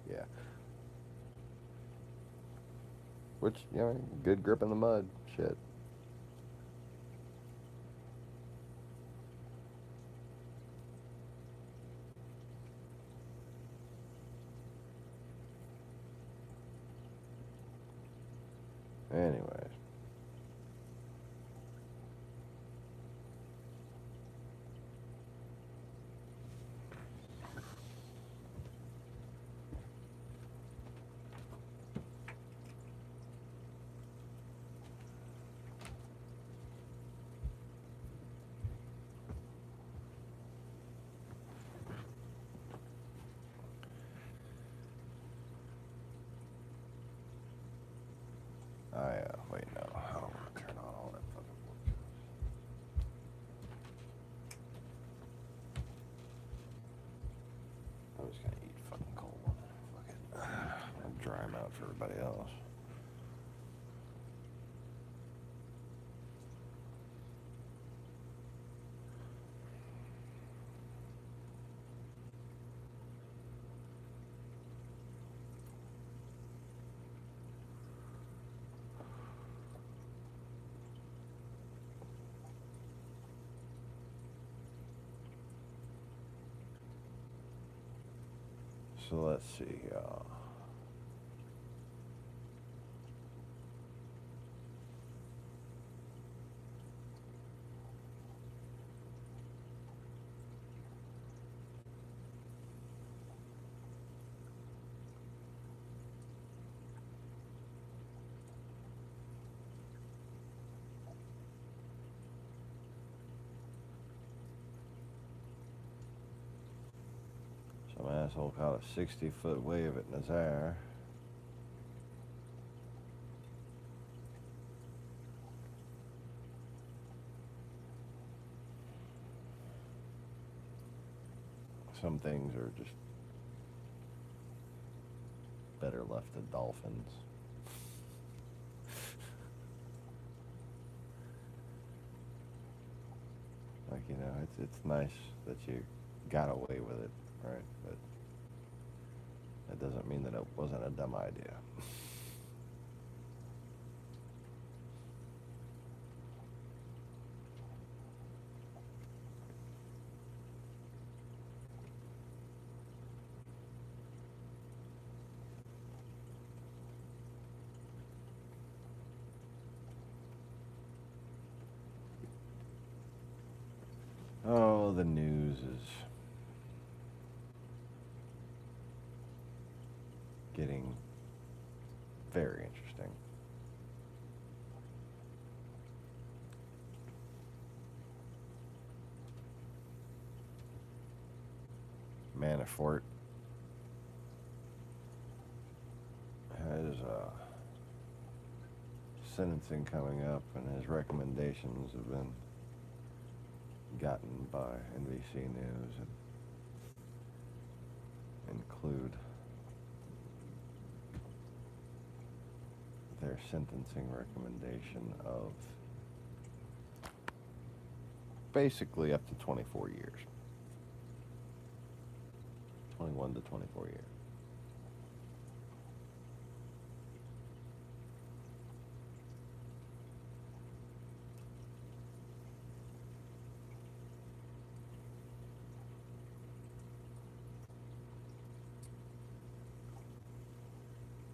Yeah. Which, you know, good grip in the mud. Shit. Anyways. Wait, no. I don't want to turn on all that fucking bullshit. I'm just gonna eat fucking cold one. Fuck it. I'm dry them out for everybody else. So let's see. Some asshole caught a 60-foot wave at Nazar. Some things are just better left to dolphins. Like, you know, it's nice that you got away with it, right? But that doesn't mean that it wasn't a dumb idea. Oh, the news is getting very interesting. Manafort has sentencing coming up, and his recommendations have been gotten by NBC News and include their sentencing recommendation of basically up to 24 years. 21 to 24 years.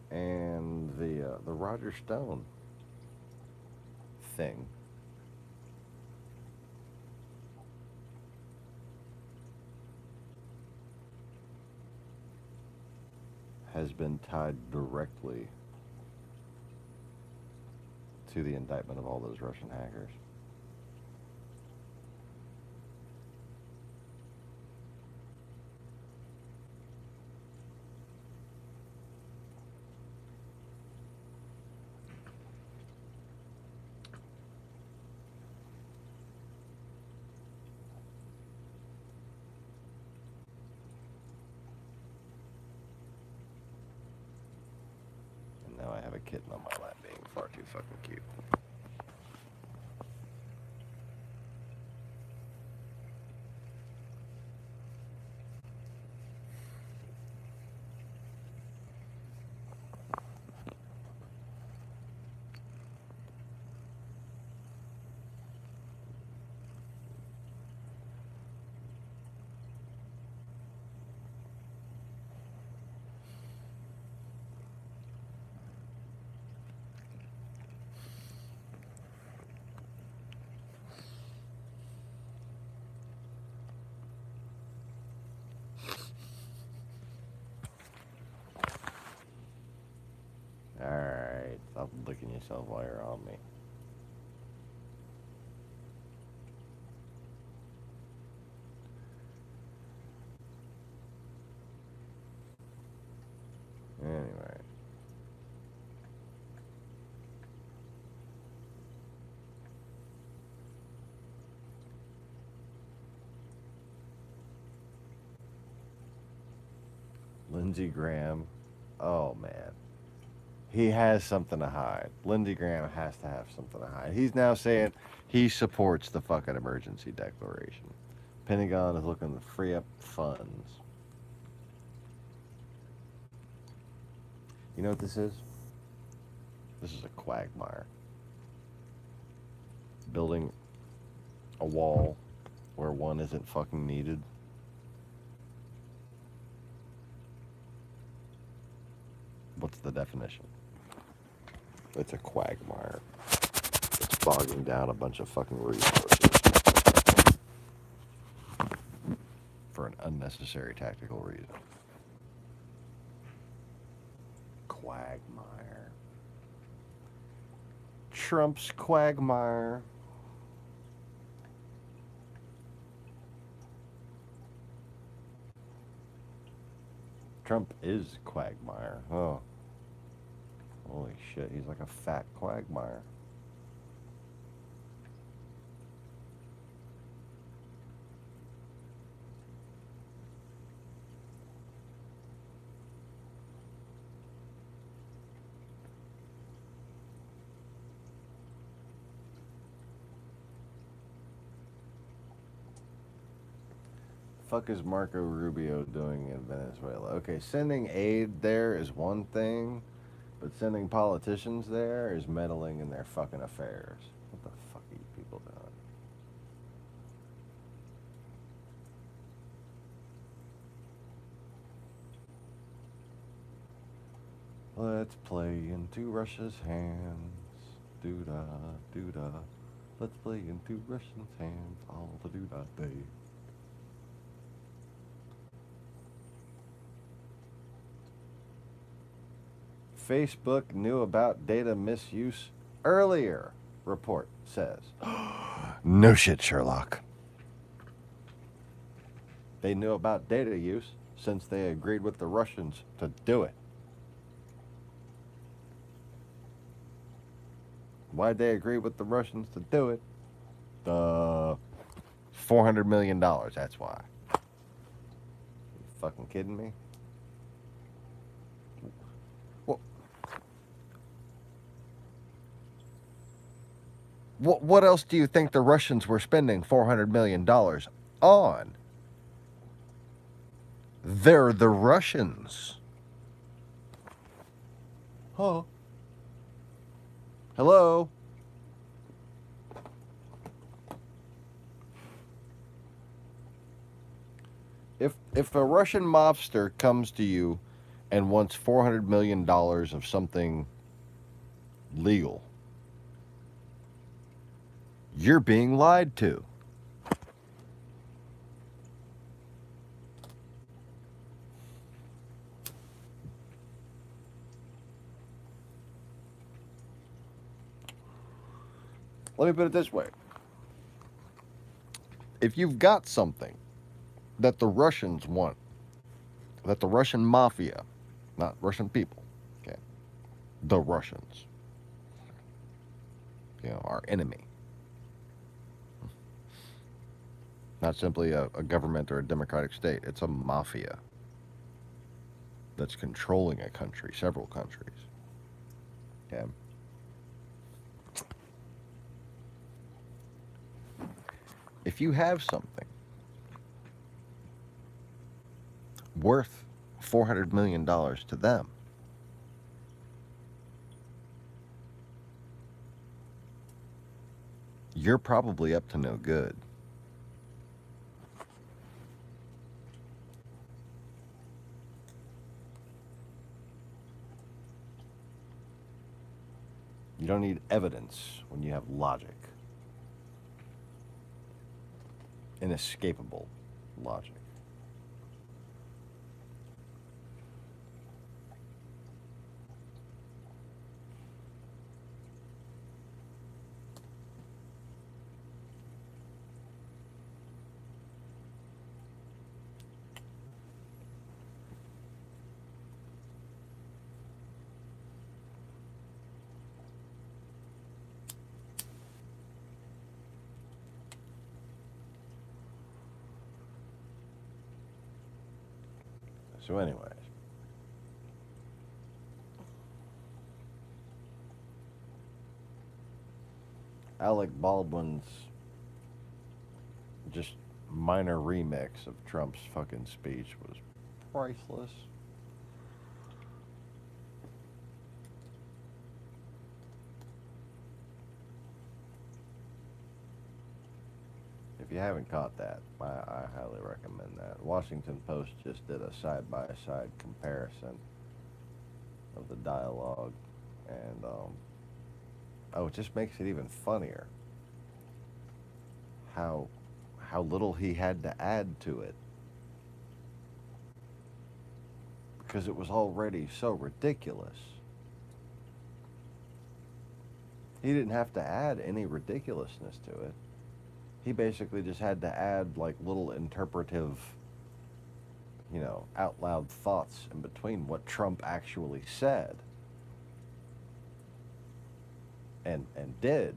And the Roger Stone thing has been tied directly to the indictment of all those Russian hackers. Now I have a kitten on my lap being far too fucking cute. Alright, stop licking yourself while you're on me. Anyway. Lindsey Graham. Oh, man. He has something to hide. Lindsey Graham has to have something to hide. He's now saying he supports the fucking emergency declaration. Pentagon is looking to free up funds. You know what this is? This is a quagmire. Building a wall where one isn't fucking needed. What's the definition? It's a quagmire. It's bogging down a bunch of fucking resources for an unnecessary tactical reason. Quagmire. Trump's quagmire. Trump is quagmire. Oh. Holy shit, he's like a fat quagmire. Fuck is Marco Rubio doing in Venezuela? Okay, sending aid there is one thing, but sending politicians there is meddling in their fucking affairs. What the fuck are you people doing? Let's play into Russia's hands. Doo-da, doo-da. Let's play into Russia's hands all the doo-da day. Facebook knew about data misuse earlier, report says. No shit, Sherlock. They knew about data use since they agreed with the Russians to do it. Why'd they agree with the Russians to do it? $400 million, that's why. You fucking kidding me? What else do you think the Russians were spending $400 million on? They're the Russians. Huh? Hello? If a Russian mobster comes to you and wants $400 million of something legal, you're being lied to. Let me put it this way. If you've got something that the Russians want, that the Russian mafia, not Russian people, okay, the Russians, our enemy, not simply a government or a democratic state, it's a mafia that's controlling a country, several countries, okay? If you have something worth $400 million to them, you're probably up to no good. You don't need evidence when you have logic. Inescapable logic. So anyways, Alec Baldwin's just minor remix of Trump's fucking speech was priceless. If you haven't caught that, I highly recommend that. Washington Post just did a side-by-side comparison of the dialogue, and it just makes it even funnier how little he had to add to it, because it was already so ridiculous. He didn't have to add any ridiculousness to it. He basically just had to add like little interpretive, out loud thoughts in between what Trump actually said and did.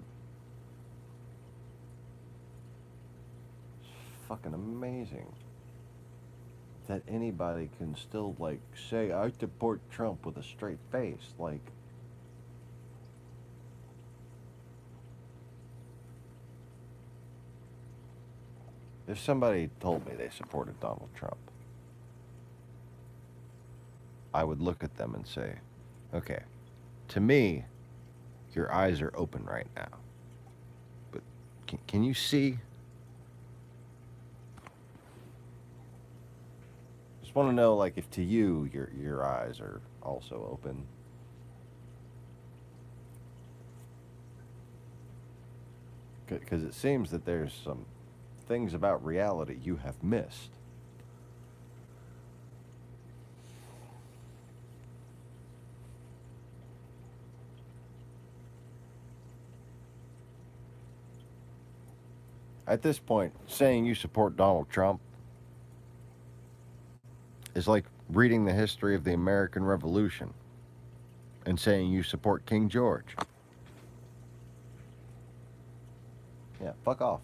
It's fucking amazing that anybody can still say, I support Trump with a straight face. If somebody told me they supported Donald Trump, I would look at them and say, okay, to me, your eyes are open right now. But can you see? Just want to know, if to you, your eyes are also open. Because it seems that there's some things about reality you have missed. At this point, saying you support Donald Trump is like reading the history of the American Revolution and saying you support King George. Yeah, fuck off.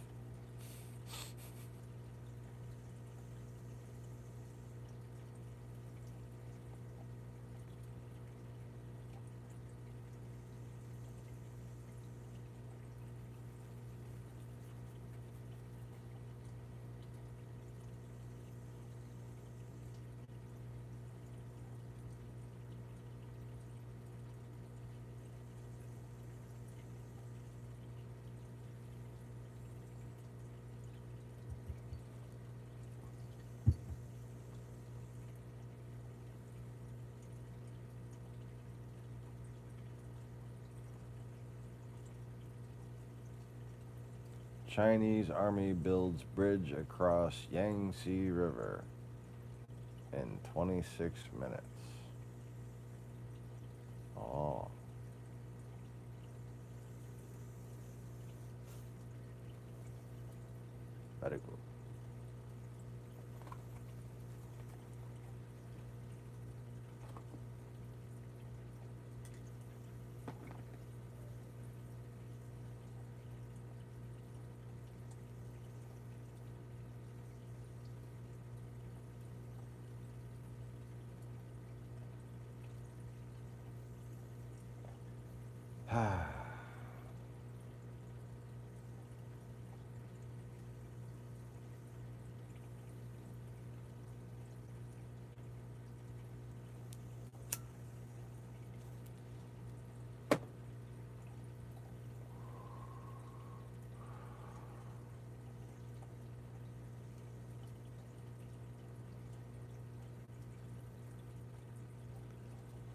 Chinese army builds bridge across Yangtze River in 26 minutes. Oh. Very good.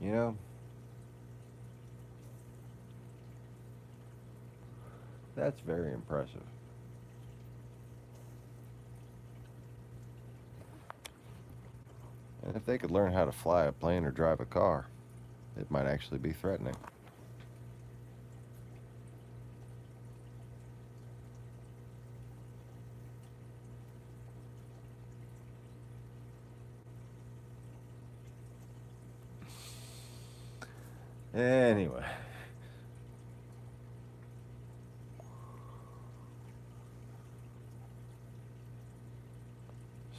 You know, that's very impressive. And if they could learn how to fly a plane or drive a car, it might actually be threatening. Anyway.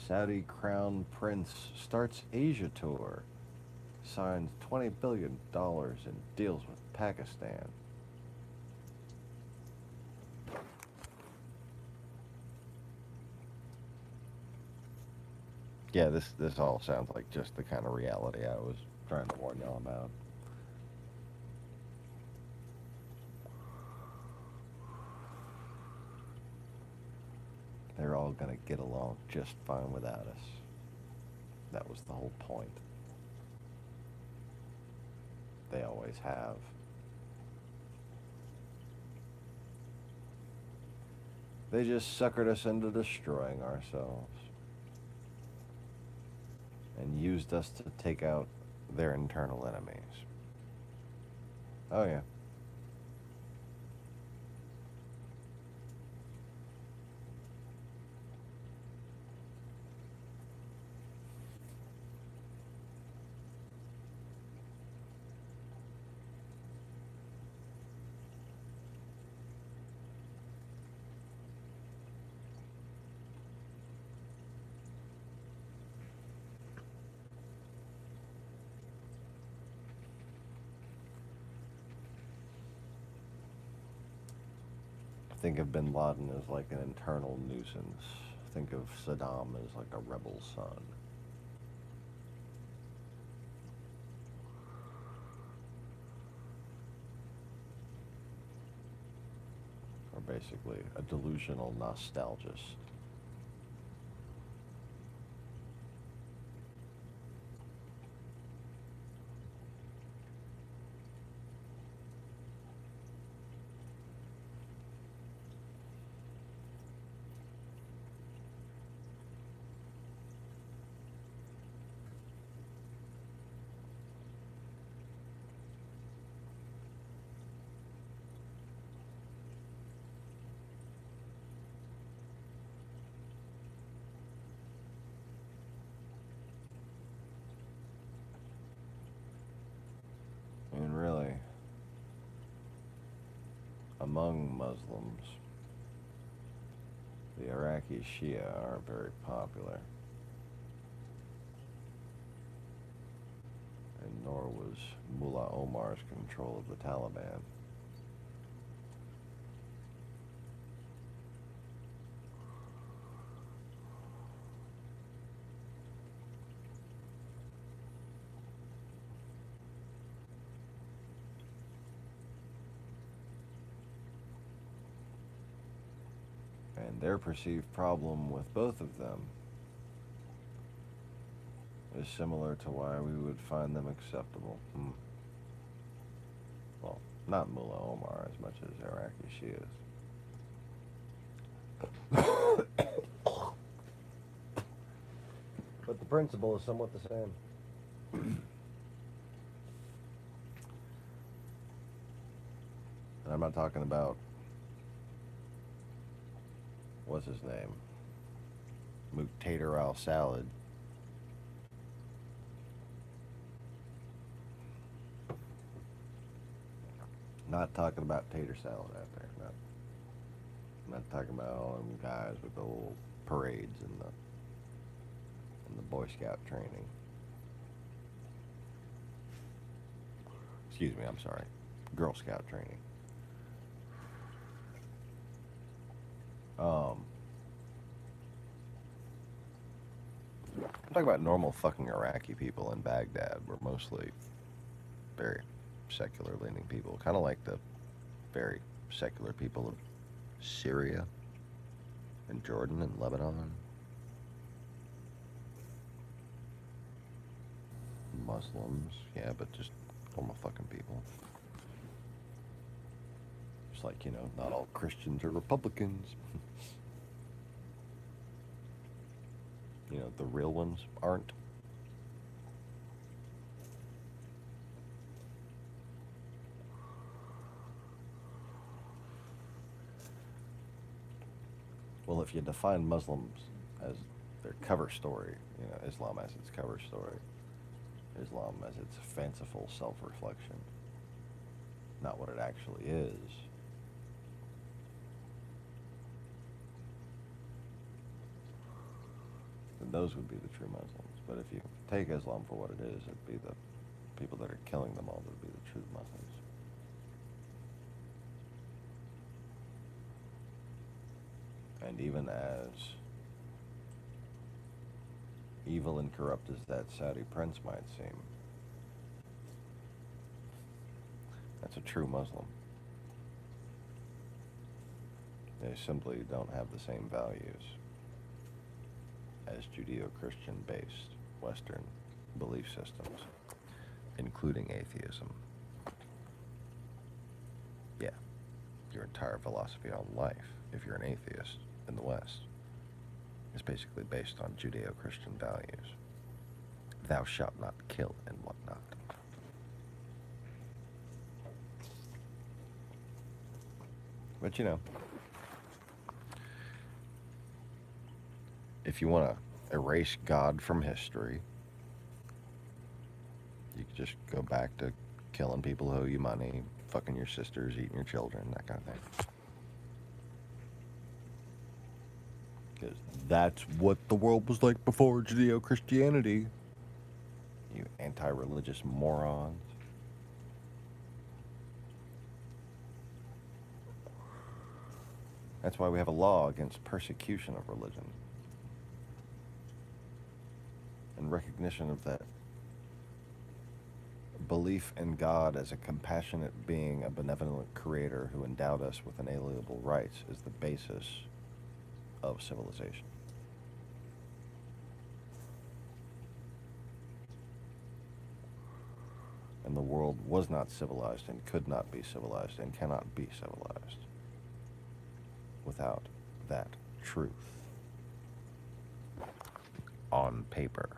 Saudi Crown Prince starts Asia tour. Signs $20 billion in deals with Pakistan. Yeah, this all sounds like just the kind of reality I was trying to warn y'all about. They're all gonna get along just fine without us. That was the whole point. They always have. They just suckered us into destroying ourselves and used us to take out their internal enemies. Oh yeah. Think of bin Laden as like an internal nuisance. Think of Saddam as like a rebel son. Or basically a delusional nostalgist. among Muslims, the Iraqi Shia are very popular, and nor was Mullah Omar's control of the Taliban. And their perceived problem with both of them is similar to why we would find them acceptable. Well, not Mullah Omar as much as Iraqi Shias. But the principle is somewhat the same. And I'm not talking about, what's his name? Muqtadir al-Salad. Not talking about tater salad out there. No. I'm not talking about all them guys with the little parades and the Boy Scout training. Excuse me, I'm sorry. Girl Scout training. I'm talking about normal fucking Iraqi people in Baghdad. We're mostly very secular leaning people, kind of like the very secular people of Syria and Jordan and Lebanon. Muslims, yeah, but just normal fucking people. Just like, you know, not all Christians are Republicans. You know, the real ones aren't. Well, if you define Muslims as their cover story, you know, Islam as its cover story, Islam as its fanciful self-reflection, not what it actually is, then those would be the true Muslims. But if you take Islam for what it is, it'd be the people that are killing them all that would be the true Muslims. And even as evil and corrupt as that Saudi prince might seem, that's a true Muslim. They simply don't have the same values as Judeo-Christian based Western belief systems, including atheism. Yeah, your entire philosophy on life, if you're an atheist in the West, is basically based on Judeo-Christian values. Thou shalt not kill and whatnot. But you know, if you want to erase God from history, you could just go back to killing people who owe you money, fucking your sisters, eating your children, that kind of thing. Because that's what the world was like before Judeo-Christianity. You anti-religious morons. That's why we have a law against persecution of religion. And recognition of that belief in God as a compassionate being, a benevolent creator who endowed us with inalienable rights is the basis of civilization. And the world was not civilized and could not be civilized and cannot be civilized without that truth on paper.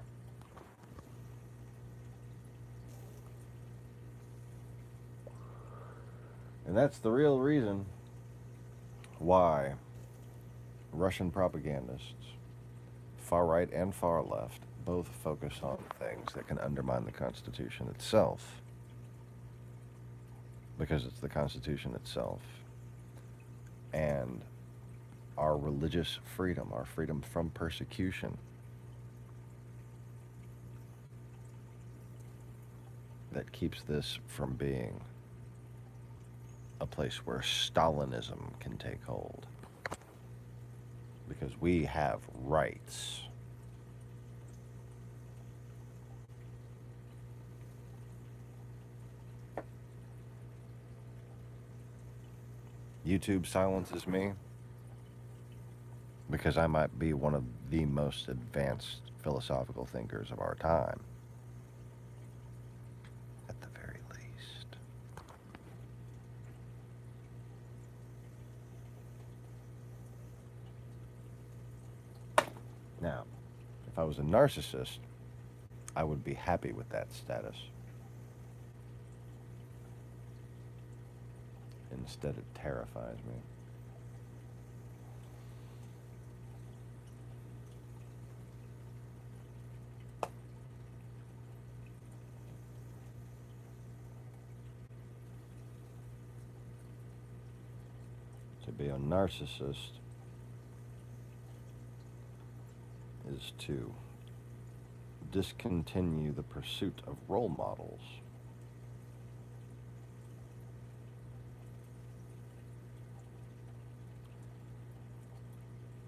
And that's the real reason why Russian propagandists, far right and far left, both focus on things that can undermine the Constitution itself, because it's the Constitution itself and our religious freedom, our freedom from persecution, that keeps this from being a place where Stalinism can take hold. Because we have rights. YouTube silences me because I might be one of the most advanced philosophical thinkers of our time. At the very least. Now, if I was a narcissist, I would be happy with that status. Instead, it terrifies me. To be a narcissist is to discontinue the pursuit of role models.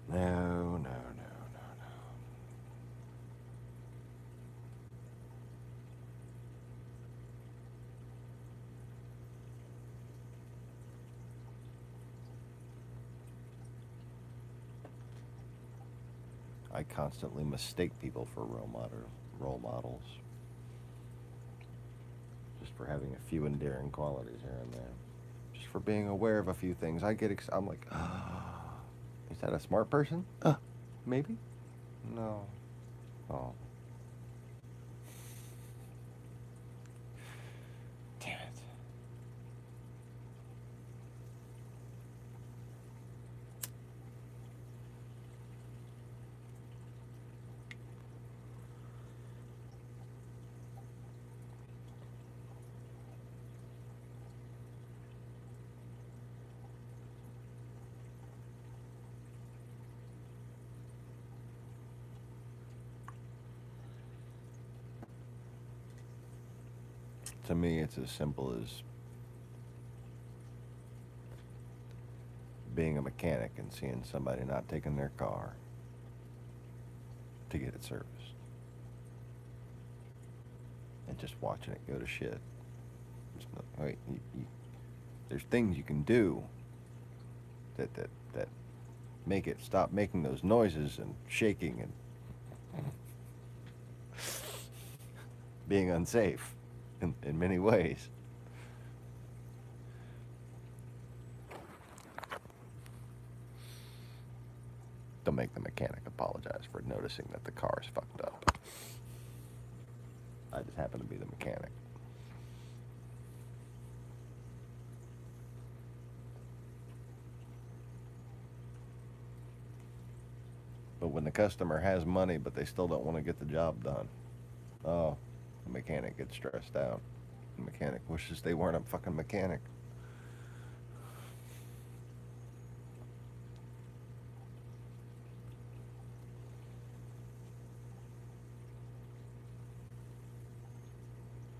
No. I constantly mistake people for role models. Just for having a few endearing qualities here and there. Just for being aware of a few things. I'm like, is that a smart person? Maybe? No. Oh. Damn it. To me, it's as simple as being a mechanic and seeing somebody not taking their car to get it serviced. And just watching it go to shit. There's things you can do that make it stop making those noises and shaking and being unsafe. In many ways. Don't make the mechanic apologize for noticing that the car is fucked up. I just happen to be the mechanic. But when the customer has money but they still don't want to get the job done, oh, the mechanic gets stressed out. The mechanic wishes they weren't a fucking mechanic.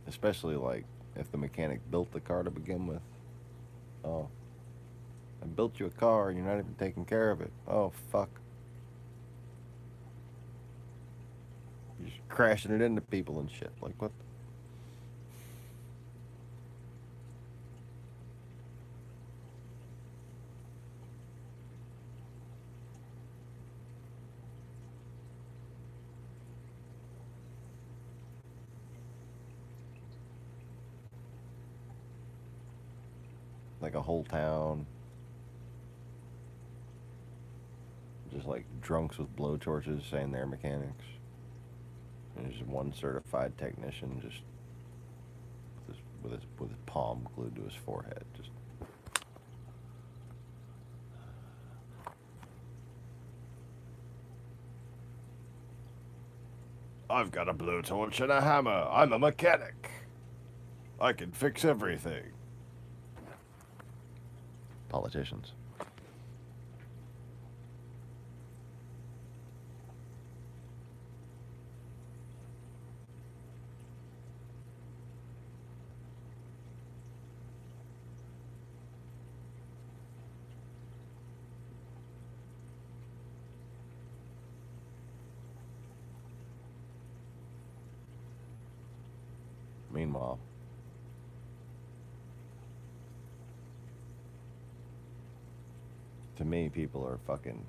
Especially like if the mechanic built the car to begin with. Oh, I built you a car and you're not even taking care of it. Oh, fuck. You're just crashing it into people and shit. Like, what? Like a whole town. Just like drunks with blowtorches saying they're mechanics. And there's one certified technician just with his palm glued to his forehead. Just I've got a blowtorch and a hammer. I'm a mechanic. I can fix everything. Politicians. Meanwhile, to me, people are fucking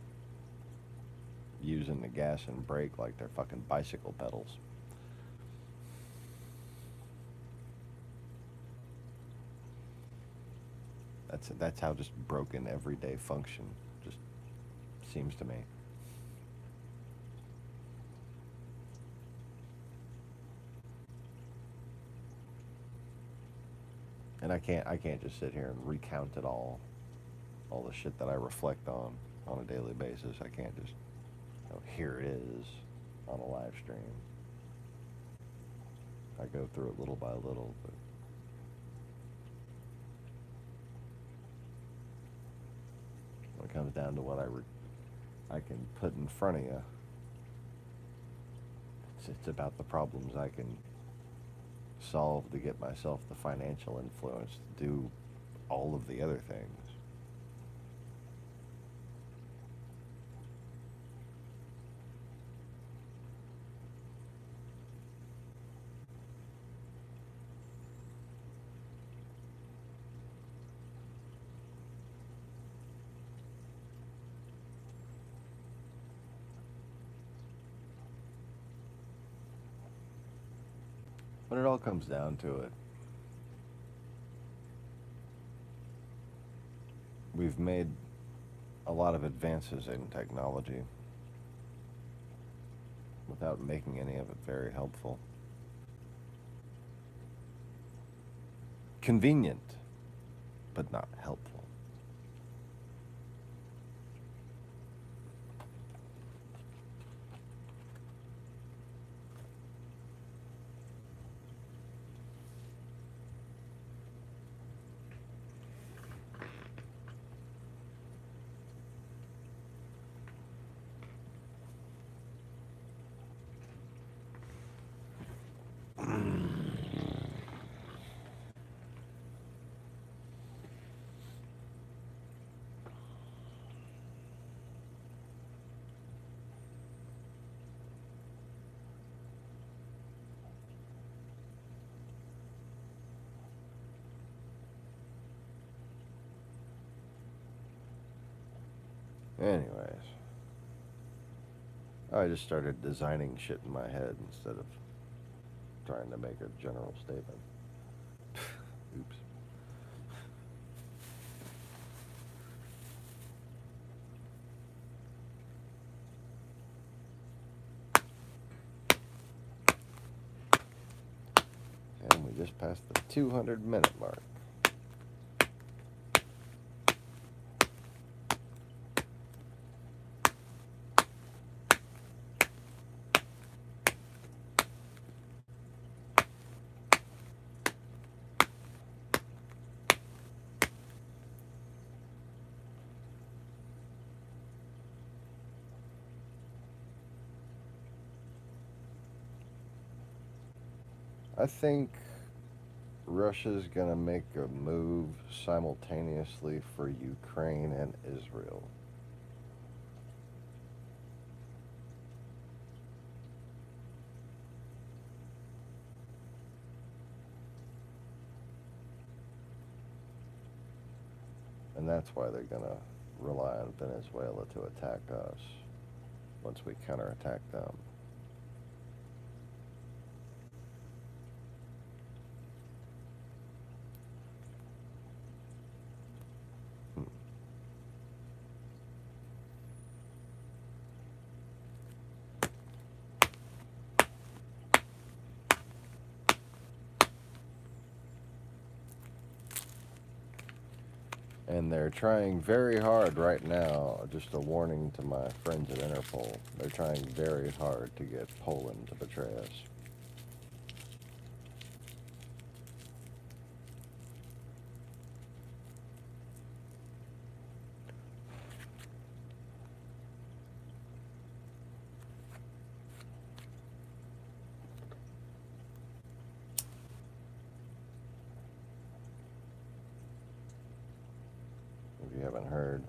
using the gas and brake like they're fucking bicycle pedals. That's how just broken everyday function just seems to me. And I can't just sit here and recount it all the shit that I reflect on a daily basis. I can't just, here it is on a live stream. I go through it little by little, but when it comes down to what I can put in front of you, it's about the problems I can solve to get myself the financial influence to do all of the other things. When it all comes down to it, we've made a lot of advances in technology without making any of it very helpful. Convenient, but not helpful. Anyways, I just started designing shit in my head instead of trying to make a general statement. Oops. And we just passed the 200-minute mark. I think Russia's gonna make a move simultaneously for Ukraine and Israel. And that's why they're gonna rely on Venezuela to attack us once we counterattack them. And they're trying very hard right now, just a warning to my friends at Interpol, they're trying very hard to get Poland to betray us. If you haven't heard,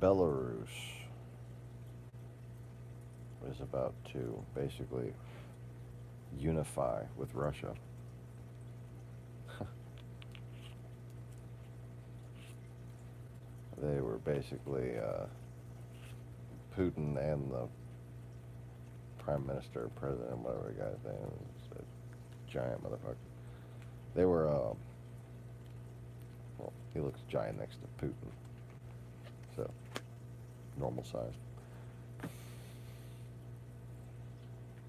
Belarus is about to basically unify with Russia. They were basically Putin and the prime minister, president, whatever the guy's name is, a giant motherfucker. They were, well, he looks giant next to Putin, so normal size.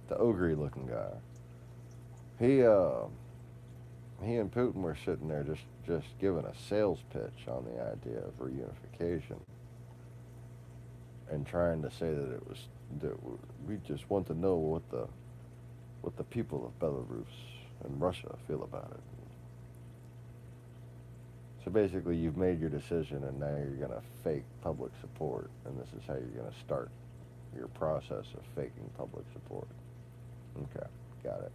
The ogre-looking guy. He and Putin were sitting there just giving a sales pitch on the idea of reunification and trying to say that we just want to know what the people of Belarus and Russia feel about it. So basically, you've made your decision, and now you're going to fake public support, and this is how you're going to start your process of faking public support. Okay, got it.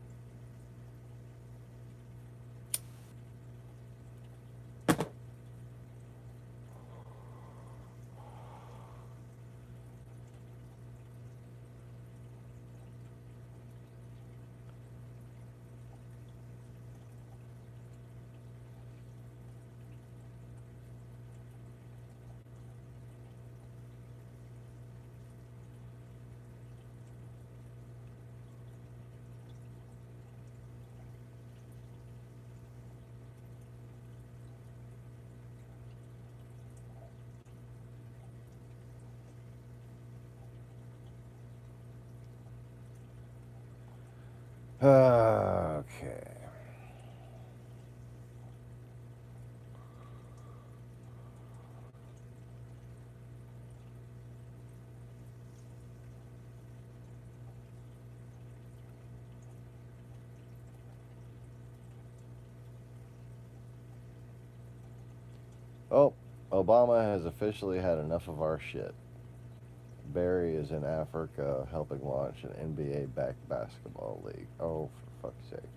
Okay. Oh, Obama has officially had enough of our shit. Barry is in Africa helping launch an NBA-backed basketball league. Oh, for fuck's sake.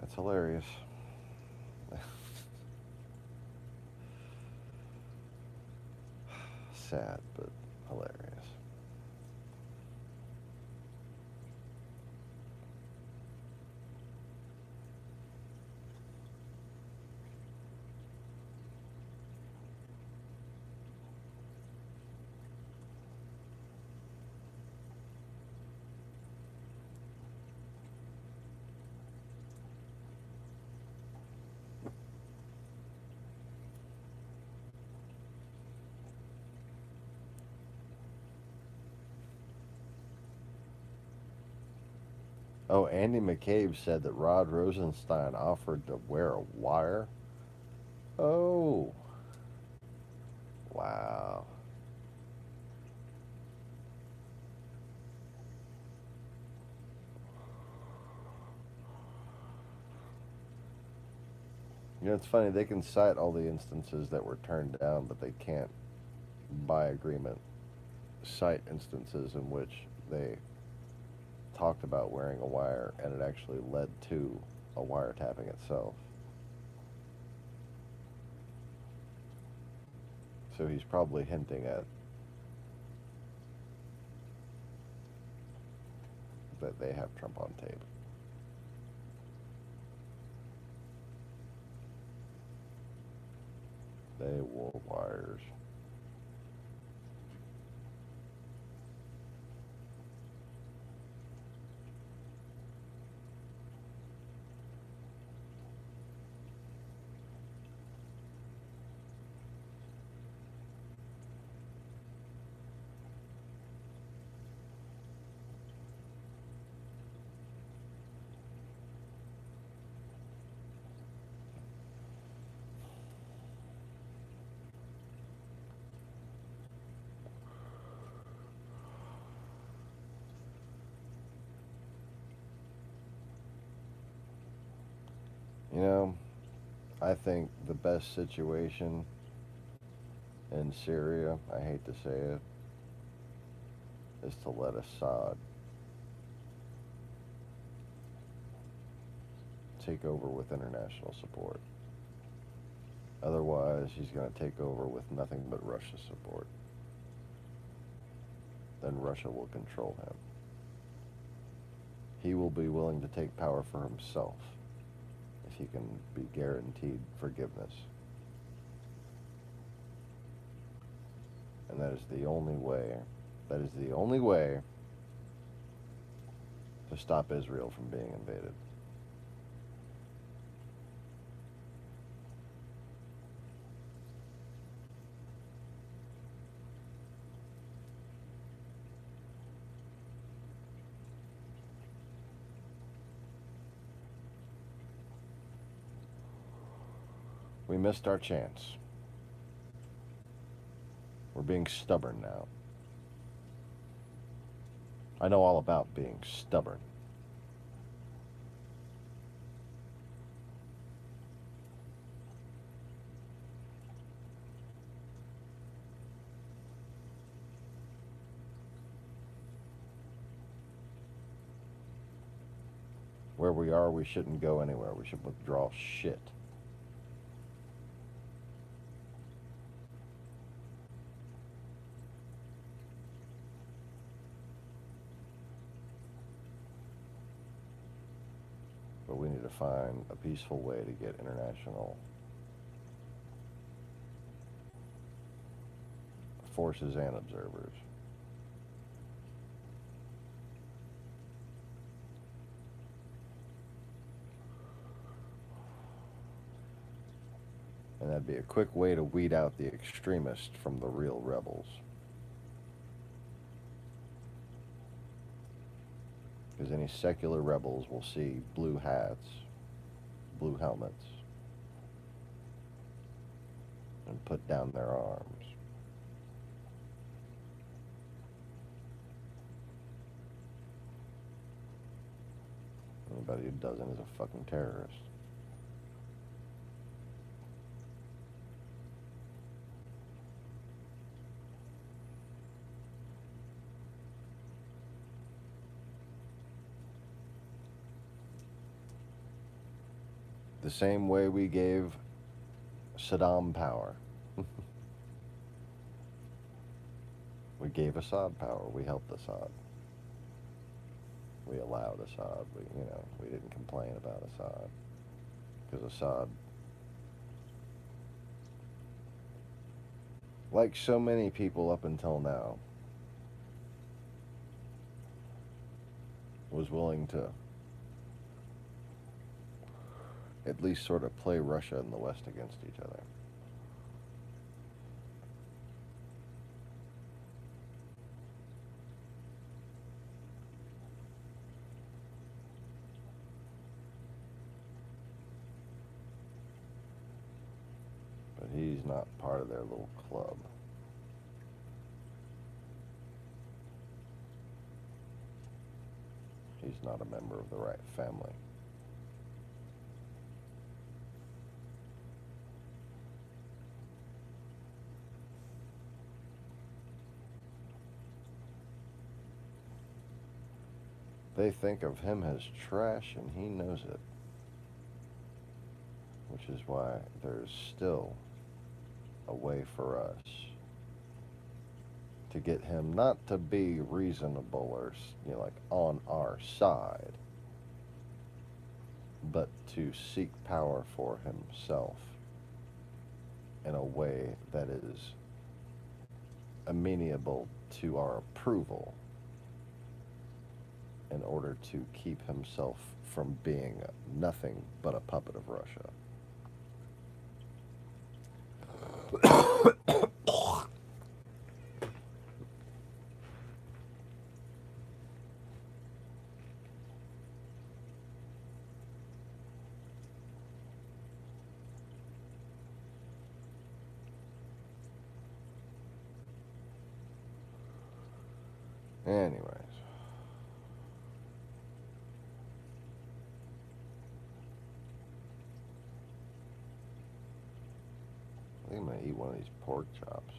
That's hilarious. Sad, but hilarious. Oh, Andy McCabe said that Rod Rosenstein offered to wear a wire. Oh, wow. You know, it's funny, they can cite all the instances that were turned down, but they can't, by agreement, cite instances in which they talked about wearing a wire and it actually led to a wiretapping itself. So he's probably hinting at that they have Trump on tape. They wore wires. You know, I think the best situation in Syria, I hate to say it, is to let Assad take over with international support. Otherwise, he's going to take over with nothing but Russia's support. Then Russia will control him. He will be willing to take power for himself if he can be guaranteed forgiveness. And that is the only way to stop Israel from being invaded. We missed our chance. We're being stubborn now. I know all about being stubborn. Where we are, we shouldn't go anywhere. We should withdraw shit. But we need to find a peaceful way to get international forces and observers. And that'd be a quick way to weed out the extremists from the real rebels. Because any secular rebels will see blue hats, blue helmets, and put down their arms. Anybody who doesn't is a fucking terrorist. The same way we gave Saddam power. We gave Assad power. We helped Assad. We allowed Assad. We didn't complain about Assad. Because Assad, like so many people up until now, was willing to at least sort of play Russia and the West against each other. But he's not part of their little club. He's not a member of the right family. They think of him as trash, and he knows it. Which is why there's still a way for us to get him not to be reasonable or, like on our side, but to seek power for himself in a way that is amenable to our approval, in order to keep himself from being nothing but a puppet of Russia. Anyways. I think I'm going to eat one of these pork chops.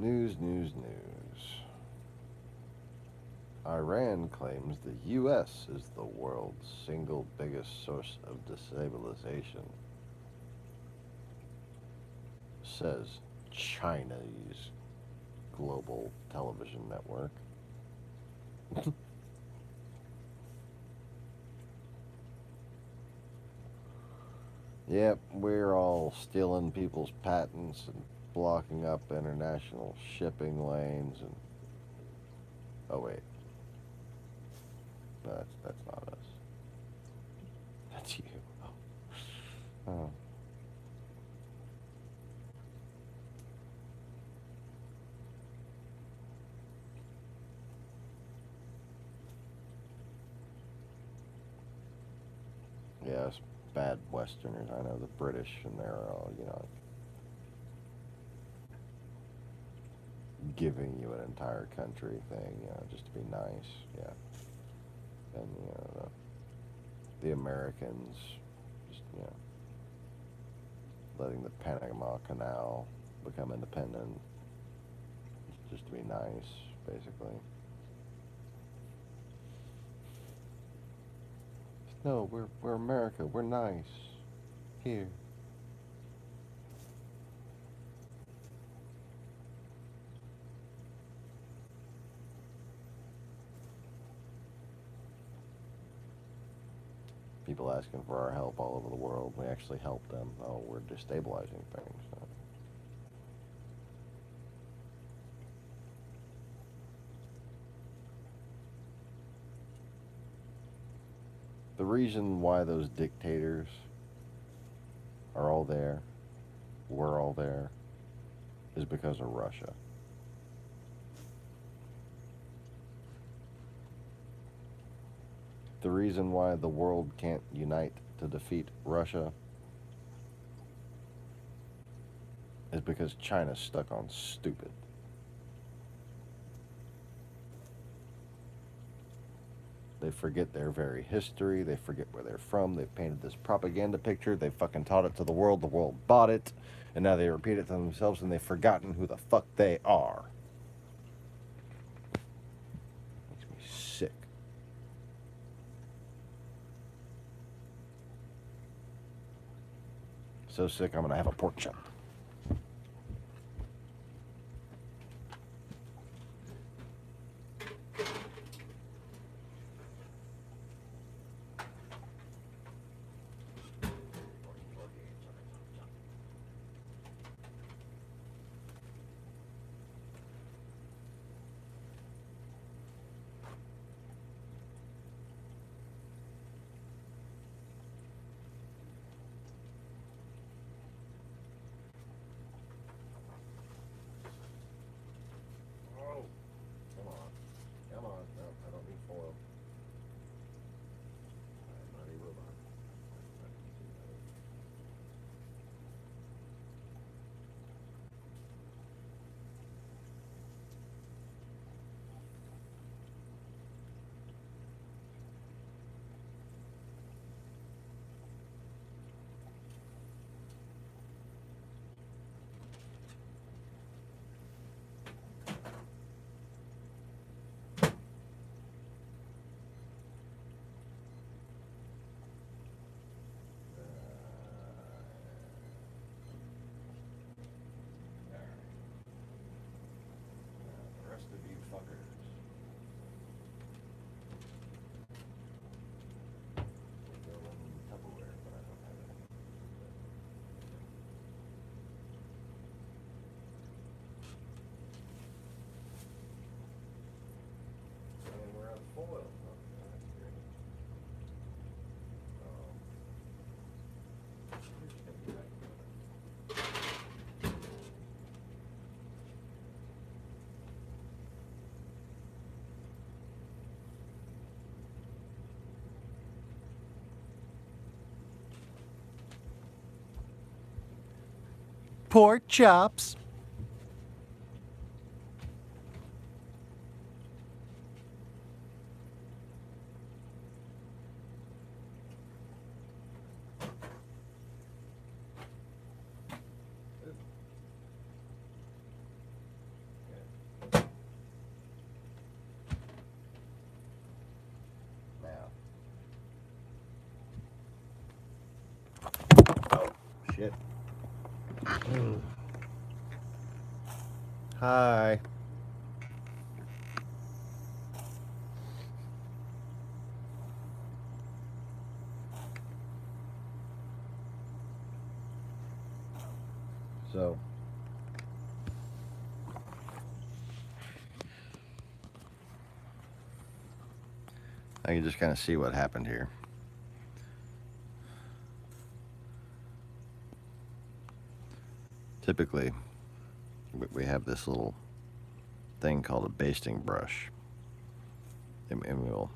News. Iran claims the U.S. is the world's single biggest source of destabilization, says China's global television network. Yep, we're all stealing people's patents and blocking up international shipping lanes and... Oh, wait. No, that's not us. That's you. Oh. Yeah, us bad Westerners. I know the British, and they're all, giving you an entire country thing, just to be nice. Yeah. And, the Americans just, letting the Panama Canal become independent just to be nice, basically. No, we're America. We're nice. Here. People asking for our help all over the world. We actually help them. Oh, we're destabilizing things. The reason why those dictators are all there, we're all there, is because of Russia. The reason why the world can't unite to defeat Russia is because China's stuck on stupid. They forget their very history. They forget where they're from. They've painted this propaganda picture. They fucking taught it to the world. The world bought it. And now they repeat it to themselves, and they've forgotten who the fuck they are. Makes me sick. So sick, I'm gonna have a pork chop. Pork chops. Hi. So, I can just kind of see what happened here. Typically, we have this little thing called a basting brush. And we'll,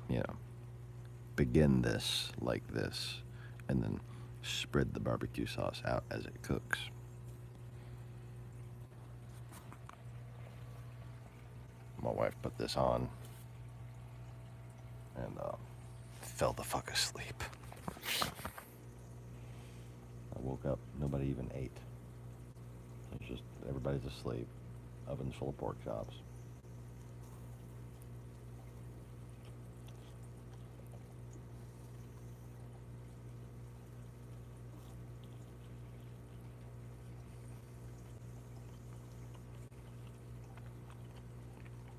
begin this like this, and then spread the barbecue sauce out as it cooks. My wife put this on and fell the fuck asleep. I woke up, nobody even ate. It's just everybody's asleep. Oven's full of pork chops.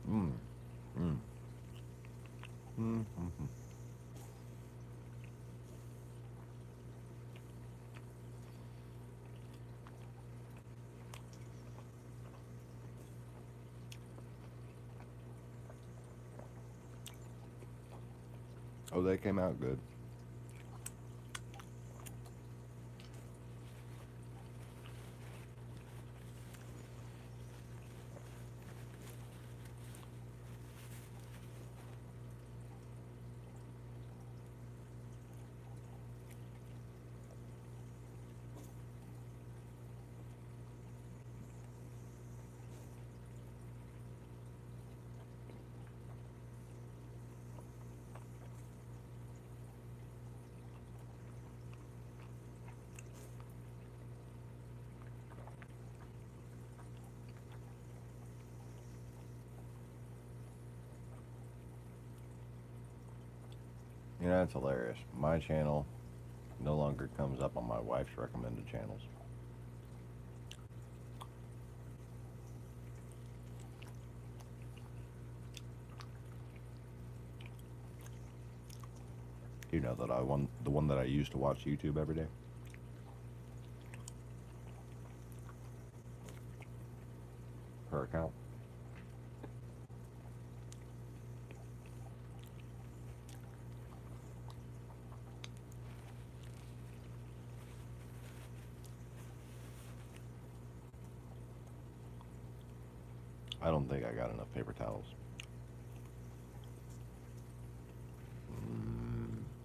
Mmm. Mmm. Mmm. Mm-hmm. Oh, they came out good. You know, it's hilarious. My channel no longer comes up on my wife's recommended channels. You know that the one that I use to watch YouTube every day. Her account. I don't think I got enough paper towels.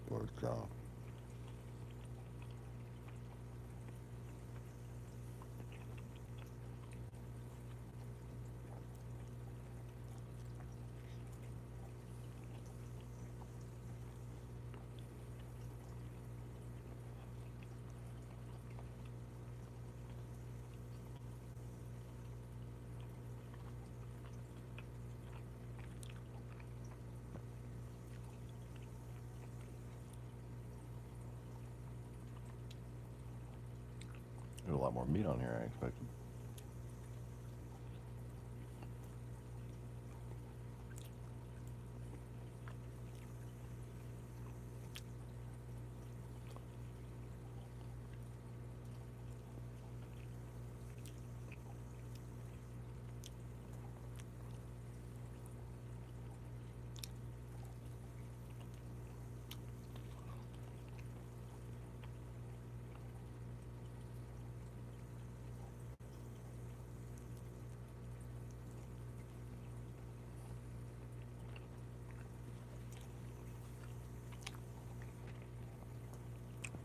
Pork chop. There's a lot more meat on here than I expected.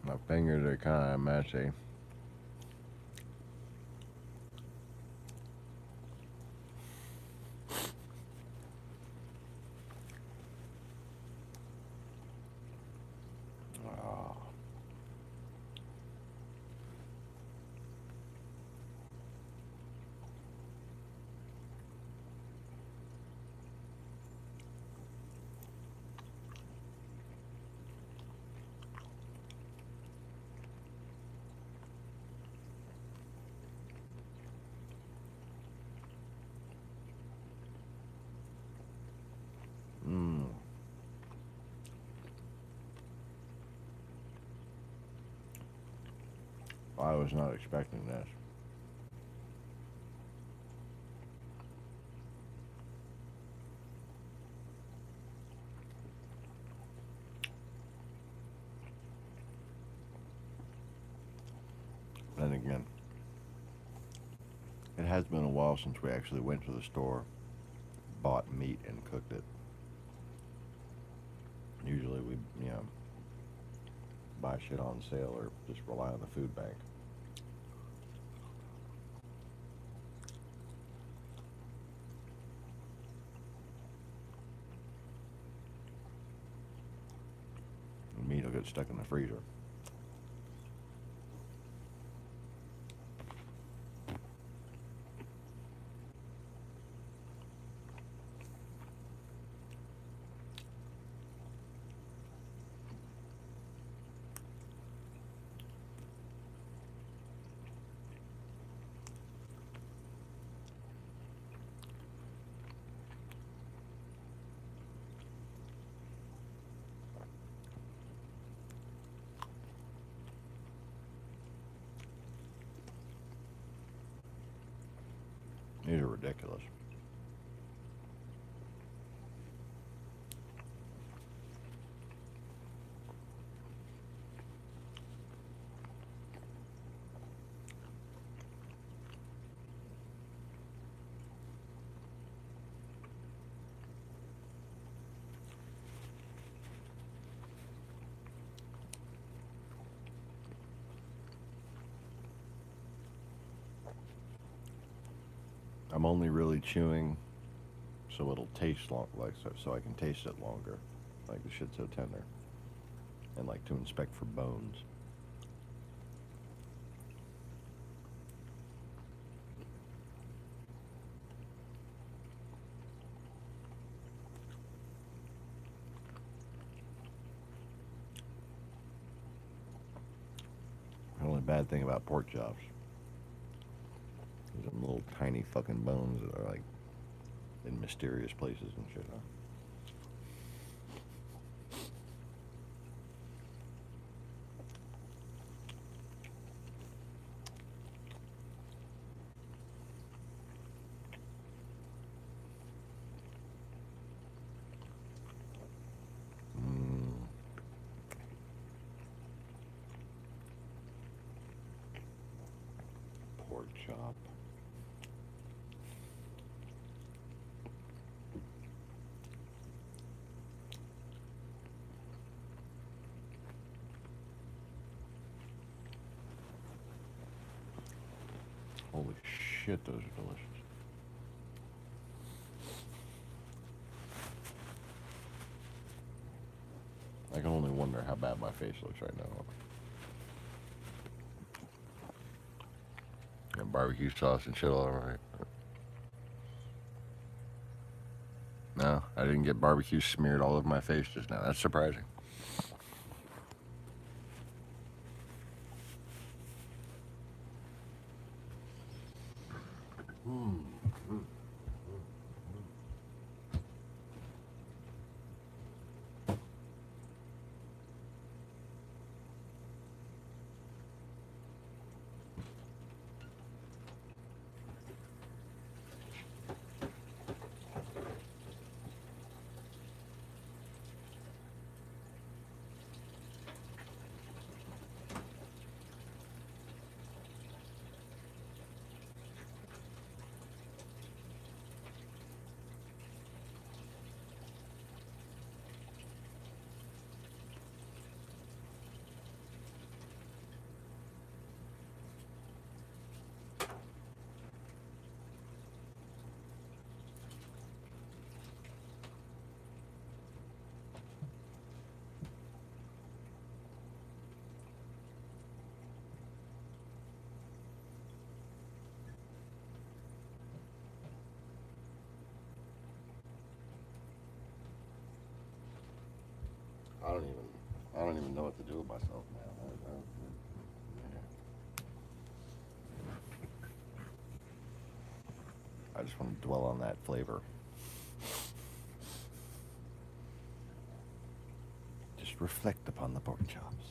My fingers are kind of messy. Oh. I was not expecting this. Then again, it has been a while since we actually went to the store, bought meat, and cooked it. Usually we, buy shit on sale or just rely on the food bank. The meat will get stuck in the freezer. These are ridiculous. I'm only really chewing so it'll taste long, so I can taste it longer. Like the shit's so tender, and like to inspect for bones. The only bad thing about pork chops is them little tiny fucking bones that are like in mysterious places and shit. Huh? Pork chop. Holy shit, those are delicious. I can only wonder how bad my face looks right now. Got barbecue sauce and shit all over it. No, I didn't get barbecue smeared all over my face just now. That's surprising. I don't even know what to do with myself now. I just want to dwell on that flavor. Just reflect upon the pork chops.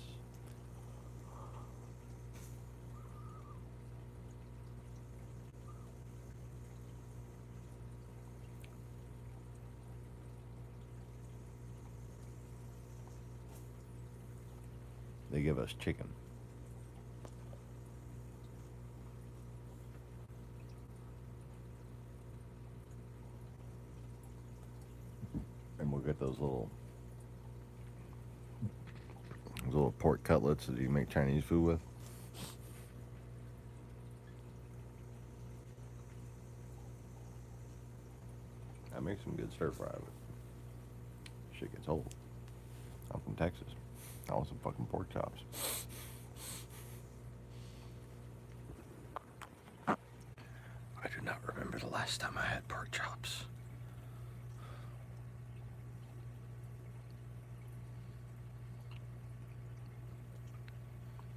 they give us chicken. And we'll get those little pork cutlets that you make Chinese food with. I make some good stir fry, but shit gets old. I'm from Texas. I want some fucking pork chops. I do not remember the last time I had pork chops.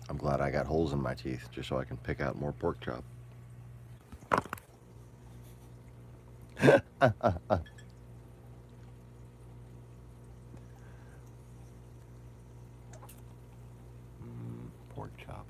I'm glad I got holes in my teeth just so I can pick out more pork chop. Pork chop.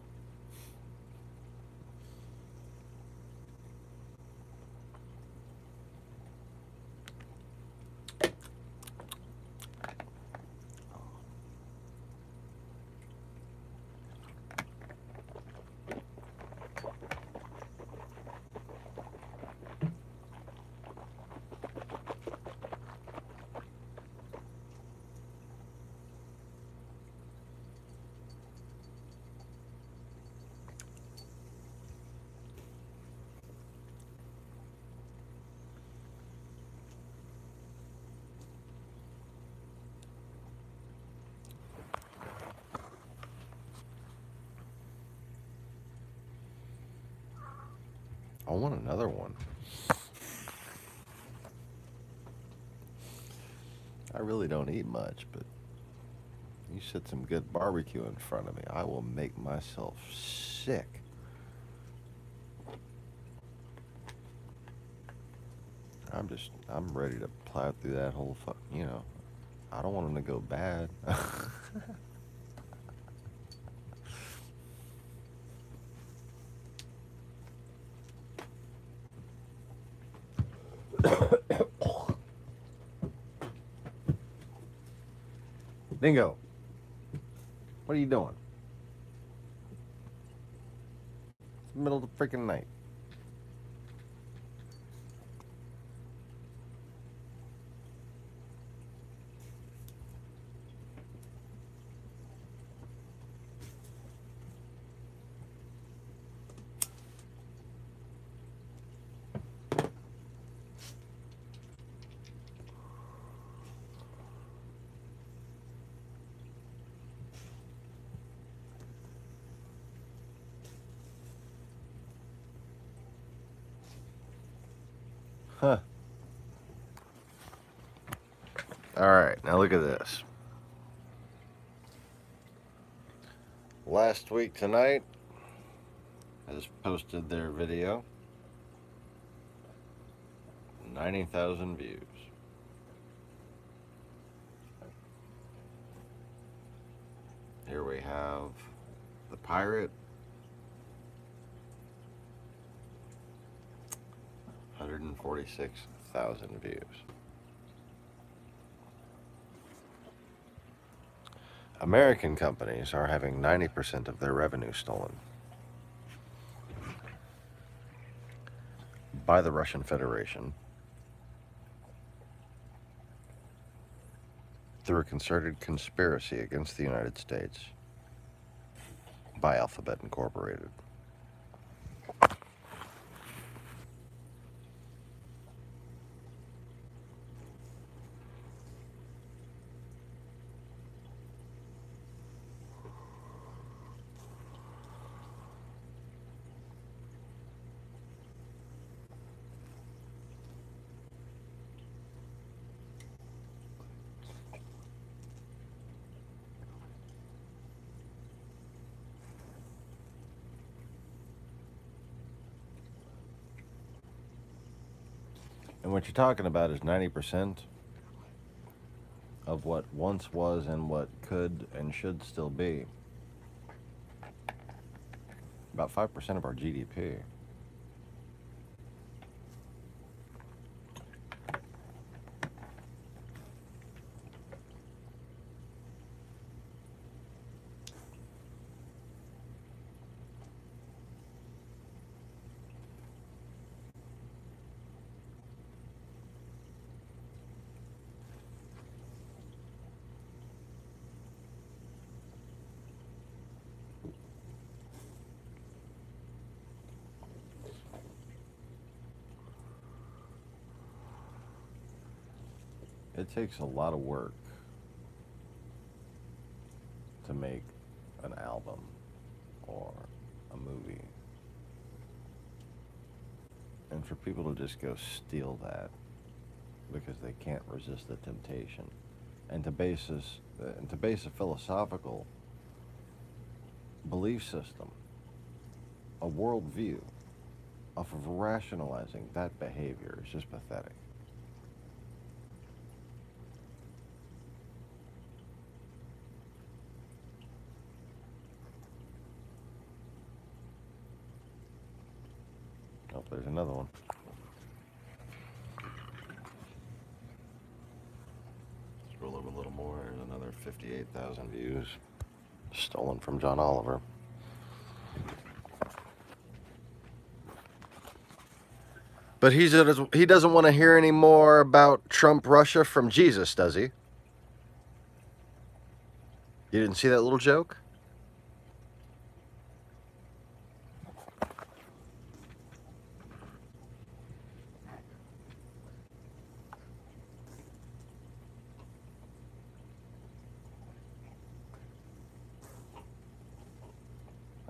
I want another one. I really don't eat much, but you set some good barbecue in front of me, I will make myself sick. I'm ready to plow through that whole I don't want them to go bad. Dingo, what are you doing? It's the middle of the freaking night. Huh. Alright, now look at this. Last week tonight has posted their video. 90,000 views. Here we have the pirate. 146,000 views. American companies are having 90% of their revenue stolen by the Russian Federation through a concerted conspiracy against the United States by Alphabet Incorporated. And what you're talking about is 90% of what once was and what could and should still be. About 5% of our GDP. It takes a lot of work to make an album or a movie. And for people to just go steal that because they can't resist the temptation, and to base a philosophical belief system, a worldview, off of rationalizing that behavior is just pathetic. Oh, there's another one. Scroll over a little more. There's another 58,000 views. Stolen from John Oliver. But he doesn't want to hear any more about Trump Russia from Jesus, does he? You didn't see that little joke?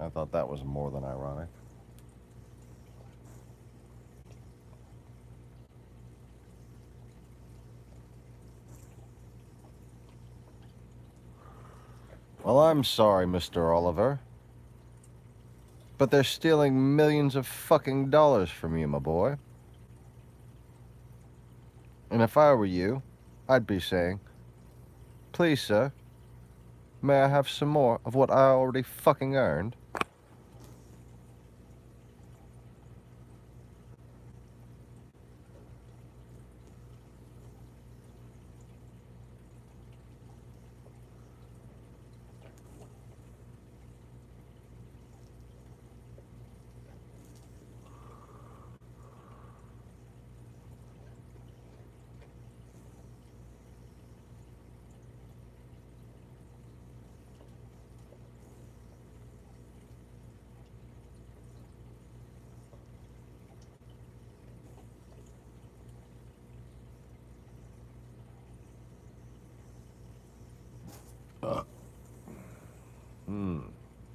I thought that was more than ironic. Well, I'm sorry, Mr. Oliver, but they're stealing millions of fucking dollars from you, my boy. And if I were you, I'd be saying, please, sir, may I have some more of what I already fucking earned?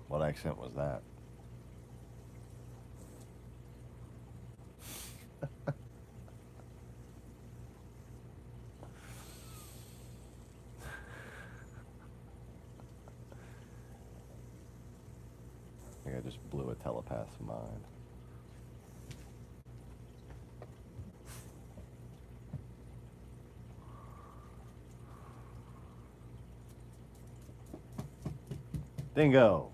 What accent was that? I think I just blew a telepath's mind. Dingo!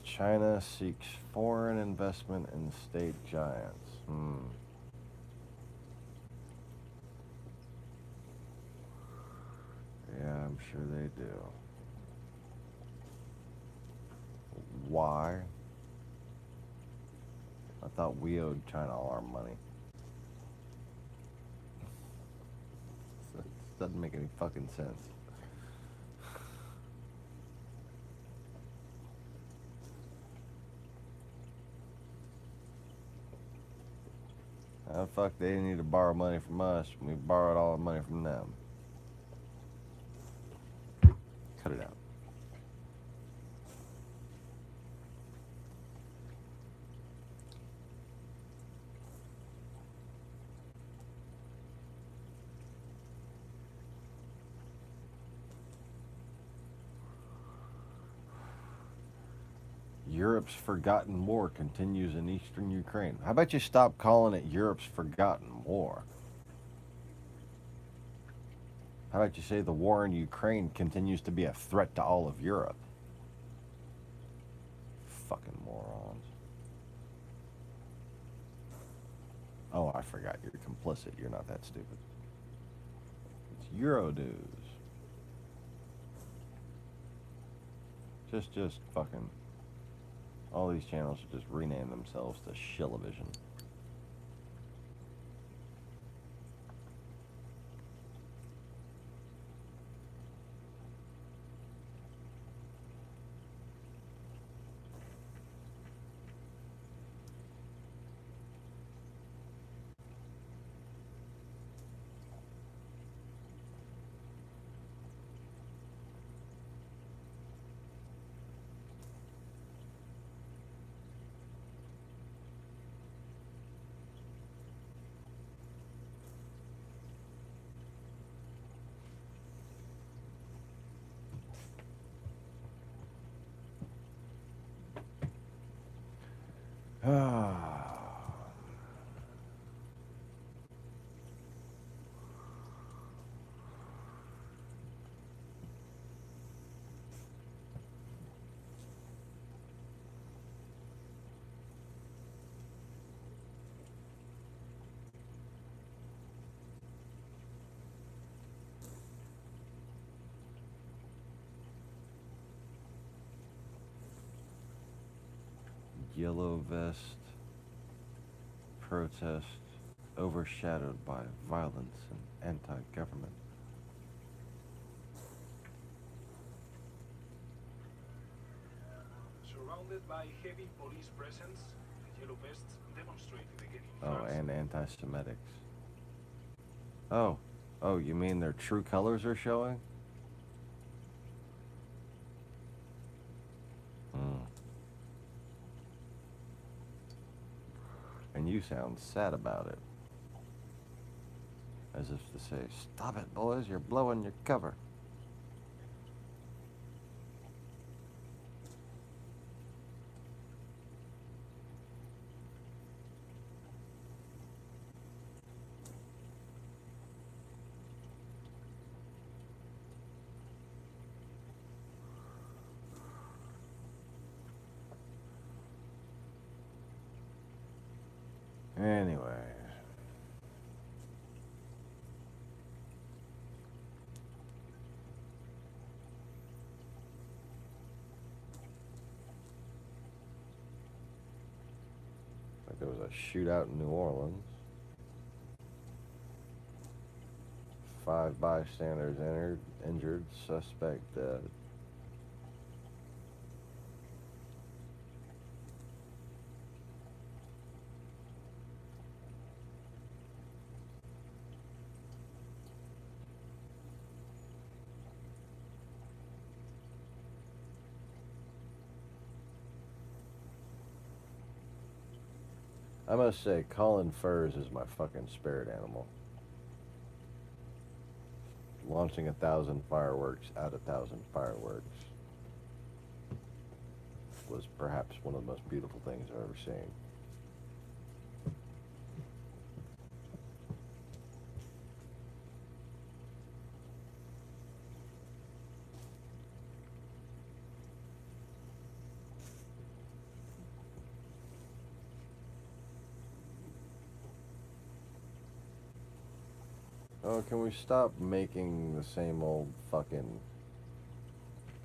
China seeks foreign investment in state giants. Yeah, I'm sure they do. Why? I thought we owed China all our money. This doesn't make any fucking sense. How the fuck they need to borrow money from us when we borrowed all the money from them? Cut it out. Europe's Forgotten War continues in eastern Ukraine. How about you stop calling it Europe's Forgotten War? How about you say the war in Ukraine continues to be a threat to all of Europe? Fucking morons. Oh, I forgot. You're complicit. You're not that stupid. It's Euro dues. Just fucking. All these channels should just rename themselves to Shillavision. Yellow vest protest overshadowed by violence and anti-government. Surrounded by heavy police presence, the yellow vests demonstrated again in Oh, France. and anti-Semitics. Oh, you mean their true colors are showing? And you sound sad about it. As if to say, stop it, boys, you're blowing your cover. Anyway. Like there was a shootout in New Orleans. 5 bystanders injured, suspect dead. I must say, Colin Furs is my fucking spirit animal. Launching 1,000 fireworks out 1,000 fireworks was perhaps one of the most beautiful things I've ever seen. Oh, can we stop making the same old fucking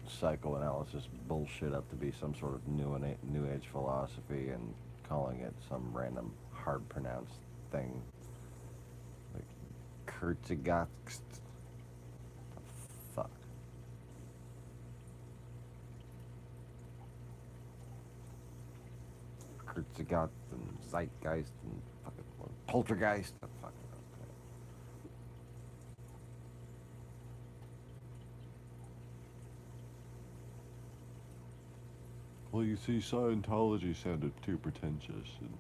psychoanalysis bullshit up to be some sort of new age philosophy and calling it some random hard pronounced thing like Kurtzigatst? Fuck. Kurtzigat and Zeitgeist and fucking Poltergeist. Fuck. Well, you see, Scientology sounded too pretentious, and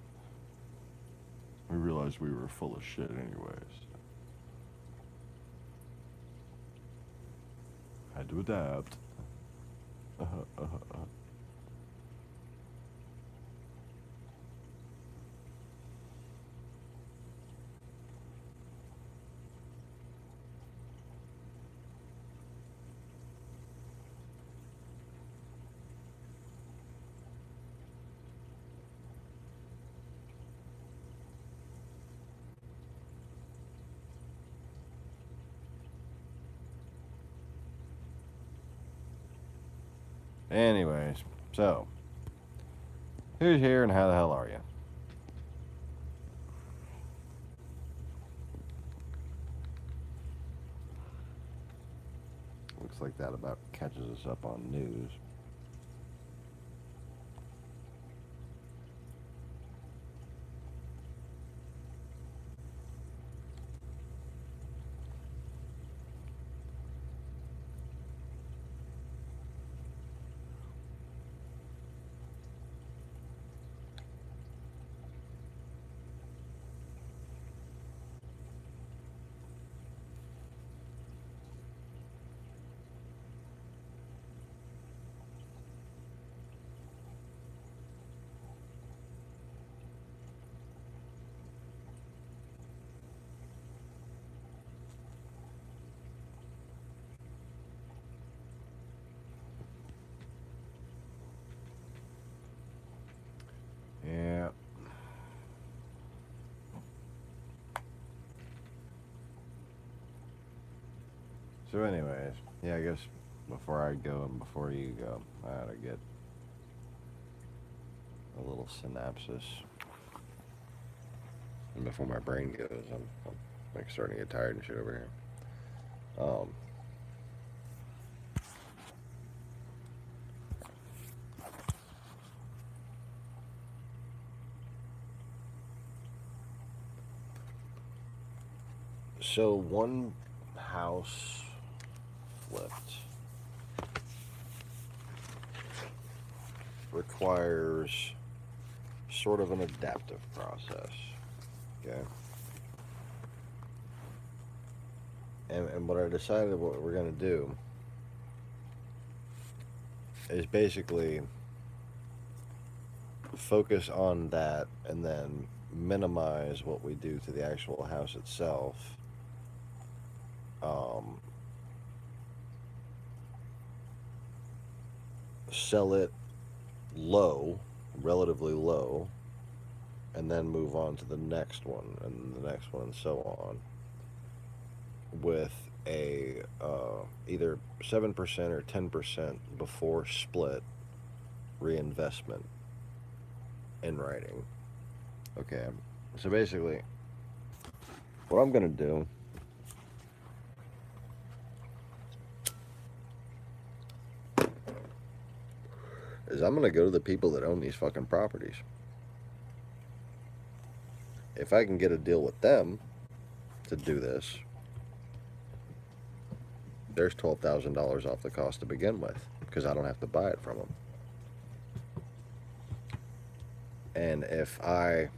we realized we were full of shit anyways. Had to adapt. Anyways, so who's here and how the hell are you? Looks like that about catches us up on news. Yeah. So anyways, yeah, I guess before I go and before you go, I ought to get a little synopsis. And before my brain goes, I'm like starting to get tired and shit over here. So one house flipped requires sort of an adaptive process. Okay. And what I decided what we're going to do is basically focus on that and then minimize what we do to the actual house itself. Sell it low, relatively low, and then move on to the next one and the next one and so on, with a either 7% or 10% before split reinvestment in writing. Okay, so basically what I'm gonna do is I'm gonna go to the people that own these fucking properties. If I can get a deal with them to do this, there's $12,000 off the cost to begin with, because I don't have to buy it from them. And if I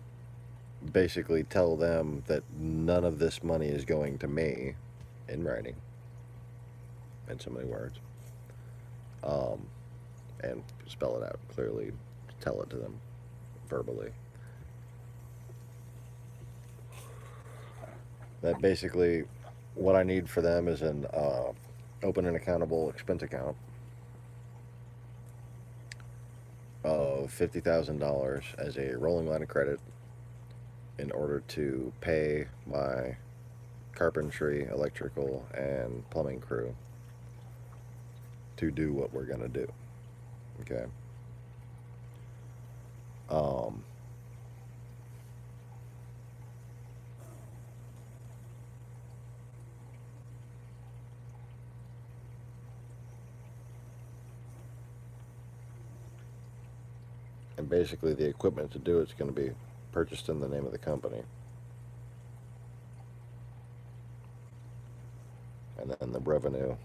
basically tell them that none of this money is going to me, in writing, in so many words, and spell it out clearly, tell it to them verbally, that basically what I need for them is an open and accountable expense account of $50,000 as a rolling line of credit in order to pay my carpentry, electrical, and plumbing crew to do what we're going to do. Okay. And basically the equipment to do it's going to be purchased in the name of the company. And then the revenue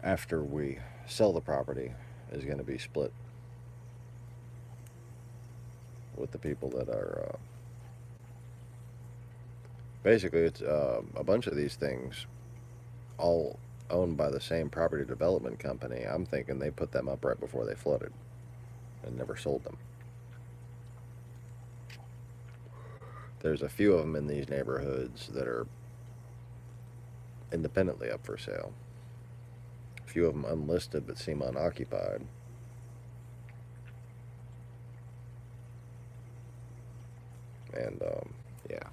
after we sell the property is going to be split with the people that are basically it's a bunch of these things all owned by the same property development company. I'm thinking they put them up right before they flooded and never sold them. There's a few of them in these neighborhoods that are independently up for sale. A few of them unlisted but seem unoccupied. And yeah.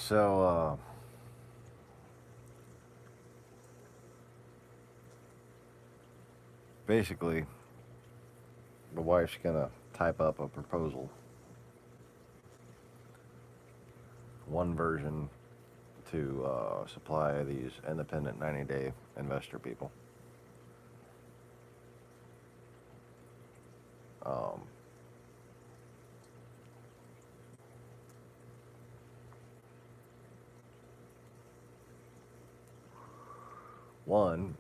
So, basically, the wife's gonna type up a proposal. One version to supply these independent 90-day investor people. Um, one,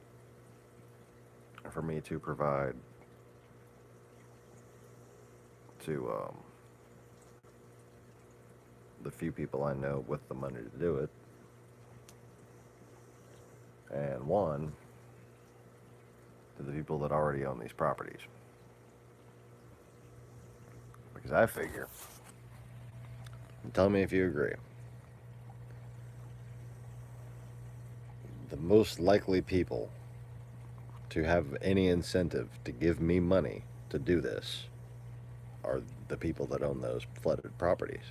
for me to provide to the few people I know with the money to do it, and one to the people that already own these properties. Because I figure, tell me if you agree, the most likely people to have any incentive to give me money to do this are the people that own those flooded properties.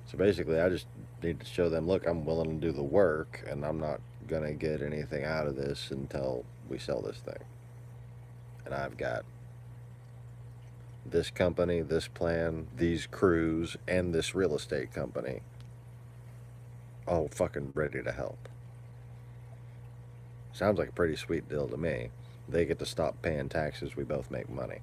So basically, I just need to show them, look, I'm willing to do the work, and I'm not going to get anything out of this until we sell this thing. And I've got this company, this plan, these crews, and this real estate company all fucking ready to help. Sounds like a pretty sweet deal to me. They get to stop paying taxes, we both make money.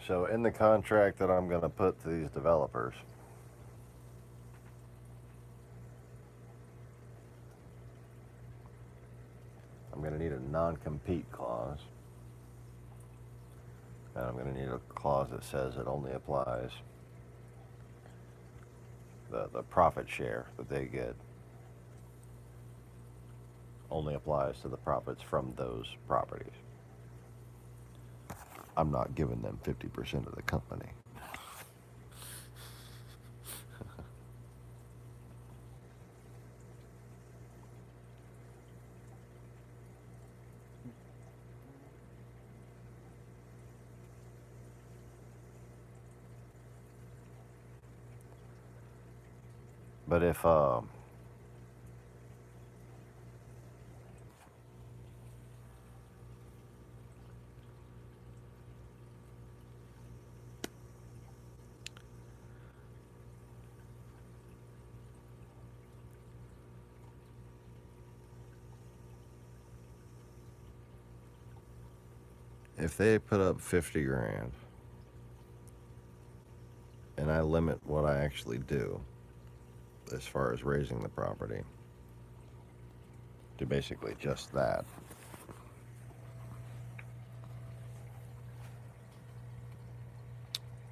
So in the contract that I'm going to put to these developers, I'm going to need a non-compete clause. And I'm going to need a clause that says it only applies, the profit share that they get only applies to the profits from those properties. I'm not giving them 50% of the company. But if they put up 50 grand and I limit what I actually do as far as raising the property to basically just that,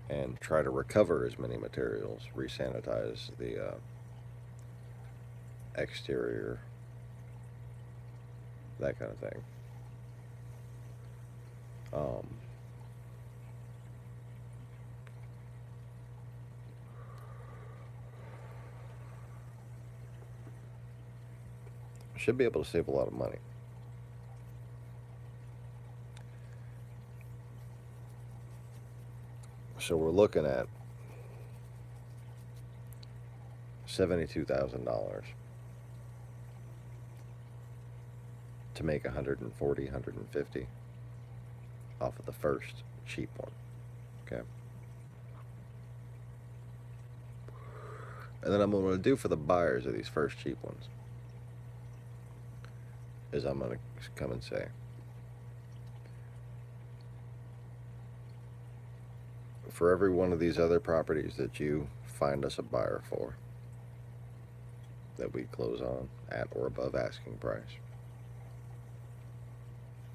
and try to recover as many materials, resanitize the exterior, that kind of thing. Should be able to save a lot of money. So we're looking at $72,000 to make 140, 150 off of the first cheap one. Okay. And then I'm going to do for the buyers of these first cheap ones is I'm going to come and say, for every one of these other properties that you find us a buyer for, that we close on at or above asking price,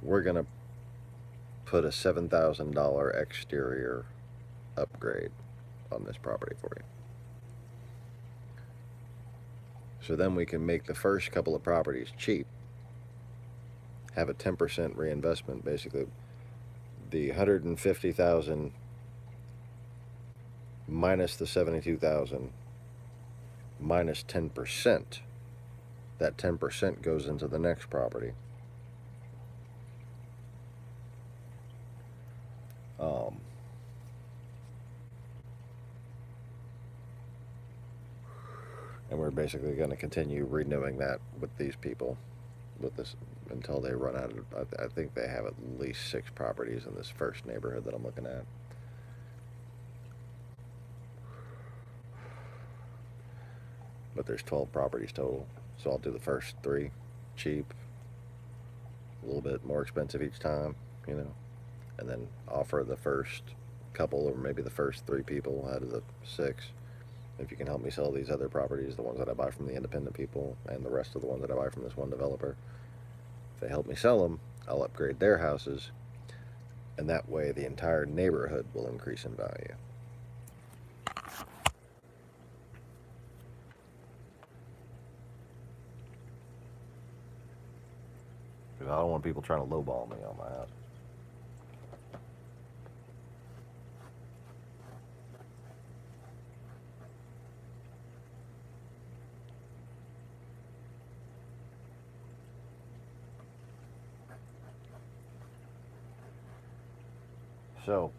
we're going to put a $7,000 exterior upgrade on this property for you. So then we can make the first couple of properties cheap, have a 10% reinvestment, basically the 150,000 minus the 72,000 minus 10%. That 10% goes into the next property. And we're basically going to continue renewing that with these people, with this, until they run out of, I think they have at least 6 properties in this first neighborhood that I'm looking at. But there's 12 properties total, so I'll do the first 3 cheap, a little bit more expensive each time, you know, and then offer the first couple, or maybe the first 3 people out of the 6. If you can help me sell these other properties, the ones that I buy from the independent people and the rest of the ones that I buy from this one developer, if they help me sell them, I'll upgrade their houses, and that way the entire neighborhood will increase in value. Because I don't want people trying to lowball me on my house. So,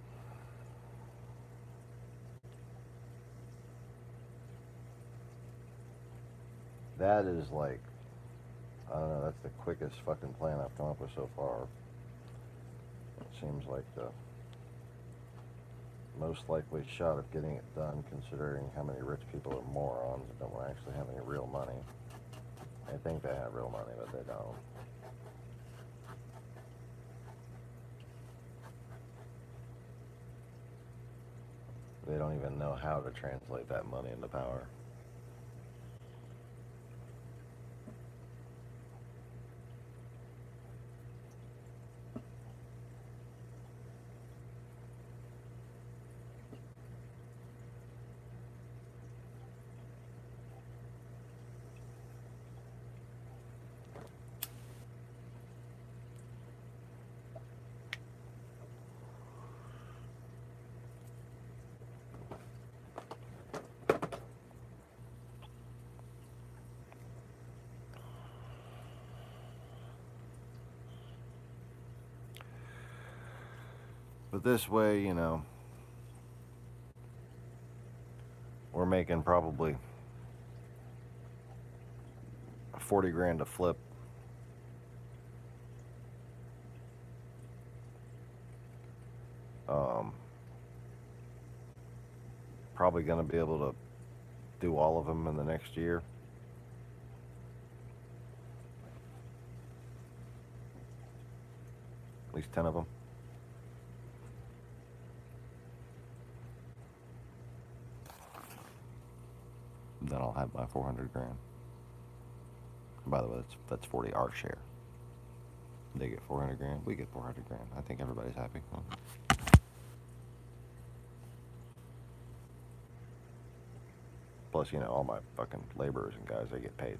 that is like, I don't know, that's the quickest fucking plan I've come up with so far. It seems like the most likely shot of getting it done, considering how many rich people are morons that don't actually have any real money. They think they have real money, but they don't. They don't even know how to translate that money into power. But this way, you know, we're making probably 40 grand to flip. Probably going to be able to do all of them in the next year. At least 10 of them. Then I'll have my 400 grand. By the way, that's 40 our share. They get 400 grand, we get 400 grand. I think everybody's happy. Plus, you know, all my fucking laborers and guys, they get paid.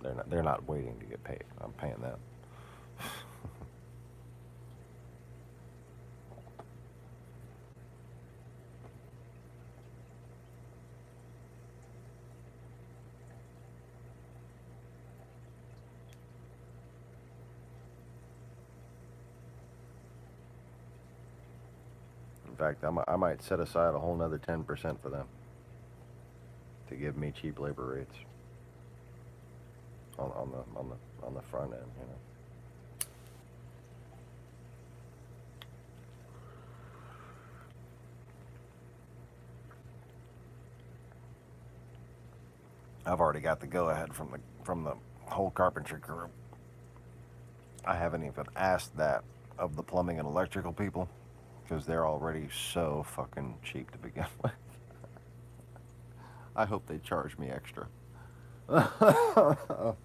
They're not waiting to get paid. I'm paying them. In fact, I might set aside a whole nother 10% for them. to give me cheap labor rates on the front end, you know. I've already got the go ahead from the whole carpentry crew. I haven't even asked that of the plumbing and electrical people because they're already so fucking cheap to begin with. I hope they charge me extra. I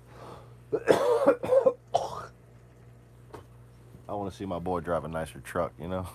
want to see my boy drive a nicer truck, you know?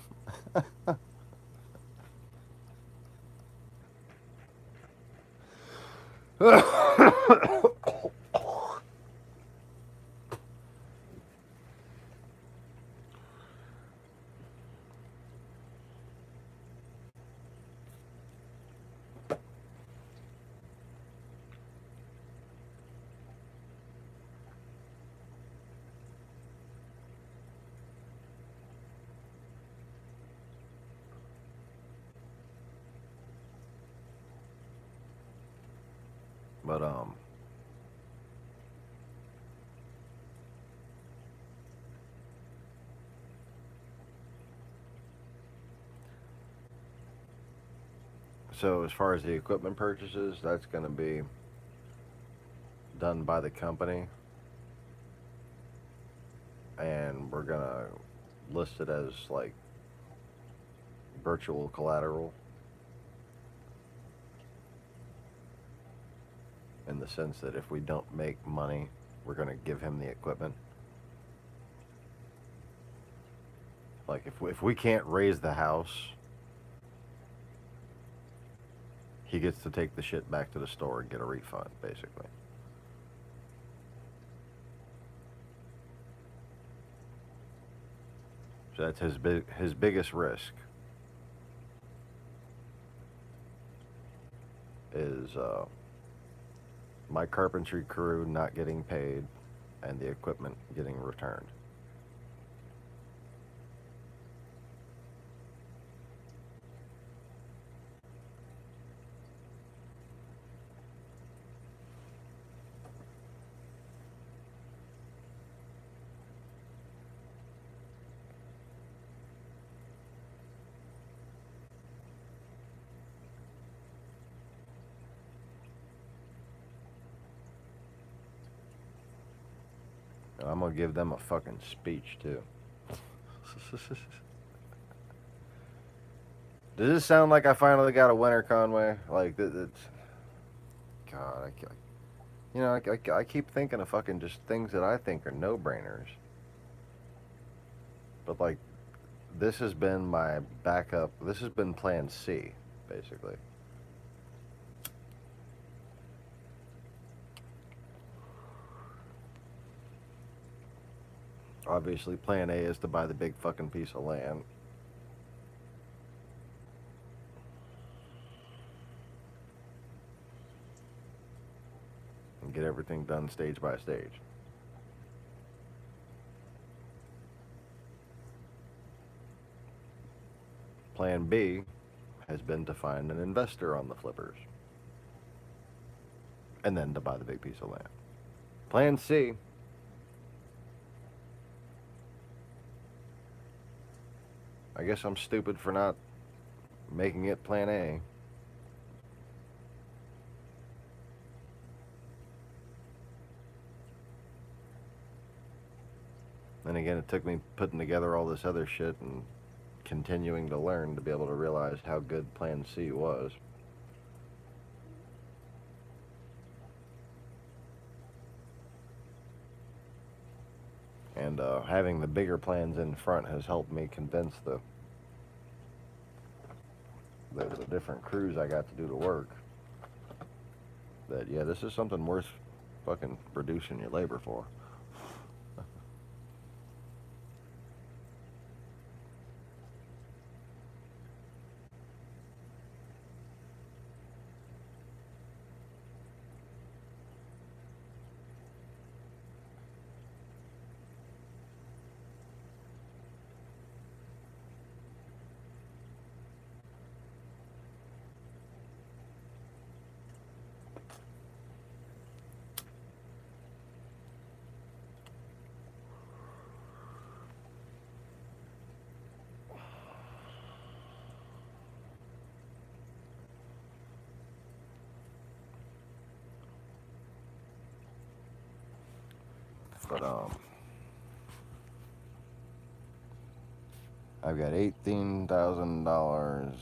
But so as far as the equipment purchases, that's going to be done by the company, and we're going to list it as like virtual collateral, in the sense that if we don't make money, we're going to give him the equipment. Like if we can't raise the house, he gets to take the shit back to the store and get a refund, basically. So that's his biggest risk is my carpentry crew not getting paid and the equipment getting returned. And I'm gonna give them a fucking speech too. Does this sound like I finally got a winner, Conway? Like it's God, I keep thinking of fucking just things that I think are no-brainers. But like, this has been my backup. This has been Plan C, basically. Obviously, Plan A is to buy the big fucking piece of land. And get everything done stage by stage. Plan B has been to find an investor on the flippers. And then to buy the big piece of land. Plan C, I guess I'm stupid for not making it Plan A. And again, it took me putting together all this other shit and continuing to learn to be able to realize how good Plan C was. And having the bigger plans in front has helped me convince the different crews I got to do the work that, yeah, this is something worth fucking reducing your labor for. But I've got $18,000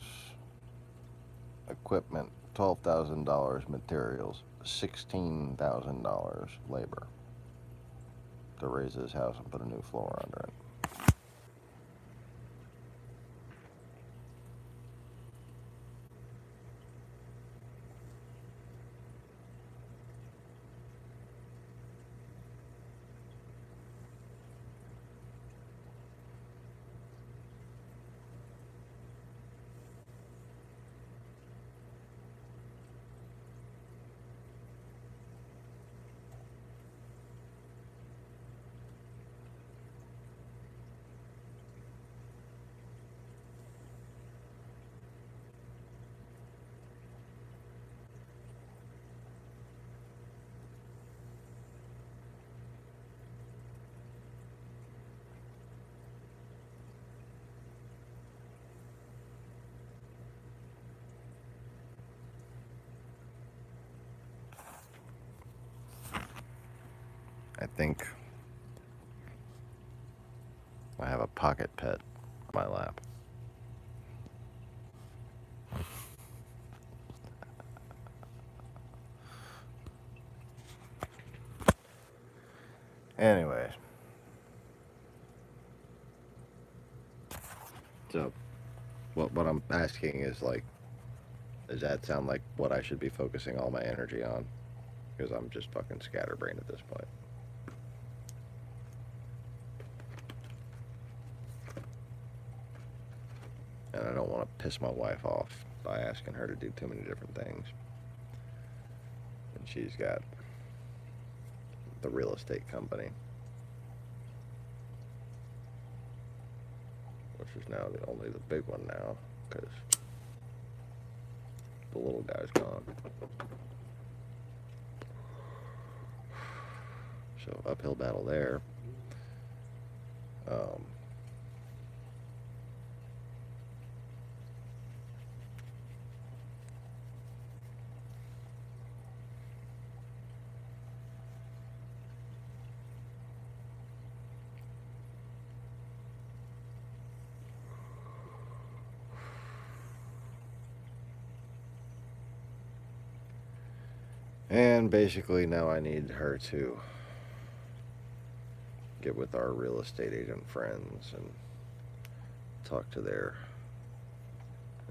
equipment, $12,000 materials, $16,000 labor to raise this house and put a new floor under it. I think I have a pocket pet on my lap. Anyways. So, what I'm asking is, like, does that sound like what I should be focusing all my energy on? Because I'm just fucking scatterbrained at this point. And I don't want to piss my wife off by asking her to do too many different things. And she's got the real estate company, which is now only the big one now, because the little guy's gone. So uphill battle there. And basically now I need her to get with our real estate agent friends and talk to their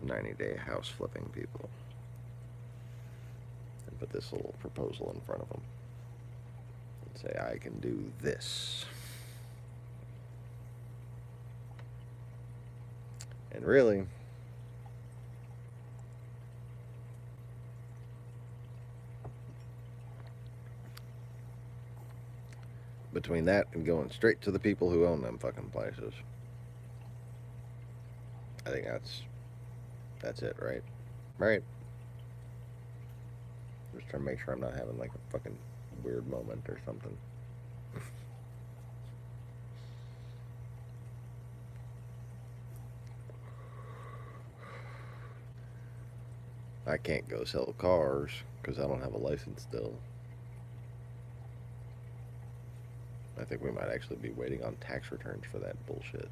90-day house flipping people and put this little proposal in front of them and say, I can do this. And really, between that and going straight to the people who own them fucking places, I think that's it, right? Right? Just trying to make sure I'm not having like a fucking weird moment or something. I can't go sell cars because I don't have a license still. I think we might actually be waiting on tax returns for that bullshit.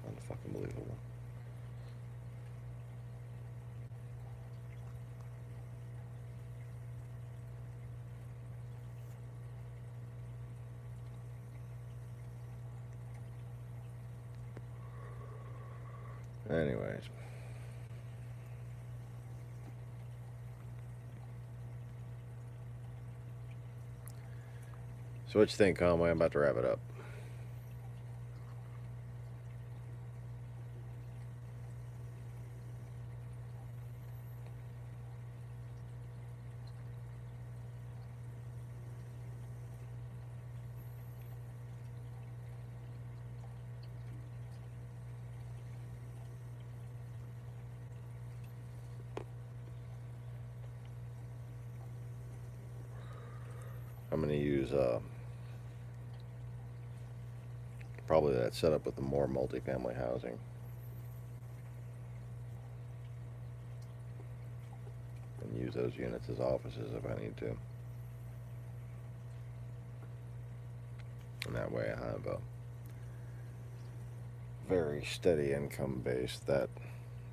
Unfucking believable. Anyways. So what you think, Conway? I'm about to wrap it up. I'm going to use probably that setup with the more multifamily housing. And use those units as offices if I need to. And that way I have a very steady income base. That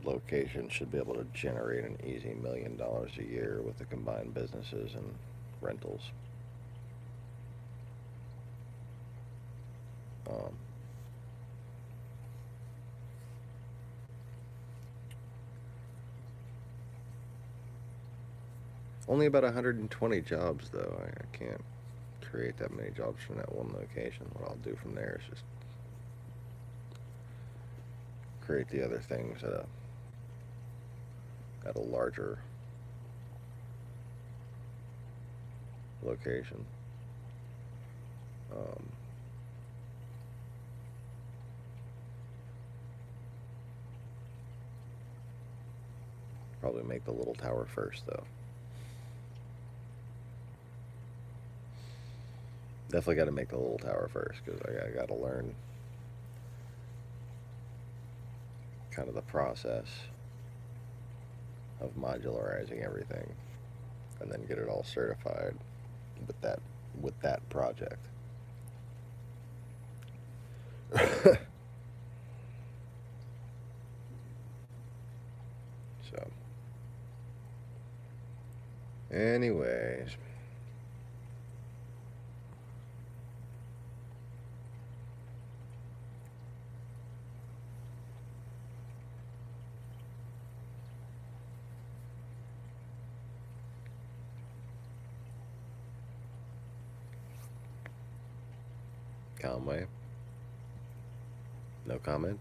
location should be able to generate an easy $1 million a year with the combined businesses and rentals. Only about 120 jobs, though. I can't create that many jobs from that one location. What I'll do from there is just create the other things at a larger location. Probably make the little tower first, though. Definitely got to make the little tower first, because I got to learn kind of the process of modularizing everything, and then get it all certified with that project. So, anyways. Conway. No comment.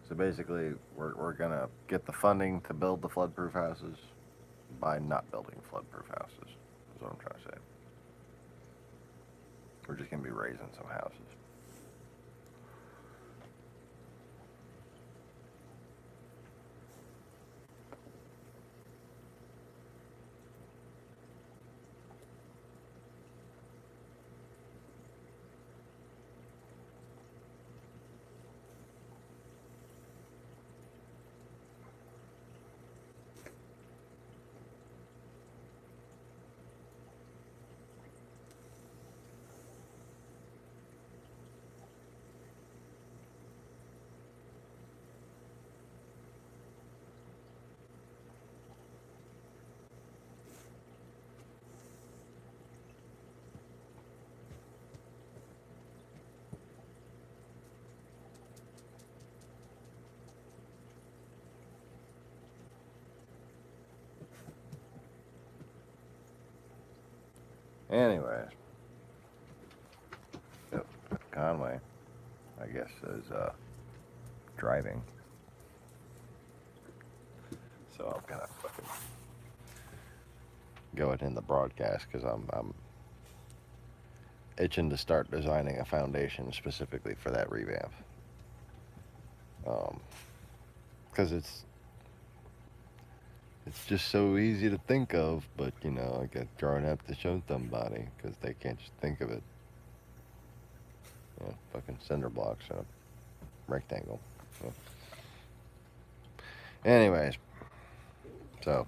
So basically, we're going to get the funding to build the flood-proof houses by not building flood-proof houses, is what I'm trying to say. We're just going to be raising some houses. Anyways, yep, Conway, I guess, is driving. So I'm gonna fucking go ahead in the broadcast, because I'm itching to start designing a foundation specifically for that revamp. Because it's just so easy to think of, but you know, I get drawn up to show somebody, because they can't just think of it. You know, fucking cinder blocks and a rectangle. So. Anyways, so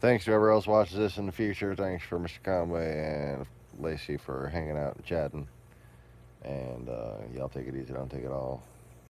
thanks to whoever else watches this in the future. Thanks for Mr. Conway and Lacey for hanging out and chatting. And y'all take it easy, don't take it all.